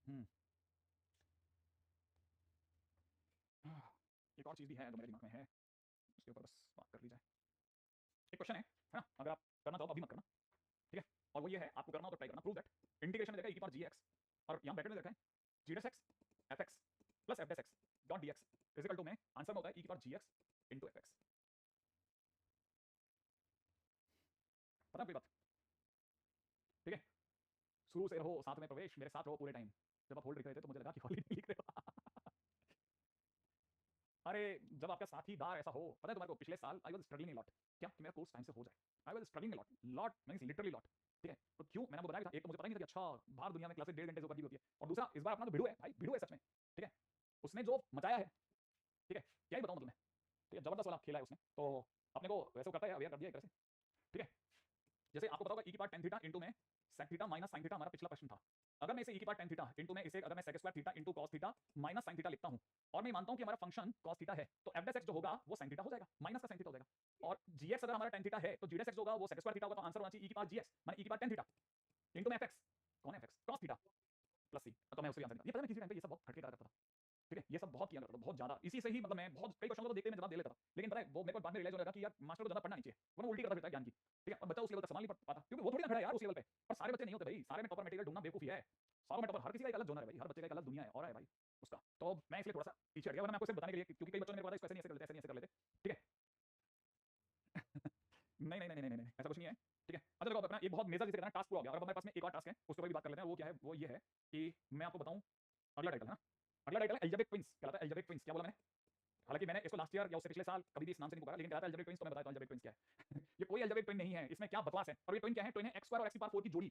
A: हम्म एक और चीज़ भी है जो मेरे दिमाग में है, उसके ऊपर बस बात कर ली जाए। एक क्वेश्चन है ना, अगर आप करना चाहो तो अभी मत करना, ठीक है। और वो ये है, आपको करना हो तो ट्राई करना, प्रूव दैट इंटीग्रेशन में देखा e की पावर जी एक्स, और यहाँ ब्रैकेट में देखा है G dash X F X plus F dash X dot D X equal to में आंसर में होता है e की power G X into F X. पता है कोई बात, ठीक है। शुरू से रहो साथ में प्रवेश, मेरे साथ रहो पूरे टाइम। जब आप होल्ड लिख रहे थे तो मुझे लगा कि हॉली नहीं लिख रहे हो अरे जब आपका साथीदार ऐसा हो, पता है तुम्हारे को, पिछले साल I was struggling a lot, क्या कि मेरा कोर्स टाइम से हो जाए, I was struggling a lot, lot means literally lot, ठीक है। तो क्यों, मैंने आपको बताया था, एक तो मुझे पता नहीं था कि अच्छा बाहर दुनिया में क्लासेस 1.5 घंटे से ऊपर की होती है, और दूसरा इस बार अपना तो भिड़ू है भाई, भिड़ू है सच में, ठीक है। उसने जो मचाया है, ठीक है, क्या ही बताऊं मतलब मैं, ठीक है, जबरदस्त वाला खेला है उसने, तो अपने को वैसे करता है, अवेयर कर दिया एक तरह से, ठीक है। जैसे आपको पता होगा e की पावर tan थीटा इंटू में sec theta minus sin theta हमारा पिछला प्रश्न था। अगर मैं इसे e की पावर tan थीटा इंटू में इसे अगर मैं sec square theta into cos theta minus sin theta लिखता हूं, और मैं मानता हूं कि हमारा फंक्शन cos थीटा है, तो f डेस x जो होगा वो sin थीटा हो जाएगा, माइनस का sin थीटा हो जाएगा। और gx अगर हमारा tan थीटा है तो g डेस x जो होगा वो sec स्क्वायर थीटा होगा, तो आंसर होना चाहिए e की पावर gx माने e की पावर tan थीटा इंटू में fx, कौन है fx, cos theta plus c। तो मैं उसके आंसर ये पता है, किसी टाइम पे ये सब बहुत हटके करा करता था, ठीक है, ये सब बहुत किया करता था, बहुत ज्यादा, इसी से ही मतलब मैं बहुत कई क्वेश्चन को तो देखते मैं जवाब दे लेता था, लेकिन पता है वो मेरे को बाद में रियलाइज हो लगा कि यार मास्टर को ज्यादा पढ़ना नहीं चाहिए, वरना उल्टी करता फिरता है ज्ञान की, ठीक है। और बच्चा उस लेवल तक संभाल नहीं पाता, क्योंकि वो थोड़ी ना खड़ा है यार उस लेवल पे, और सारे बच्चे नहीं होते भाई, सारे में टॉपर मटेरियल ढूंढना बेवकूफी है, सारों में टॉपर, हर किसी का एक अलग जोनर है भाई, हर बच्चे का एक अलग दुनिया है और है भाई उसका। तो मैं इसलिए थोड़ा सा पीछे हट गया, वरना मैं आपको सिर्फ बताने के लिए, क्योंकि कई बच्चों ने मेरे को बताया इसको ऐसे नहीं ऐसे कर लेते, ऐसे नहीं ऐसे कर लेते, ठीक है नहीं नहीं नहीं नहीं नहीं ऐसा कुछ नहीं है, ठीक है। अच्छा देखो अपना एक बहुत मेजर जिसे कहते हैं टास्क पूरा हो गया, और अब हमारे पास में एक और टास्क है, उसके ऊपर भी बात कर लेते हैं। वो क्या है, वो ये है कि मैं आपको बताऊं, अगला टाइटल है ना, अगला टाइटल है अलजेब्रिक ट्विंस, कहलाता है अलजेब्रिक ट्विंस। क्या बोला मैंने, हालांकि मैंने इसको लास्ट ईयर या उससे पिछले साल कभी भी इस नाम से नहीं पुकारा, लेकिन कहता है अलजेब्रिक ट्विंस, तो मैं बताता हूं अलजेब्रिक ट्विंस क्या है ये कोई अलजेब्रिक ट्विन नहीं है, इसमें क्या बकवास है। और ये ट्विन क्या है, ट्विन है x स्क्वायर और x की पावर 4 की जोड़ी,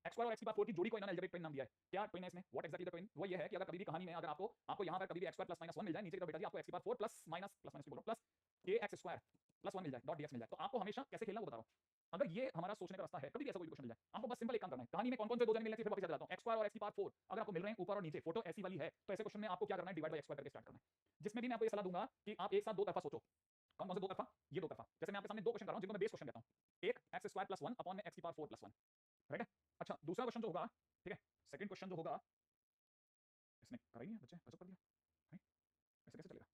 A: x स्क्वायर और x की पावर 4 की जोड़ी को इन्होंने अलजेब्रिक ट्विन नाम दिया है। क्या ट्विन है इसमें, व्हाट एक्जेक्टली द ट्विन, वो ये है कि अगर कभी भी कहानी में अगर आपको यहाँ पर कभी भी x स्क्वायर प्लस माइनस 1 मिल जाए, नीचे की तरफ बेटा जी आपको x की पावर 4 प्लस माइनस की बोलो प्लस ax स्क्वायर प्लस 1 मिल जाए डॉट dx मिल जाए, तो आपको हमेशा कैसे खेलना वो बता रहा हूं। अगर ये हमारा सोचने का रास्ता है, कभी भी ऐसा कोई क्वेश्चन मिल जाए, आपको बस सिंपल एक काम करना है, कहानी में कौन-कौन से दो जन मिलने चाहिए फिर वापस जाता हूं, x स्क्वायर और x की पावर 4 अगर आपको मिल रहे हैं ऊपर और नीचे, फोटो ऐसी वाली है, तो ऐसे क्वेश्चन में आपको क्या करना है, डिवाइड बाय x स्क्वायर करके स्टार्ट करना है। जिसमें भी मैं आपको ये सलाह दूंगा कि आप एक साथ दो तरफा सोचो, कौन कौन से दो तरफा, ये दो तरफा। जैसे मैं आपके सामने दो क्वेश्चन कर रहा हूं जिनको मैं बेस क्वेश्चन कहता हूं, एक x स्क्वायर प्लस 1 अपॉन में x की पावर 4 प्लस 1, राइट है। अच्छा दूसरा क्वेश्चन जो होगा, ठीक है, सेकंड क्वेश्चन जो होगा, इसने करा ही नहीं है, बच्चे गजब कर दिया भाई, ऐसे कैसे चलेगा,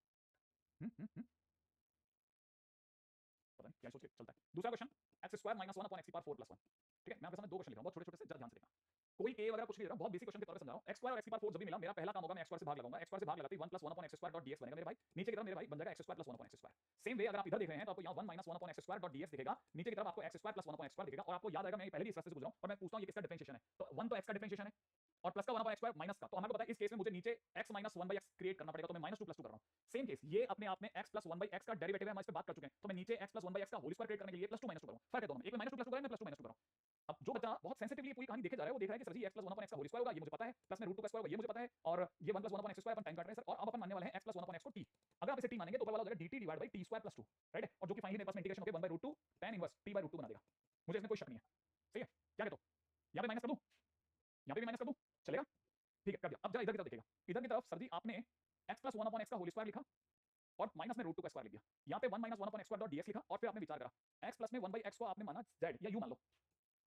A: पता नहीं क्या सोच के चलता है। दूसरा question x square minus 1 upon x की पावर 4 प्लस 1, ठीक है। मैं आपके सामने दो क्वेश्चन लिख रहा हूं, बहुत छोटे छोटे से, जरा ध्यान से देखना, कोई a वगैरह कुछ नहीं दे रहा, बहुत बेसिक क्वेश्चन के तौर पे समझा रहा हूं। x स्क्वायर और x की पावर 4 जब भी मिला, मेरा पहला काम होगा मैं x स्क्वायर से भाग लगाऊंगा, x स्क्वायर से भाग लगाते ही 1 plus 1 upon x square dot dx बनेगा मेरे भाई, नीचे की तरफ मेरे भाई बन जाएगा x square plus 1 upon x square. Same way अगर आप इधर देख रहे हैं तो आपको यहां 1 minus 1 upon x square dot dx दिखेगा, नीचे की तरफ आपको x square plus 1 upon x square दिखेगा। और आपको याद आएगा मैं पहले भी इस रास्ते से गुजरा हूं, और मैं पूछता हूं ये किसका डिफरेंशिएशन है, तो 1 तो x का डिफरेंशिएशन है, और प्लस का 1 अपॉन x स्क्वायर माइनस का, तो हमें पता है इस केस में मुझे नीचे x minus 1 by x create करना पड़ेगा, तो मैं माइनस 2 प्लस 2 कर रहा हूं। सेम केस ये अपने आप में x प्लस 1 बाई x का डेरिवेटिव है, हम इस पे बात कर चुके हैं, तो मैं नीचे x प्लस 1 बाई x का होल स्क्वायर क्रिएट करने के लिए पूरी कहानी देखे जा रहा है, वो देख रहा है कि सर जी x + 1 अपॉन x का होल स्क्वायर होगा, ये मुझे पता है, प्लस में √2 का स्क्वायर होगा, ये मुझे पता है, और ये 1 + 1 upon x square upon time काट रहे हैं सर, और अब अपन मानने वाले हैं x + 1 अपॉन x को t। अगर आप इसे t मानेंगे तो ऊपर वाला हो जाएगा dt divide by t square plus 2, right है, और जो कि फाइनली मेरे पास में इंटीग्रेशन होकर 1/√2 tan इनवर्स t √2 बना देगा। मुझे इसमें कोई शक नहीं है, सही है, क्या कहते हो? यहाँ पे माइनस कर दूं, यहाँ पे भी माइनस कर दूं, चलेगा? ठीक है, कर दिया। अब जरा इधर की तरफ देखिएगा, इधर की तरफ सर जी आपने x + 1 अपॉन x का होल स्क्वायर लिखा और माइनस में √2 का स्क्वायर लिख दिया, यहाँ पे 1 - 1 upon x square dot ds लिखा, और फिर आपने विचार करा x प्लस में 1/x को आपने माना z या u मान लो,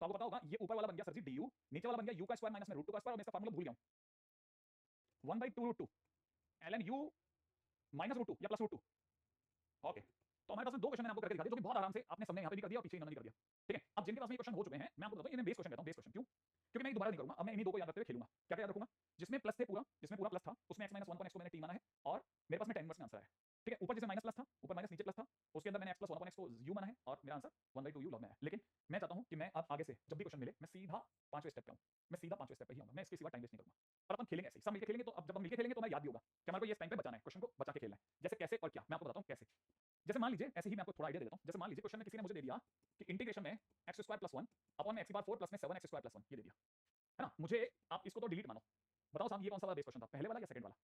A: तो आपको पता होगा ये ऊपर वाला बन गया सर जी du, नीचे वाला बन गया u का स्क्वायर माइनस में √2 का स्क्वायर, और मैं इसका फार्मूला भूल गया हूं 1/2 √2 ln u माइनस √2 या प्लस √2। ओके, तो हमारे पास में दो क्वेश्चन मैंने आपको करके दिखा दिए, जो कि बहुत आराम से आपने सबने यहाँ पे भी कर दिया और पीछे इन्होंने भी कर दिया। ठीक है, अब जिनके पास में क्वेश्चन हो चुके हैं, मैं आपको बताता हूँ, इन्हें बेस क्वेश्चन कहता हूँ, बेस क्वेश्चन क्यों? क्योंकि मैं दोबारा नहीं करूंगा, अब मैं इन्हीं दो को याद रखते हुए खेलूंगा। क्या क्या याद रखूंगा? जिसमें प्लस थे पूरा, जिसमें पूरा प्लस था, उसमें x - 1 x को मैंने t माना है, और मेरे पास में tan इनवर्स में आंसर है। ठीक है, ऊपर जिसमें माइनस प्लस था, ऊपर माइनस नीचे प्लस था, उसके अंदर मैंने x + 1 x को u माना है, और मेरा आंसर 1/2u लॉग में है। लेकिन मैं चाहता हूं कि मैं अब आगे से जब भी क्वेश्चन मिले, मैं सीधा पांचवें स्टेप पे आऊं, मैं सीधा पांचवें स्टेप पे ही आऊंगा, मैं इसके सिवा टाइम वेस्ट नहीं करूंगा। और अपन खेलेंगे ऐसे सब मिलकर खेलेंगे, तो अब जब हम मिलकर खेलेंगे तो हमें याद भी होगा कि हमारे को ये टाइम पे बचाना है, क्वेश्चन को बचा के खेलना है। जैसे कैसे और क्या, मैं आपको बताता हूं कैसे। जैसे मान लीजिए, ऐसे ही मैं आपको थोड़ा आइडिया दे देता हूं। जैसे मान लीजिए क्वेश्चन में किसी ने मुझे दे दिया कि इंटीग्रेशन में x² + 1 अपॉन में x⁴ प्लस में 7x² + 1 ये दे दिया, है ना? मुझे आप इसको तो डिलीट मानो, बताओ साहब ये कौन सा वाला बेस क्वेश्चन था, पहले वाला या सेकंड वाला?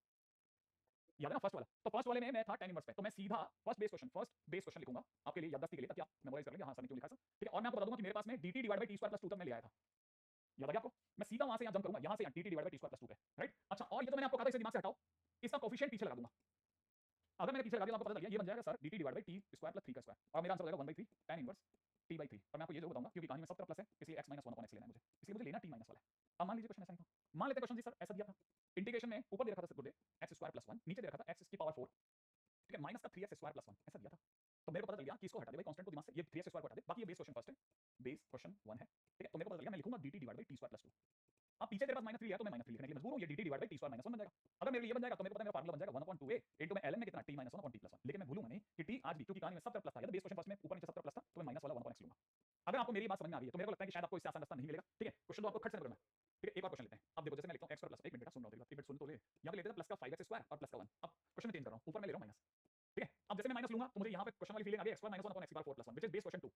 A: याद है ना, फर्स्ट वाला। तो फर्स्ट वाले में मैं था tan इनवर्स पे, तो मैं सीधा फर्स्ट बेस क्वेश्चन लिखूंगा आपके लिए याददाश्त के लिए, ताकि आप मेमोराइज कर लेंगे, हां सर ने क्यों लिखा सर। ठीक है, और मैं आपको बता दूंगा कि मेरे पास में dt divide by t square plus 2 तक मैं ले आया था, याद आ गया आपको? मैं सीधा वहां से यहां जंप करूंगा, यहां से यहां dt divide by t square plus 2 पे, राइट? अच्छा, और ये तो मैंने आपको कहा था, इसे दिमाग से हटाओ, इसका कोएफिशिएंट पीछे लगा दूंगा। अगर मैंने पीछे लगा दिया तो आपको पता चल गया, ये बन जाएगा sir dt divide by t square plus 3 का स्क्वायर, और मेरा आंसर हो जाएगा 1/3 tan इनवर्स t/3। और मैं आपको ये जरूर बताऊंगा क्योंकि कहानी में सब तरफ प्लस है, इसलिए x - 1 अपॉन x लेना है मुझे, इसलिए मुझे लेना t माइनस वाला है। अब मान लीजिए क्वेश्चन ऐसा नहीं था, मान लेते हैं क्वेश्चन जी सर ऐसा दिया था, इंटीग्रेशन में ऊपर दे रखा था सर गुरुदेव x² + 1, नीचे दे रखा था x⁴, ठीक है, माइनस का 3x² + 1 ऐसा दिया था। तो मेरे को पता चल गया कि इसको हटा दे भाई, कांस्टेंट को दिमाग से, ये 3x² को हटा दे, बाकी ये बेस क्वेश्चन फर्स्ट है, बेस क्वेश्चन 1 है। ठीक है, तो मेरे को पता चल गया मैं लिखूंगा dt डिवाइड बाय t² + 2। अब पीछे तेरे पास -3 लिया तो मैं -3 लिखने के लिए मजबूर हूं, ये dt डिवाइड बाय t² - 1 बन जाएगा। अगर मेरे लिए ये बन जाएगा तो मेरे को पता है मेरा फार्मूला बन जाएगा 1/2a इनटू में ln में कितना t - 1 अपॉन t + 1। लेकिन मैं भूलूंगा नहीं कि t आज भी, क्योंकि कहानी में सब तरफ प्लस था, या तो बेस क्वेश्चन फर्स्ट में ऊपर नीचे सब तरफ प्लस था, तो मैं माइनस वाला 1 अपॉन x लूंगा। अगर आपको मेरी बात समझ में आ रही है तो मेरे को लगता है कि शायद आपको इससे आसान रास्ता नहीं मिलेगा। ठीक है, क्वेश्चन तो आपको खट से करना है। ठीक है, एक और क्वेश्चन लेते हैं। अब देखो, जैसे मैं लिखता हूं x² + 1 मिनट बेटा, सुन रहा हूं, एक मिनट सुन तो ले। यहां पे लेते हैं प्लस का 5x² और प्लस का 1। अब क्वेश्चन चेंज कर रहा हूं, ऊपर मैं ले रहा हूं माइनस। ठीक है, अब जैसे मैं माइनस लूंगा तो मुझे यहां पे क्वेश्चन वाली फीलिंग आ गई, x² - 1 upon x⁴ + 1 which is base question 2।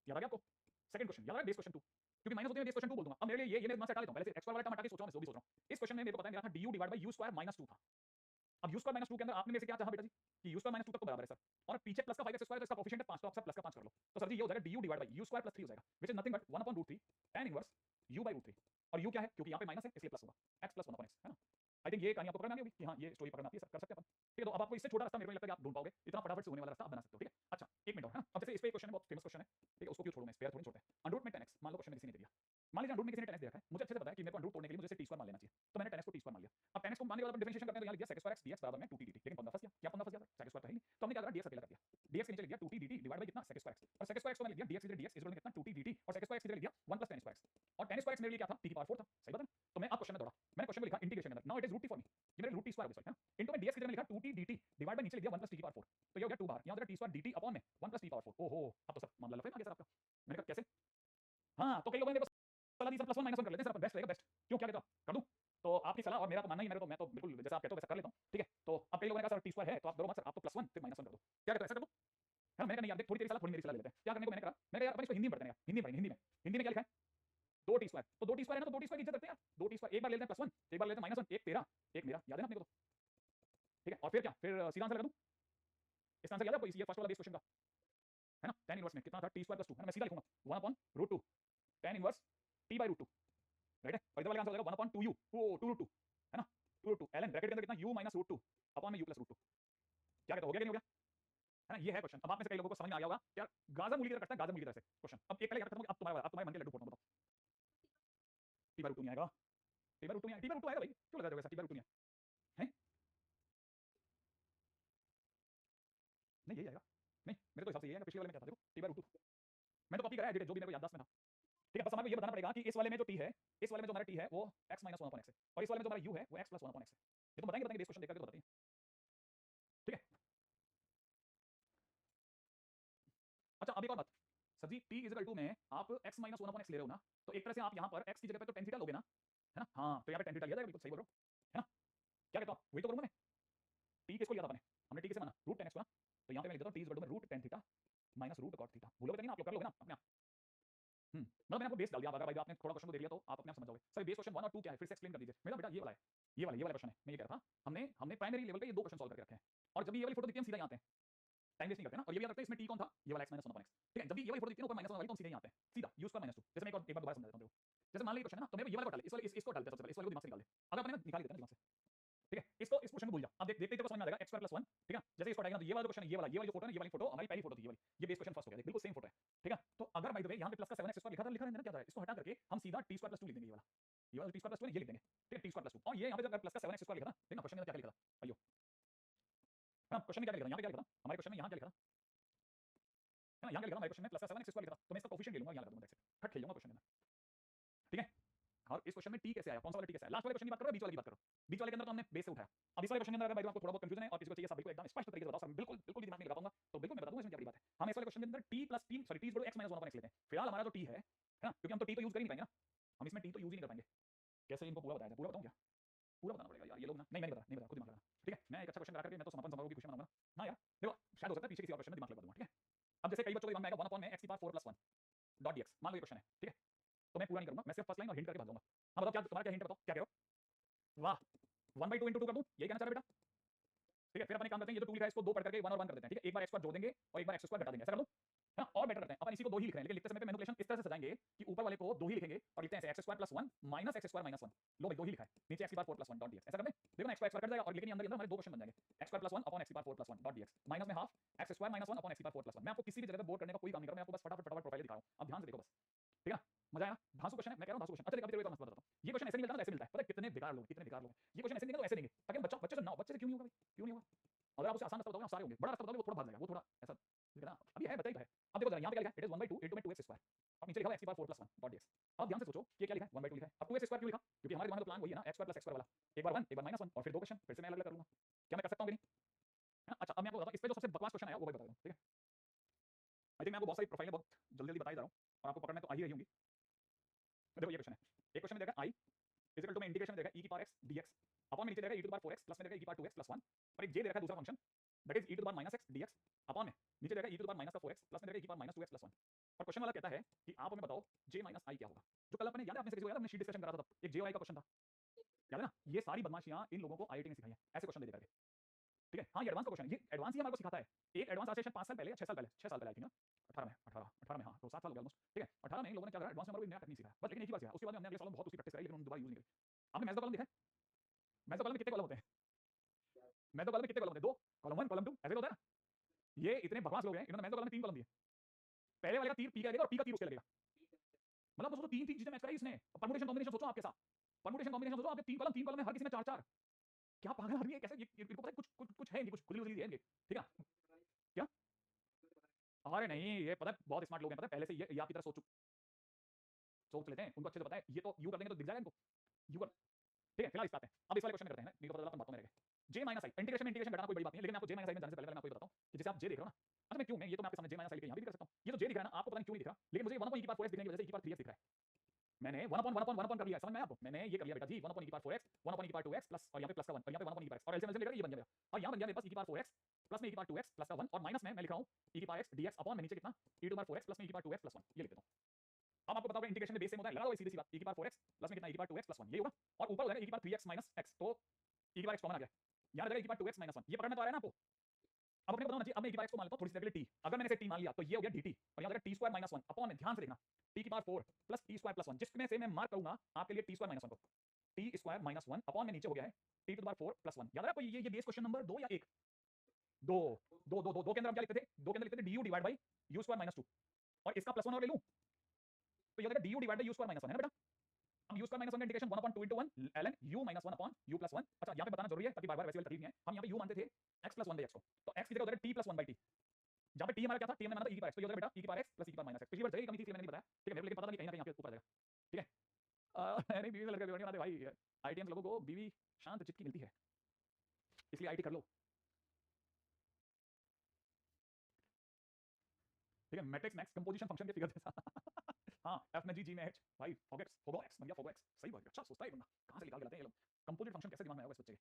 A: याद आ गया आपको? सेकंड क्वेश्चन याद आ रहा है, बेस क्वेश्चन 2, क्योंकि माइनस होते हैं बेस क्वेश्चन 2 बोल दूंगा। अब मेरे लिए ये मैं दिमाग से हटा लेता हूं, पहले से x² वाला टर्म हटा के सोच रहा हूं, मैं जो भी सोच रहा हूं। इस क्वेश्चन में मेरे को पता है मेरा था du डिवाइड बाय u² - 2 था। अब u² - 2 के अंदर आपने मेरे से क्या चाहा बेटा जी कि u² - 2 तक तो बराबर है सर, और पीछे प्लस का 5x² तो इसका कोएफिशिएंट है 5, तो आप सब प्लस का 5 कर लो, तो सर जी ये हो जाएगा du डिवाइड बाय u² + 3 हो जाएगा, which is nothing but 1/√3 tan inverse u/√3। और u क्या है, क्योंकि यहां पे माइनस है इसलिए प्लस होगा, x + 1 अपॉन x, है ना? आई थिंक ये कहानी आपको पकड़ में आ गई होगी कि हां ये स्टोरी पकड़ में आती है, सर कर सकते हैं अपन। ठीक है, तो अब आपको इससे छोटा रास्ता मेरे को नहीं लगता कि आप ढूंढ पाओगे, इतना फटाफट से होने वाला रास्ता आप बना सकते हो। ठीक है, अच्छा एक मिनट और, है ना? अब जैसे इस पे एक क्वेश्चन है, बहुत फेमस क्वेश्चन है, ठीक है, उसको क्यों छोड़ूं मैं, स्पेयर थोड़ी छोड़ते हैं। अंडर रूट में 10x, मान लो क्वेश्चन में किसी ने दे दिया, मान लीजिए अंडर रूट में किसी ने 10x दे रखा है, मुझे अच्छे से पता है कि मेरे को अंडर रूट तोड़ने के लिए मुझे t² मान लेना चाहिए, तो मैंने 10x को t² मान लिया। अब 10x को मानने के बाद डिफरेंशिएशन करते हैं, तो यहां लिख दिया sec² x dx बराबर में 2t dt, लेकिन पंगा फंस गया। क्या पंगा फंस गया सर? sec² तो है ही नहीं, तो हमने क्या करा, dx अकेला कर दिया, dx के नीचे लिख दिया 2t dt डिवाइड बाय कितना, sec² x, और sec² x को मैंने लिख दिया dx इधर dx इस में कितना 2t dt, और sec² x इधर लिख दिया 1 + tan², और tan² x मेरे लिए क्या था, t⁴ था, सही बात है ना? तो मैं अब क्वेश्चन में दौड़ा, मैंने क्वेश्चन में लिखा इंटीग्रेशन के अंदर, now it is √t for me, ये मेरे √t² हो गया, है ना? इनटू में dx की जगह में लिखा 2t dt डिवाइड बाय नीचे लिख दिया 1 + t⁴, तो ये हो गया 2 बार, यहां हो जाएगा t² dt अपॉन में 1 + t⁴। ओहो, अब तो सर मामला लफड़े में आ गया सर आपका। मैंने कहा कैसे? हाँ, तो कई लोगों ने देखो सलाह दी सर +1 - 1 कर लेते हैं सर, अपन बेस्ट रहेगा, बेस्ट। क्यों, क्या कहते हो आप? कर दूं? तो आपकी सलाह और मेरा तो मानना ही, मैं तो बिल्कुल जैसा आप कहते हो वैसा कर लेता हूं। ठीक है, तो अब कई लोगों ने कहा सर t² है तो आप डरो मत सर, आप तो +1 फिर -1 कर दो। क्या कहते हो, ऐसा कर दूं? है ना? मैंने कहा नहीं यार देख, थोड़ी तेरी सलाह थोड़ी मेरी सलाह ले लेते हैं। क्या करने को मैंने करा, मैंने कहा यार अपन इसको हिंदी में पढ़ते हैं यार, हिंदी में पढ़ेंगे, हिंदी में क्या लिखा है, 2t², तो 2t² है ना, तो 2t² की इज्जत करते हैं यार, 2t², एक बार ले लेते हैं +1, एक बार ले लेते हैं -1, एक तेरा एक मेरा, याद है ना अपने को तो? ठीक है, और फिर क्या, फिर सीधा आंसर लगा दूं? इसका आंसर याद है आपको, ये फर्स्ट वाला बेस क्वेश्चन का, है ना? tan इनवर्स में कितना था, t² + 2, है ना? मैं सीधा लिखूंगा 1/√2 tan इनवर्स t/√2, राइट है? और इधर वाले आंसर हो जाएगा 1/2u, ओ 2√2, है ना? 2√2 ln ब्रैकेट के अंदर कितना u - √2 अपॉन में u + √2। क्या कहते हो, हो गया कि नहीं हो गया? है ना? ये है क्वेश्चन। अब आप में से कई लोगों को समझ में आ गया होगा यार, गाजर मूली की तरह करता है, गाजर मूली की तरह से क्वेश्चन। अब एक पहले याद करता हूं कि अब तुम्हारे मन के लड्डू फोड़ता हूं, बताओ t/√2 नहीं आएगा, t/√2 नहीं आएगा, t/√2 आएगा भाई, क्यों लगा दोगे ऐसा, t/√2 नहीं है, हैं? नहीं यही आएगा, नहीं मेरे तो हिसाब से यही आएगा, पिछले वाले में क्या था देखो, t/√2 मैं तो कॉपी करा है जो भी मेरे को याददाश्त में था। ठीक है, बस हमारे को ये बताना पड़ेगा कि इस वाले में जो t है, इस वाले में जो हमारा t है वो x - 1 अपॉन x है, और इस वाले में जो हमारा u है वो x + 1 अपॉन x है। ये तो बताएंगे बेस क्वेश्चन देख करके तो बताइए। ठीक है, अच्छा अब एक और बात, सर जी t में आप x - 1 अपॉन x ले रहे हो ना, तो एक तरह से आप यहाँ पर x की जगह पे तो tan थीटा लोगे ना, है ना? हाँ, तो यहाँ पे tan थीटा लिया जाएगा, बिल्कुल सही बोल रहे हो, है ना? क्या कहता हूँ, वही तो करूंगा मैं। t किसको लिया था अपने, हमने t किसे माना, √tan x को ना, तो यहाँ पे मैं लिख देता हूँ t √tan theta minus √cot theta. भूलोगे तो नहीं ना आप लोग, कर लोगे ना अपने आप। मतलब मैंने आपको बेस डाल दिया, अगर भाई आपने थोड़ा क्वेश्चन को देख लिया तो आप अपने आप समझ जाओगे। सर बेस क्वेश्चन 1 और 2 क्या है फिर से एक्सप्लेन कर दीजिए। मेरा बेटा ये वाला है, ये वाला क्वेश्चन है। मैं ये कह रहा था हमने प्राइमरी लेवल पे ये दो क्वेश्चन सॉल्व करके रखे हैं, और जब भी ये वाली फोटो दिखती है हम सीधा यहाँ आते हैं, टाइम वेस्ट नहीं करते ना। और ये भी याद रखते हैं इसमें t कौन था, ये वाला x - 1/x। ठीक है, जब भी ये वाली फोटो दिखती है ऊपर -1 वाली तो हम सीधे यहाँ आते हैं, सीधा u² - 2। जैसे मैं एक बार दोबारा समझा देता हूँ। जैसे मान लीजिए क्वेश्चन है ना, तो मेरे को ये वाला को डाल दे, इसको डाल दे सबसे पहले, इस वाले को दिमाग से निकाल दे। अगर अपने निकाल देते हैं दिमाग से, ठीक है, इस क्वेश्चन को भूल जा। अब देख देखते ही समझ में आ जाएगा x² + 1। ठीक है, जैसे इसको हटाएगा तो ये वाला क्वेश्चन है, ये वाली जो फोटो है ना, ये वाली फोटो हमारी पहली फोटो थी, ये वाली, ये बेस क्वेश्चन फर्स्ट हो गया, बिल्कुल सेम फोटो है। ठीक है, तो अगर बाय द वे यहाँ पे प्लस का 7x² लिखा रहता है ना, क्या था, इसको हटा करके हम सीधा t² + 2 लिख देंगे। ये वाला t² + 2 ये लिख देंगे। ठीक है, t² + 2। और ये यहाँ पे जब प्लस का 7x² लिखा था, देखना क्वेश्चन में क्या लिखा था, आइयो हाँ, क्वेश्चन में क्या लिखा था, यहाँ पे क्या लिखा था, हमारे क्वेश्चन में यहाँ क्या लिखा था है ना, यहाँ क्या लिखा था हमारे क्वेश्चन में प्लस का 7x² लिखा था। तो मैं इसका कोफिशिएंट ले लूंगा, यहाँ लगा दूंगा, खट खेल जाऊंगा क्वेश्चन में। ठीक है, और इस क्वेश्चन में t कैसे आया, कौन सा वाला t कैसे आया, लास्ट वाले क्वेश्चन की बात करो, बीच वाले की बात करो। बीच वाले के अंदर तो हमने बेस से उठाया। अब इस वाले क्वेश्चन के अंदर अगर भाई आपको थोड़ा बहुत कंफ्यूजन है और किसी को चाहिए सब बिल्कुल एकदम स्पष्ट तरीके से बताओ, सब बिल्कुल बिल्कुल भी दिमाग नहीं लगा पाऊंगा, तो बिल्कुल मैं बता दूंगा इसमें क्या बड़ी बात है। हम इस वाले क्वेश्चन के अंदर t + t sorry t = x - 1/x लेते हैं। फिलहाल हमारा जो t है ना, क्योंकि हम तो t तो यूज कर ही नहीं पाएंगे ना, हम इसमें t तो यूज ही नहीं कर पाएंगे। कैसे इनको पूरा बताया जाए, पूरा बताऊं क्या, पूरा बताना पड़ेगा यार, ये लोग ना नहीं नहीं बता खुद दिमाग लगाना। ठीक है, मैं एक अच्छा क्वेश्चन करा करके मैं तो समापन समारोह की खुशी मनाऊंगा ना यार। देखो शायद हो सकता है पीछे किसी और क्वेश्चन में दिमाग लगा दूंगा। ठीक है, अब जैसे कई बच्चों को दिमाग में आएगा 1 x की पावर 4 + 1 डॉट dx, मान लो ये क्वेश्चन है। ठीक है, तो मैं पूरा नहीं करूंगा, मैं सिर्फ फर्स्ट लाइन और हिंट करके भाग जाऊंगा। हाँ बताओ क्या तुम्हारा क्या हिंट, बताओ क्या कह रहे हो। वाह, 1/2 × 2 कर दूं, यही कहना चाह रहे बेटा। ठीक है, फिर अपन एक काम करते हैं, ये जो 2 लिखा है इसको 2 पढ़ करके 1 और 1 कर देते हैं। ठीक है, एक बार x² जोड़ देंगे और एक बार x² घटा देंगे, ऐसा कर दो है ना। और बेटर करते हैं, अपन इसी को 2 ही लिख रहे हैं, लेकिन लिखते समय पे मैनिपुलेशन इस तरह से सजाएंगे कि ऊपर वाले को 2 ही लिखेंगे और लिखते हैं ऐसे x² + 1 - x² - 1। लो भाई 2 ही लिखा है, नीचे x की पावर 4 + 1 डॉट dx, ऐसा कर दे। देखो ना x कट जाएगा और लेकिन अंदर हमारे दो क्वेश्चन बन जाएंगे, x² + 1 / x की पावर 4 + 1 डॉट dx, माइनस में हाफ x² - 1 / x की पावर 4 + 1। मैं आपको किसी भी जगह पे बोर करने का कोई काम नहीं कर रहा, मैं आपको बस फटाफट प्रोफाइल दिखा रहा हूं, अब ध्यान से देखो बस। ठीक है, मजा आया। धांसू क्वेश्चन है, मैं कह रहा हूं धांसू क्वेश्चन। अच्छा देख, अभी तेरे को एक और मस्त बताता हूं, ये क्वेश्चन ऐसे नहीं मिलता ना, ऐसे मिलता है। पता है कितने बेकार लोग हैं, कितने बेकार लोग हैं। ये क्वेश्चन ऐसे देंगे तो ऐसे देंगे ताकि हम बच्चे से ना, बच्चे से क्यों नहीं होगा भाई, क्यों नहीं होगा। अगर आप उसे आसान रास्ता बताओगे ना सारे होंगे, बड़ा रास्ता बताओगे वो थोड़ा भाग जाएगा, वो थोड़ा ऐसा ठीक है ना। अभी है, बताइए तो है। अब देखो जरा यहाँ पे क्या लिखा है, इट इज 1/2 × 2x²। अब नीचे लिखा है x की पावर 4 + 1 डॉट dx। अब ध्यान से सोचो कि ये क्या लिखा है, 1/2 लिखा है। अब 2x² क्यों लिखा, क्योंकि हमारे दिमाग में तो प्लान वही है ना, x² + x² वाला। एक बार 1 एक बार -1 और फिर दो क्वेश्चन, फिर से मैं अलग अलग करूंगा। क्या मैं कर सकता हूं कि नहीं है ना। अच्छा अब मैं आपको बताता हूं, इस पे जो सबसे बकवास क्वेश्चन आया वो भाई बता दूं। ठीक है, आई थिंक मैं आपको बहुत सारी प्रोफाइलें बहुत जल्दी जल्दी बताई जा रहा हूं और आपको पकड़ने तो आ ही रही होंगी। देखो ये क्वेश्चन है, एक क्वेश्चन में देगा i इक्वल टू में इंटीग्रेशन में देगा e की पावर x dx अपॉन में नीचे देगा e to the power 4x plus में देगा e की पावर 2x + 1 और एक j दे रखा है दूसरा function that is e to the power -x dx upon में नीचे देगा e to the power -4x plus में देगा e की पावर -2x + 1। और क्वेश्चन वाला कहता है कि आप हमें बताओ j - i क्या होगा। जो कल अपने याद है, आपने से किसी को याद है, हमने शीट डिस्कशन करा था तब एक j और i का क्वेश्चन था, याद है ना। ये सारी बदमाशियां इन लोगों को आईआईटी ने सिखाई है, ऐसे क्वेश्चन दे करके। ठीक है, हाँ ये एडवांस का क्वेश्चन है, ये एडवांस ही हमारे को सिखाता है। एक एडवांस आज से 5 साल पहले या 6 साल पहले, 6 साल पहले आई थिंक ना, 18 में हाँ, तो 7 साल हो गया ऑलमोस्ट। ठीक है, 18 में इन लोगों ने क्या करा, एडवांस में हमारे को नया टेक्निक सिखाया बस, लेकिन एक ही बार सिखाया, उसके बाद हमने अगले सालों में बहुत उसकी प्रैक्टिस कराई, लेकिन उन्होंने दोबारा यूज नहीं करी। आपने मैथ का कॉलम देखा है, मैथ का कॉलम में कितने कॉलम होते हैं, मैथ का कॉलम में कितने कॉलम होते हैं, 2 कॉलम 1 कॉलम 2 ऐसे होता है ना। ये इतने बकवास लोग हैं, इन्होंने मैथ का कॉलम में 3 कॉलम दिए। पहले वाले का तीर पी का लगेगा और पी का तीर उसके लगेगा, मतलब सोचो 3 चीजें मैच कराई इसने। परमुटेशन कॉम्बिनेशन सोचो आपके साथ, परमुटेशन कॉम्बिनेशन सोचो, आपके 3 कॉलम है, हर किसी में 4 4। क्या पागल आदमी है, कैसे इनको पता है कुछ कुछ कुछ है इनकी, कुछ खुली है इनकी। ठीक है, क्या अरे नहीं ये पता है बहुत स्मार्ट लोग हैं, पता है पहले से ये आपकी तरह सोच लेते हैं, उनको अच्छे से पता है ये तो यू कर देंगे तो दिख जाएगा इनको, यू कर। ठीक है, फिलहाल इस बात है। अब इस वाले क्वेश्चन में करते हैं ना, नहीं तो पता चला अपन बातों में रह गए। j - i इंटीग्रेशन में इंटीग्रेशन घटाना कोई बड़ी बात नहीं है, लेकिन मैं आपको j - i में जाने से पहले मैं आपको ये बताता हूं कि जैसे आप j देख रहे हो ना, अच्छा मैं क्यों मैं ये तो मैं आपके सामने j - i के यहां भी कर सकता हूं। ये जो j दिख रहा है ना आपको पता नहीं क्यों नहीं दिख रहा, लेकिन मुझे 1/e की पावर 4x दिखने की वजह से e की पावर 3x दिख रहा है। मैंने 1/1 कर लिया, समझ में आया आपको, मैंने ये कर लिया बेटा जी, 1/e की पावर 4x 1/e की पावर 2x प्लस और यहां पे प्लस का 1 और यहां पे 1/e की पावर x और एलसीएम लेकर ये बन गया और यहां बन गया मेरे पास e की पावर 4x प्लस में e की पावर 2x प्लस का 1 और माइनस में मैं लिख रहा हूं e की पावर x dx अपॉन में नीचे कितना e to the power 4x plus में e की पावर 2x प्लस 1 ये लिख देता हूं। अब आपको पता होगा इंटीग्रेशन में बेस सेम होता है, लगा दो सीधी सी बात, e की पावर 4x प्लस में कितना e की पावर 2x प्लस 1 ये होगा और ऊपर हो जाएगा e की पावर 3x माइनस x, तो e की पावर x कॉमन आ गया, यहां रहेगा e की पावर 2x माइनस 1, ये पकड़ना तो आ रहा है ना आपको। अब अपने बताओ ना जी, अब मैं e की पावर x को मान लेता हूं थोड़ी सी जगह t, अगर मैंने इसे t मान लिया तो ये हो गया dt और यहां रहेगा t² - 1 अपॉन में ध्यान से देखना t की पावर 4 प्लस t² प्लस 1 जिसमें से मैं मार्क करूंगा आपके लिए t² - 1 को t² - 1 अपॉन में नीचे हो गया है t to the power 4 plus 1। याद है आपको ये बेस क्वेश्चन नंबर 2 या 1 2 2 2 2 के अंदर हम क्या लिखते थे, 2 के अंदर लिखते थे du डिवाइड बाय u² - 2 और इसका प्लस 1 और ले लूं तो ये हो जाएगा du डिवाइड बाय u² - 1 है ना बेटा। हम u² - 1 का integration 1/2 * 1 ln u - 1 upon u + 1। अच्छा यहां पे बताना जरूरी है ताकि बार-बार वैसे वाली तकलीफ नहीं है, हम यहां पे u मानते थे x + 1/x को, तो x की जगह हो जाएगा t + 1/t, जहां पे t हमारा क्या था, t हमने माना था e की पावर x, तो ये हो जाएगा बेटा e की पावर x प्लस e की पावर -x। पिछली बार जगह कमी थी इसलिए मैंने नहीं बताया, ठीक है, मेरे को लेकिन पता नहीं कहीं ना कहीं यहाँ पे ऊपर आ जाएगा। ठीक है, नहीं बीवी से लड़के नहीं बनाते भाई, आईटीएम लोगों को बीवी शांत चित की मिलती है, इसलिए आईटी कर लो। ठीक है, मैट्रिक्स मैक्स कंपोजिशन फंक्शन के फिगर जैसा हाँ एफ में जी, जी में एच, भाई फोगेक्स फोगो एक्स बन गया, फोगो एक्स सही बात है, अच्छा सोचता है बंदा, कहां से निकाल के लाते हैं ये लोग कंपोजिट फंक्शन, कैसे दिमाग में आया इस बच्चे के।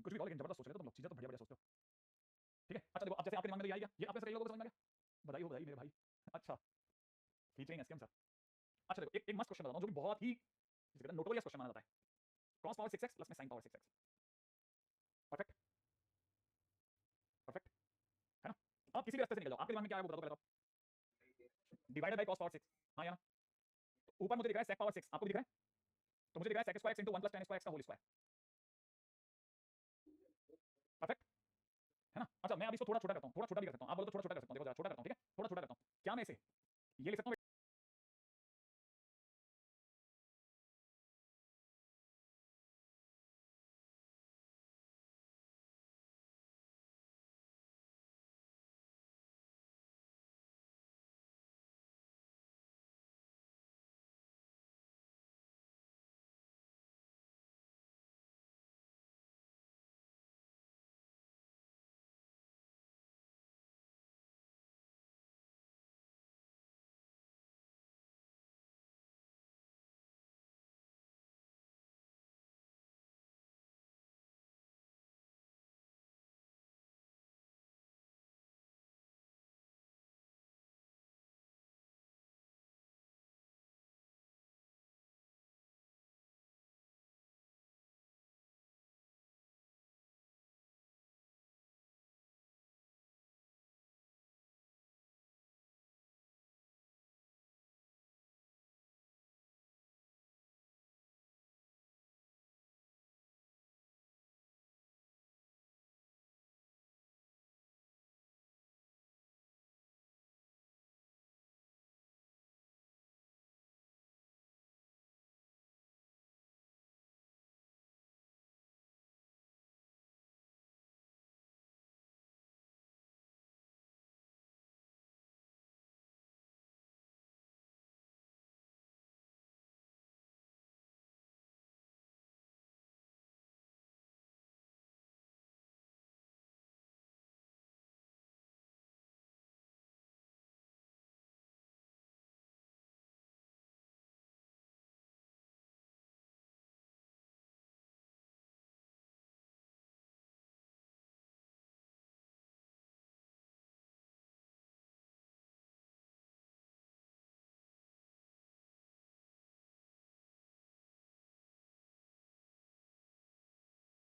A: कुछ भी कहो लेकिन जबरदस्त सोच रहे हो तुम लोग, चीजें तो बढ़िया बढ़िया सोचते हो। ठीक है, अच्छा देखो अब जैसे आपके दिमाग में तो ये आ गया, ये आपने से कई लोगों को समझ में आ गया, बधाई हो मेरे भाई। अच्छा फीचरिंग एसकेएम सर। अच्छा देखो एक मस्त क्वेश्चन बताता हूं जो कि बहुत ही जिसे कहते हैं नोटोरियस क्वेश्चन माना जाता है। cos पावर 6x प्लस में sin power 6x। Perfect perfect है ना। आप किसी भी रास्ते से निकल जाओ, आपके दिमाग में क्या है वो बता दो पहले तो। डिवाइडेड बाय cos पावर 6, हां या ना। तो ऊपर मुझे दिख रहा है sec पावर 6, आपको भी दिख रहा है? तो मुझे दिख रहा है sec square x into 1 plus tan square x का होल स्क्वायर। परफेक्ट है ना। अच्छा मैं अब इसको थोड़ा छोटा करता हूं, थोड़ा छोटा भी कर सकता हूं, आप बोलो तो थोड़ा छोटा कर सकता हूं। देखो जरा छोटा करता हूं, ठीक है, थोड़ा छोटा करता हूं। क्या मैं इसे ये लिख सकता हूं?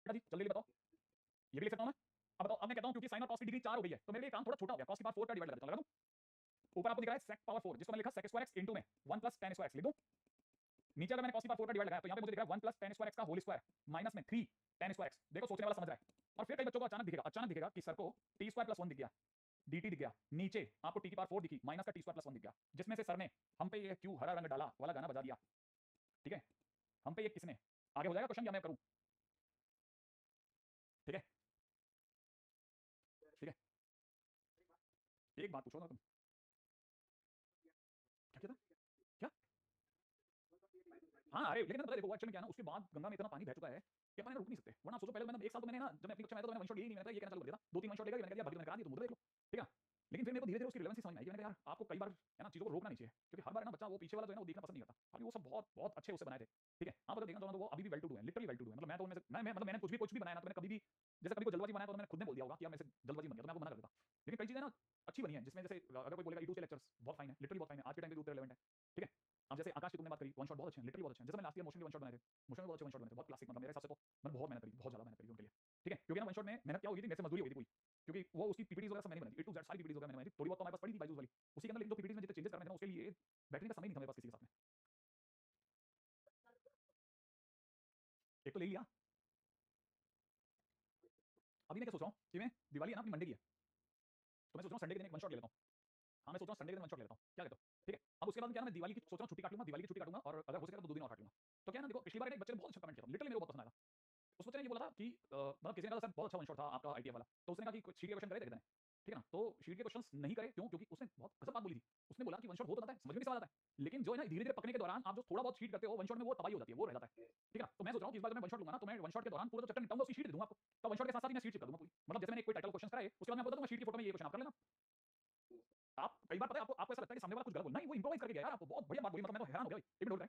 A: जल्दी जल्दी बताओ। ये भी लिख सकता हूं मैं। अब बताओ, अब मैं कहता हूं क्योंकि sin और cos की डिग्री 4 हो गई है तो मेरे लिए काम थोड़ा छोटा हो गया। cos की पावर 4 का डिवाइड लगा दूं। ऊपर आपको दिख रहा है sec पावर 4 जिसको मैंने लिखा sec स्क्वायर x into में 1 plus tan स्क्वायर x लिख दूं। नीचे अगर मैंने cos की पावर 4 का डिवाइड लगाया तो यहां पे मुझे दिख रहा है 1 plus tan स्क्वायर x का होल स्क्वायर माइनस में 3 tan स्क्वायर x। देखो सोचने वाला समझ रहा है। और फिर कई बच्चों को अचानक दिखेगा कि सर को t स्क्वायर प्लस 1 दिख गया, dt दिख गया, नीचे आपको t की पावर 4 दिखी माइनस का t स्क्वायर प्लस 1 दिख गया, जिसमें से सर ने हम पे ये क्यों हरा रंग डाला वाला गाना बजा दिया। ठीक है, हम पे ये किसने। आगे हो जाएगा क्वेश्चन या मैं करूं? ठीक है ठीक है। एक बात पूछो ना तुम। क्या कहता? क्या? हाँ अरे लेकिन पता है देखो एक्चुअली क्या है ना, उसके बाद गंगा में इतना पानी बह चुका है कि अपन रुक नहीं सकते। वरना आप सोचो पहले मैंने एक साल तो मैंने ना जब मैं अपनी कक्षा में था तो मैंने वन शॉट यही नहीं, मैंने ये कहना चालू कर दिया था, दो तीन वन शॉट लेगा मैंने कह दिया भगत मैंने करा दी तुम उधर देख लो। ठीक है, लेकिन फिर मेरे को धीरे धीरे उसकी रिलेवेंसी समझ में आई कि मैंने कहा यार आपको कई बार है ना चीजों को रोकना नहीं चाहिए, क्योंकि हर बार ना बच्चा वो पीछे वाला जो है ना वो देखना पसंद नहीं करता। हालांकि वो सब बहुत बहुत अच्छे उससे बनाए थे। ठीक है, आप अगर देखना चाहो तो वो अभी भी वेल टू डू है, लिटरली वेल टू डू है। मतलब मैं तो उनमें से मैं मतलब मैंने कुछ भी बनाया ना तो मैंने कभी भी जैसे कभी कोई जल्दबाजी बनाया तो मैंने खुद ने बोल दिया होगा कि यार मेरे से जल्दबाजी बन गया तो मैं आपको मना कर देता। लेकिन कई चीजें ना अच्छी बनी है जिसमें जैसे अगर कोई बोलेगा ई2 के लेक्चर्स बहुत फाइन है, लिटरली बहुत फाइन है, आज के टाइम पे भी उतना रिलेवेंट है। ठीक है, अब जैसे आकाश की तुमने बात करी वन शॉट बहुत अच्छे हैं, लिटरली बहुत अच्छे हैं। जैसे मैंने लास्ट ईयर मोशन के वन शॉट बनाए थे, मोशन में बहुत अच्छे वन शॉट बने थे, बहुत क्लासिक। मतलब मेरे हिसाब से तो मैंने बहुत मेहनत करी, बहुत ज्यादा मेहनत करी उनके लिए। ठीक है, क्योंकि ना वन शॉट में मेहनत क्या हो गई थी, मेरे से मजदूरी हो गई थी पूरी, क्योंकि वो उसकी पीपीटीज वगैरह सब मैंने बनाई थी, ए टू जेड सारी पीपीटीज वगैरह मैंने बनाई थी। थोड़ी बहुत तो हमारे पास पड़ी थी बाइजूस वाली उसी के अंदर, लेकिन जो पीपीटीज में जितने चेंजेस करने थे ना उसके लिए बैठने का समय नहीं था मेरे पास किसी के साथ में। एक तो ले लिया। अभी मैं क्या सोच रहा हूँ कि मैं दिवाली है ना अपनी मंडे की है, तो मैं सोच रहा हूँ संडे के दिन एक वन शॉट ले लेता हूँ। हाँ मैं सोच रहा हूँ संडे के दिन वन शॉट ले लेता हूँ, क्या कहते हो? ठीक है, अब उसके बाद क्या है ना मैं दिवाली की सोच रहा हूँ छुट्टी काट लूंगा, दिवाली की छुट्टी काटूंगा और अगर हो सकेगा तो 2 दिन और काट लूंगा। तो क्या है ना देखो पिछली बार एक बच्चे ने बहुत अच्छा कमेंट किया था, लिटरली मेरे को बहुत पसंद आया था। उस बच्चे ने ये बोला था कि मतलब किसी ने कहा सर बहुत अच्छा वन शॉट था आपका आईटीएफ वाला, तो उसने कहा कि शीट के क्वेश्चन करे थे कितने। ठीक है ना, तो शीट के क्वेश्चंस नहीं करे क्यों? क्योंकि उसने बहुत गजब बात बोली थी। उसने बोला कि वन शॉट हो तो जाता है, समझ में भी समझ आता है, लेकिन जो है ना धीरे धीरे पकने के दौरान आप जो थोड़ा बहुत शीट करते हो वन शॉट में वो तबाही हो जाती है, वो रह जाता है। ठीक है ना, तो मैं सोच रहा हूँ कि इस बार जब मैं वन शॉट लूंगा ना तो मैं वन शॉट के दौरान पूरा जो चैप्टर निपटाऊंगा उसकी शीट दे दूंगा आपको। तो वन शॉट के साथ साथ ही मैं शीट चिपका दूंगा पूरी। मतलब जैसे मैंने एक कोई टाइटल क्वेश्चन कराए उसके बाद मैं आपको बता दूंगा शीट की फोटो में ये क्वेश्चन आप कर लेना। आप कई बार पता है आपको आपको ऐसा लगता है कि सामने वाला कुछ गलत बोल, नहीं वो इंप्रोवाइज करके गया यार, आपको बहुत बढ़िया बात बोली। मतलब मैं तो हैरान हो गया भाई, 1 मिनट हो गया।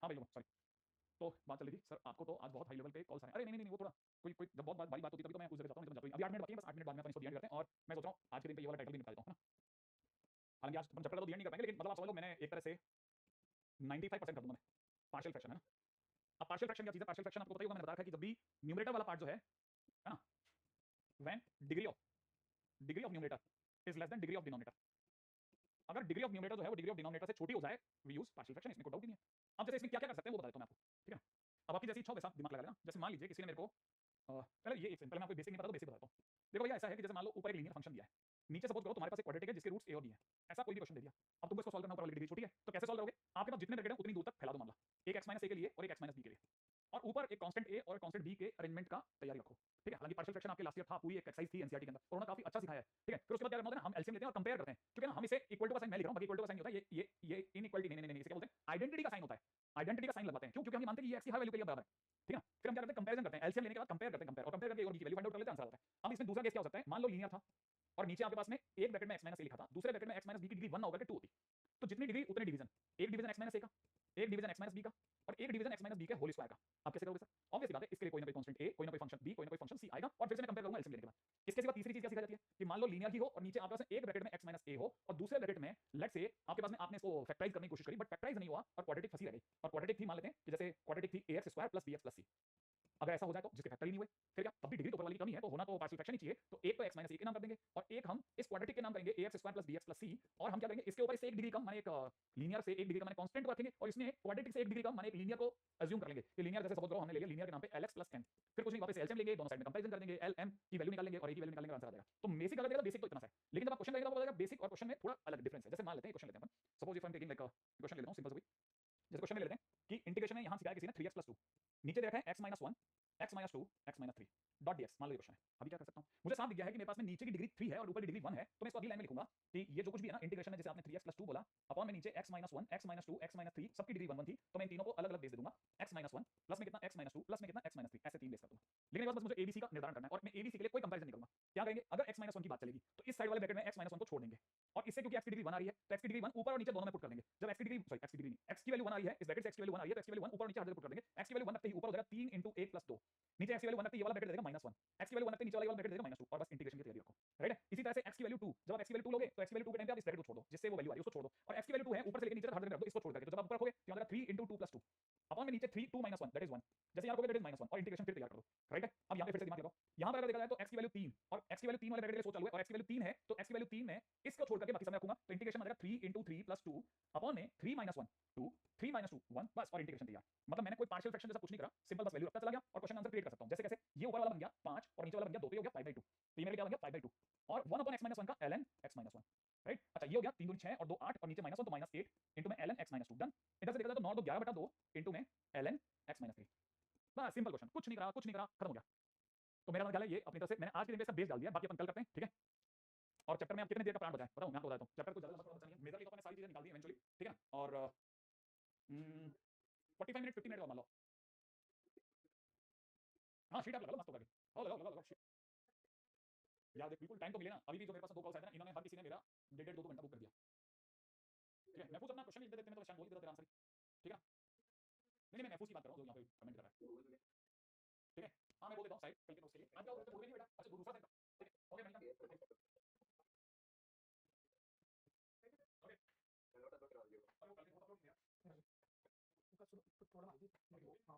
A: हाँ भाई सॉरी। तो बात चल रही थी सर, आपको तो आज बहुत हाई लेवल पे कॉल्स आए। अरे नहीं नहीं नहीं, वो थोड़ा कोई कोई जब बहुत बड़ी बात होती है तभी तो मैं उस जगह जाता हूँ, नहीं तो मैं जाता हूँ। अभी 8 मिनट बाकी है, बस 8 मिनट बाद में अपन इसको डी एंड करते हैं। और मैं सोच रहा हूँ आज के दिन पे ये वाला टाइटल भी निपटा देता हूँ, है ना। हालांकि आज हम चैप्टर तो डी एंड नहीं कर पाएंगे, लेकिन मतलब आप समझ लो मैंने एक तरह से 95% कर दूंगा मैं। पार्शियल फ्रैक्शन है ना। अब पार्शियल फ्रैक्शन क्या चीज है? पार्शियल फ्रैक्शन आपको पता ही होगा, मैंने बताया था कि जब भी न्यूमरेटर वाला पार्ट जो है ना, when degree of numerator is less than degree of denominator, अगर डिग्री ऑफ न्यूमरेटर जो है वो डिग्री ऑफ डिनोमिनेटर से छोटी हो जाए, वी यूज पार्शियल फ्रैक्शन, इसमें कोई डाउट ही नहीं है। अब जैसे इसमें क्या क्या कर सकते हैं वो बता देता हूं मैं आपको, ठीक है। अब आपकी जैसी इच्छा हो वैसा दिमाग लगा लेना। जैसे मान लीजिए किसी ने मेरे को पहले ये एक पहले मैं आपको बेसिक नहीं पता तो बेसिक बताता हूँ। देखो भैया ऐसा है कि जैसे मान लो ऊपर एक लीनियर फंक्शन दिया है, नीचे सपोज करो तुम्हारे पास एक क्वाड्रेटिक है जिसके रूट्स a और b है, ऐसा कोई भी क्वेश्चन दे दिया। अब तुमको इसको सॉल्व करना, ऊपर वाली डिग्री छोटी है तो कैसे सॉल्व करोगे? आपके पास जितने ब्रैकेट है उतनी दूर तक फैला दो, मान लो एक x - a के लिए और एक x - b के लिए, और ऊपर एक कांस्टेंट a और कांस्टेंट b के अरेंजमेंट का तैयारी रखो, ठीक है। हालांकि पार्शियल फ्रैक्शन आपके लास्ट ईयर था, पूरी एक एक्सरसाइज थी एनसीईआरटी के अंदर, उन्होंने काफी अच्छा सिखाया है, ठीक है। फिर उसके बाद क्या करना होता है ना, हम एलसीएम लेते हैं और कंपेयर करते हैं, क्योंकि ना हम इसे इक्वल टू का साइन मैं लिख रहा हूं, बाकी इक्वल टू का साइन नहीं होता, ये इनइक्वालिटी नहीं नहीं नहीं, इसे क्या बोलते हैं? आइडेंटिटी का साइन होता है। आइडेंटिटी का साइन लगाते हैं, क्यों? क्योंकि हम मानते हैं कि ये x की हर वैल्यू के लिए बराबर है, ठीक है। फिर हम क्या करते हैं? कंपैरिजन करते हैं, एलसीएम लेने के बाद कंपेयर करते हैं, कंपेयर और कंपेयर करके a और b की वैल्यू फाइंड आउट कर लेते हैं, आंसर आता है। अब इसमें दूसरा केस क्या हो सकता है? मान लो लीनियर था और नीचे आपके पास में एक ब्रैकेट में x - a लिखा था, दूसरे ब्रैकेट में x - b की डिग्री 1 ना होकर के 2 होती, तो जितनी डिग्री उतनी डिवीजन, एक डिवीजन x - a का, एक डिवीजन x - b का और एक डिवीजन x - b के होल स्क्वायर का। आप कैसे करोगे सर? ऑब्वियस बात है, इसके लिए कोई ना कोई कांस्टेंट a, कोई ना कोई फंक्शन b, कोई ना कोई फंक्शन c आएगा और फिर से मैं कंपेयर करूंगा एलसीएम लेने के बाद। इसके सिवा तीसरी चीज क्या सिखाई जाती है कि मान लो लीनियर ही हो और नीचे आपके पास एक ब्रैकेट में x - a हो और दूसरे ब्रैकेट में लेट्स से आपके पास में आपने इसको फैक्टराइज करने की कोशिश करी बट फैक्टराइज नहीं हुआ और क्वाड्रेटिक फंसी रह गई। और क्वाड्रेटिक थी, मान लेते हैं कि जैसे क्वाड्रेटिक थी ax square plus bx plus c। अगर ऐसा हो जाए तो जिसके फैक्टर ही नहीं हुए, फिर क्या? तब भी डिग्री तो ऊपर वाली की कमी है, तो होना तो पार्शियल फ्रैक्शन ही चाहिए। तो एक तो x - a के नाम कर देंगे और एक हम इस क्वाड्रेटिक के नाम करेंगे ax square plus bx plus c, और हम क्या करेंगे इसके ऊपर से एक डिग्री कम, माने एक लीनियर से एक डिग्री कम माने कांस्टेंट को रखेंगे, और इसमें क्वाड्रेटिक से एक डिग्री कम माने एक लीनियर को अज्यूम कर लेंगे कि लीनियर, जैसे सपोज करो हमने ले लिया लीनियर के नाम पे lx प्लस n, फिर कुछ नहीं, वापस एलसीएम लेंगे, दोनों साइड में कंपैरिजन कर देंगे, lm की वैल्यू निकाल लेंगे और a की वैल्यू निकालेंगे, आंसर आ जाएगा। तो बेसिक अगर देखा तो बेसिक तो इतना सा है, लेकिन जब आप क्वेश्चन लेंगे तो पता चलेगा बेसिक और क्वेश्चन में थोड़ा अलग डिफरेंस है। जैसे मान लेते हैं क्वेश्चन लेते हैं अपन, suppose if I am taking like question ले लेता हूं सिंपल सा कोई, जैसे क्वेश्चन में ले लेते हैं कि इंटीग्रेशन है, यहां सिखाया किसी ने 3x + 2, नीचे दे रखा है x - 1 x - 2 x - 3 dot dx, मान लो ये क्वेश्चन है। अभी क्या कर सकता हूं? मुझे साफ दिख गया है कि मेरे पास में नीचे की डिग्री 3 है और ऊपर की डिग्री 1 है, तो मैं इसको अगली लाइन में लिखूंगा कि ये जो कुछ भी है ना इंटीग्रेशन है, जैसे आपने 3x + 2 बोला अपॉन में नीचे x - 1 x - 2 x - 3 सबकी डिग्री 1 1 थी, तो मैं इन तीनों को अलग अलग बेस दे दूंगा, x - 1 प्लस में कितना x - 2 प्लस में कितना x - 3, ऐसे तीन बेस कर दूंगा। लेकिन एक बात बस मुझे एबीसी का निर्धारण करना है और मैं एबीसी के लिए कोई कंपैरिजन नहीं करूंगा। क्या करेंगे? अगर x - 1 की बात चलेगी तो इस साइड वाले ब्रैकेट में x - 1 को छोड़ देंगे, और इससे क्योंकि x की डिग्री 1 आ रही है तो x की डिग्री 1 ऊपर और नीचे दोनों में पुट कर देंगे। जब x की डिग्री सॉरी x की डिग्री नहीं, x की वैल्यू 1 आ रही है, इस ब्रैकेट से x की वैल्यू 1 आ रही है तो x की वैल्यू 1 ऊपर और नीचे हर जगह पुट कर देंगे। x की वैल्यू 1 रखते ही ऊपर हो जाएगा 3 * 1 + 2, नीचे x की वैल्यू 1 रखते ही ये वाला ब्रैकेट देगा -1, x की वैल्यू 1 रखते ही नीचे वाला ब्रैकेट देगा -2, और बस इंटीग्रेशन की तैयारी रखो, राइट है। इसी तरह से x की वैल्यू 2, जब आप x की वैल्यू 2 लोगे तो x की वैल्यू 2 के टाइम पे आप इस ब्रैकेट को छोड़ दो जिससे वो वैल्यू आ रही है उसको छोड़ दो, और x की वैल्यू 2 है ऊपर से लेकर नीचे तक हर जगह रख दो इसको छोड़ करके, तो जब आप ऊपर रखोगे तो यहाँ 3 * 2 + 2 अपॉन में नीचे 3 2 - 1 दैट इज 1, जैसे यहाँ रखोगे दैट इज -1 और इंटीग्रेशन फिर तैयार कर दो, राइट है। अब यहाँ पे फिर से दिमाग लगाओ, यहाँ पर अगर देखा जाए तो x की वैल्यू 3 और x की वैल्यू 3 वाले ब्रैकेट के लिए सोच चालू है और x की वैल्यू 3 है, तो x की वैल्यू 3 में इसको छोड़ करके बाकी सब रखूंगा, तो इंटीग्रेशन आ जाएगा 3 * 3 + 2 अपॉन में 3 - 1 2 3 - 2 1, बस और इंटीग्रेशन तैयार। मतलब मैंने कोई पार्शियल फ्रैक्शन जैसा कुछ नहीं करा, सिंपल बस वैल्यू रखता चला गया और क्वेश्चन आंसर क्रिएट कर सकता हूं। जैसे कैसे? ये ऊपर वाला बन गया 5 और नीचे वाला बन गया 2, तो ये हो गया 5/2, तो ये मेरे क्या बन गया 5/2 और 1 अपॉन x - 1 का ln x - 1, राइट। अच्छा ये हो गया 3 दूनी 6 और 2 8 और नीचे -1 तो -8 इनटू में ln x - 2, डन। इधर से देखा जाए तो 9 2 11/2 इनटू में ln x - 3, बस सिंपल क्वेश्चन, कुछ नहीं करा खत्म हो गया। तो मेरा ख्याल है ये अपनी तरफ से मैंने आज के दिन पे इसका बेस डाल दिया, बाकी अपन कल करते हैं, ठीक है। और चैप्टर में आप कितने देर का प्लान बताएं बताऊं, मैं आपको बताता हूं। चैप्टर को ज्यादा लंबा नहीं है, मेजरली तो मैंने सारी चीजें निकाल दी इवेंचुअली, ठीक है ना। और 45 मिनट 50 मिनट का मान लो। हाँ शीट आप लगा लो मस्त होगा, लगाओ शीट। यार देख बिल्कुल टाइम तो मिले ना, अभी भी जो मेरे पास 2 कॉल्स आए थे ना, इन्होंने हर किसी ने मेरा 1.5 2 घंटा बुक कर दिया, ठीक है। महफूज अपना क्वेश्चन लिख देते हैं, मैं तो शायद बोल ही देता तेरा आंसर, ठीक है। नहीं मैं महफूज की बात कर रहा हूँ जो यहाँ पे कमेंट कर रहा है, ठीक है। हाँ मैं बोल देता हूँ साइड कल के नोट्स के लिए आज जाओ, बोल नहीं बेटा, अच्छा दूसरा दिन का, ठीक है ओके मनीषा, ओके और वो कल के बहुत अपलोड किया उसका थोड़ा आगे, हाँ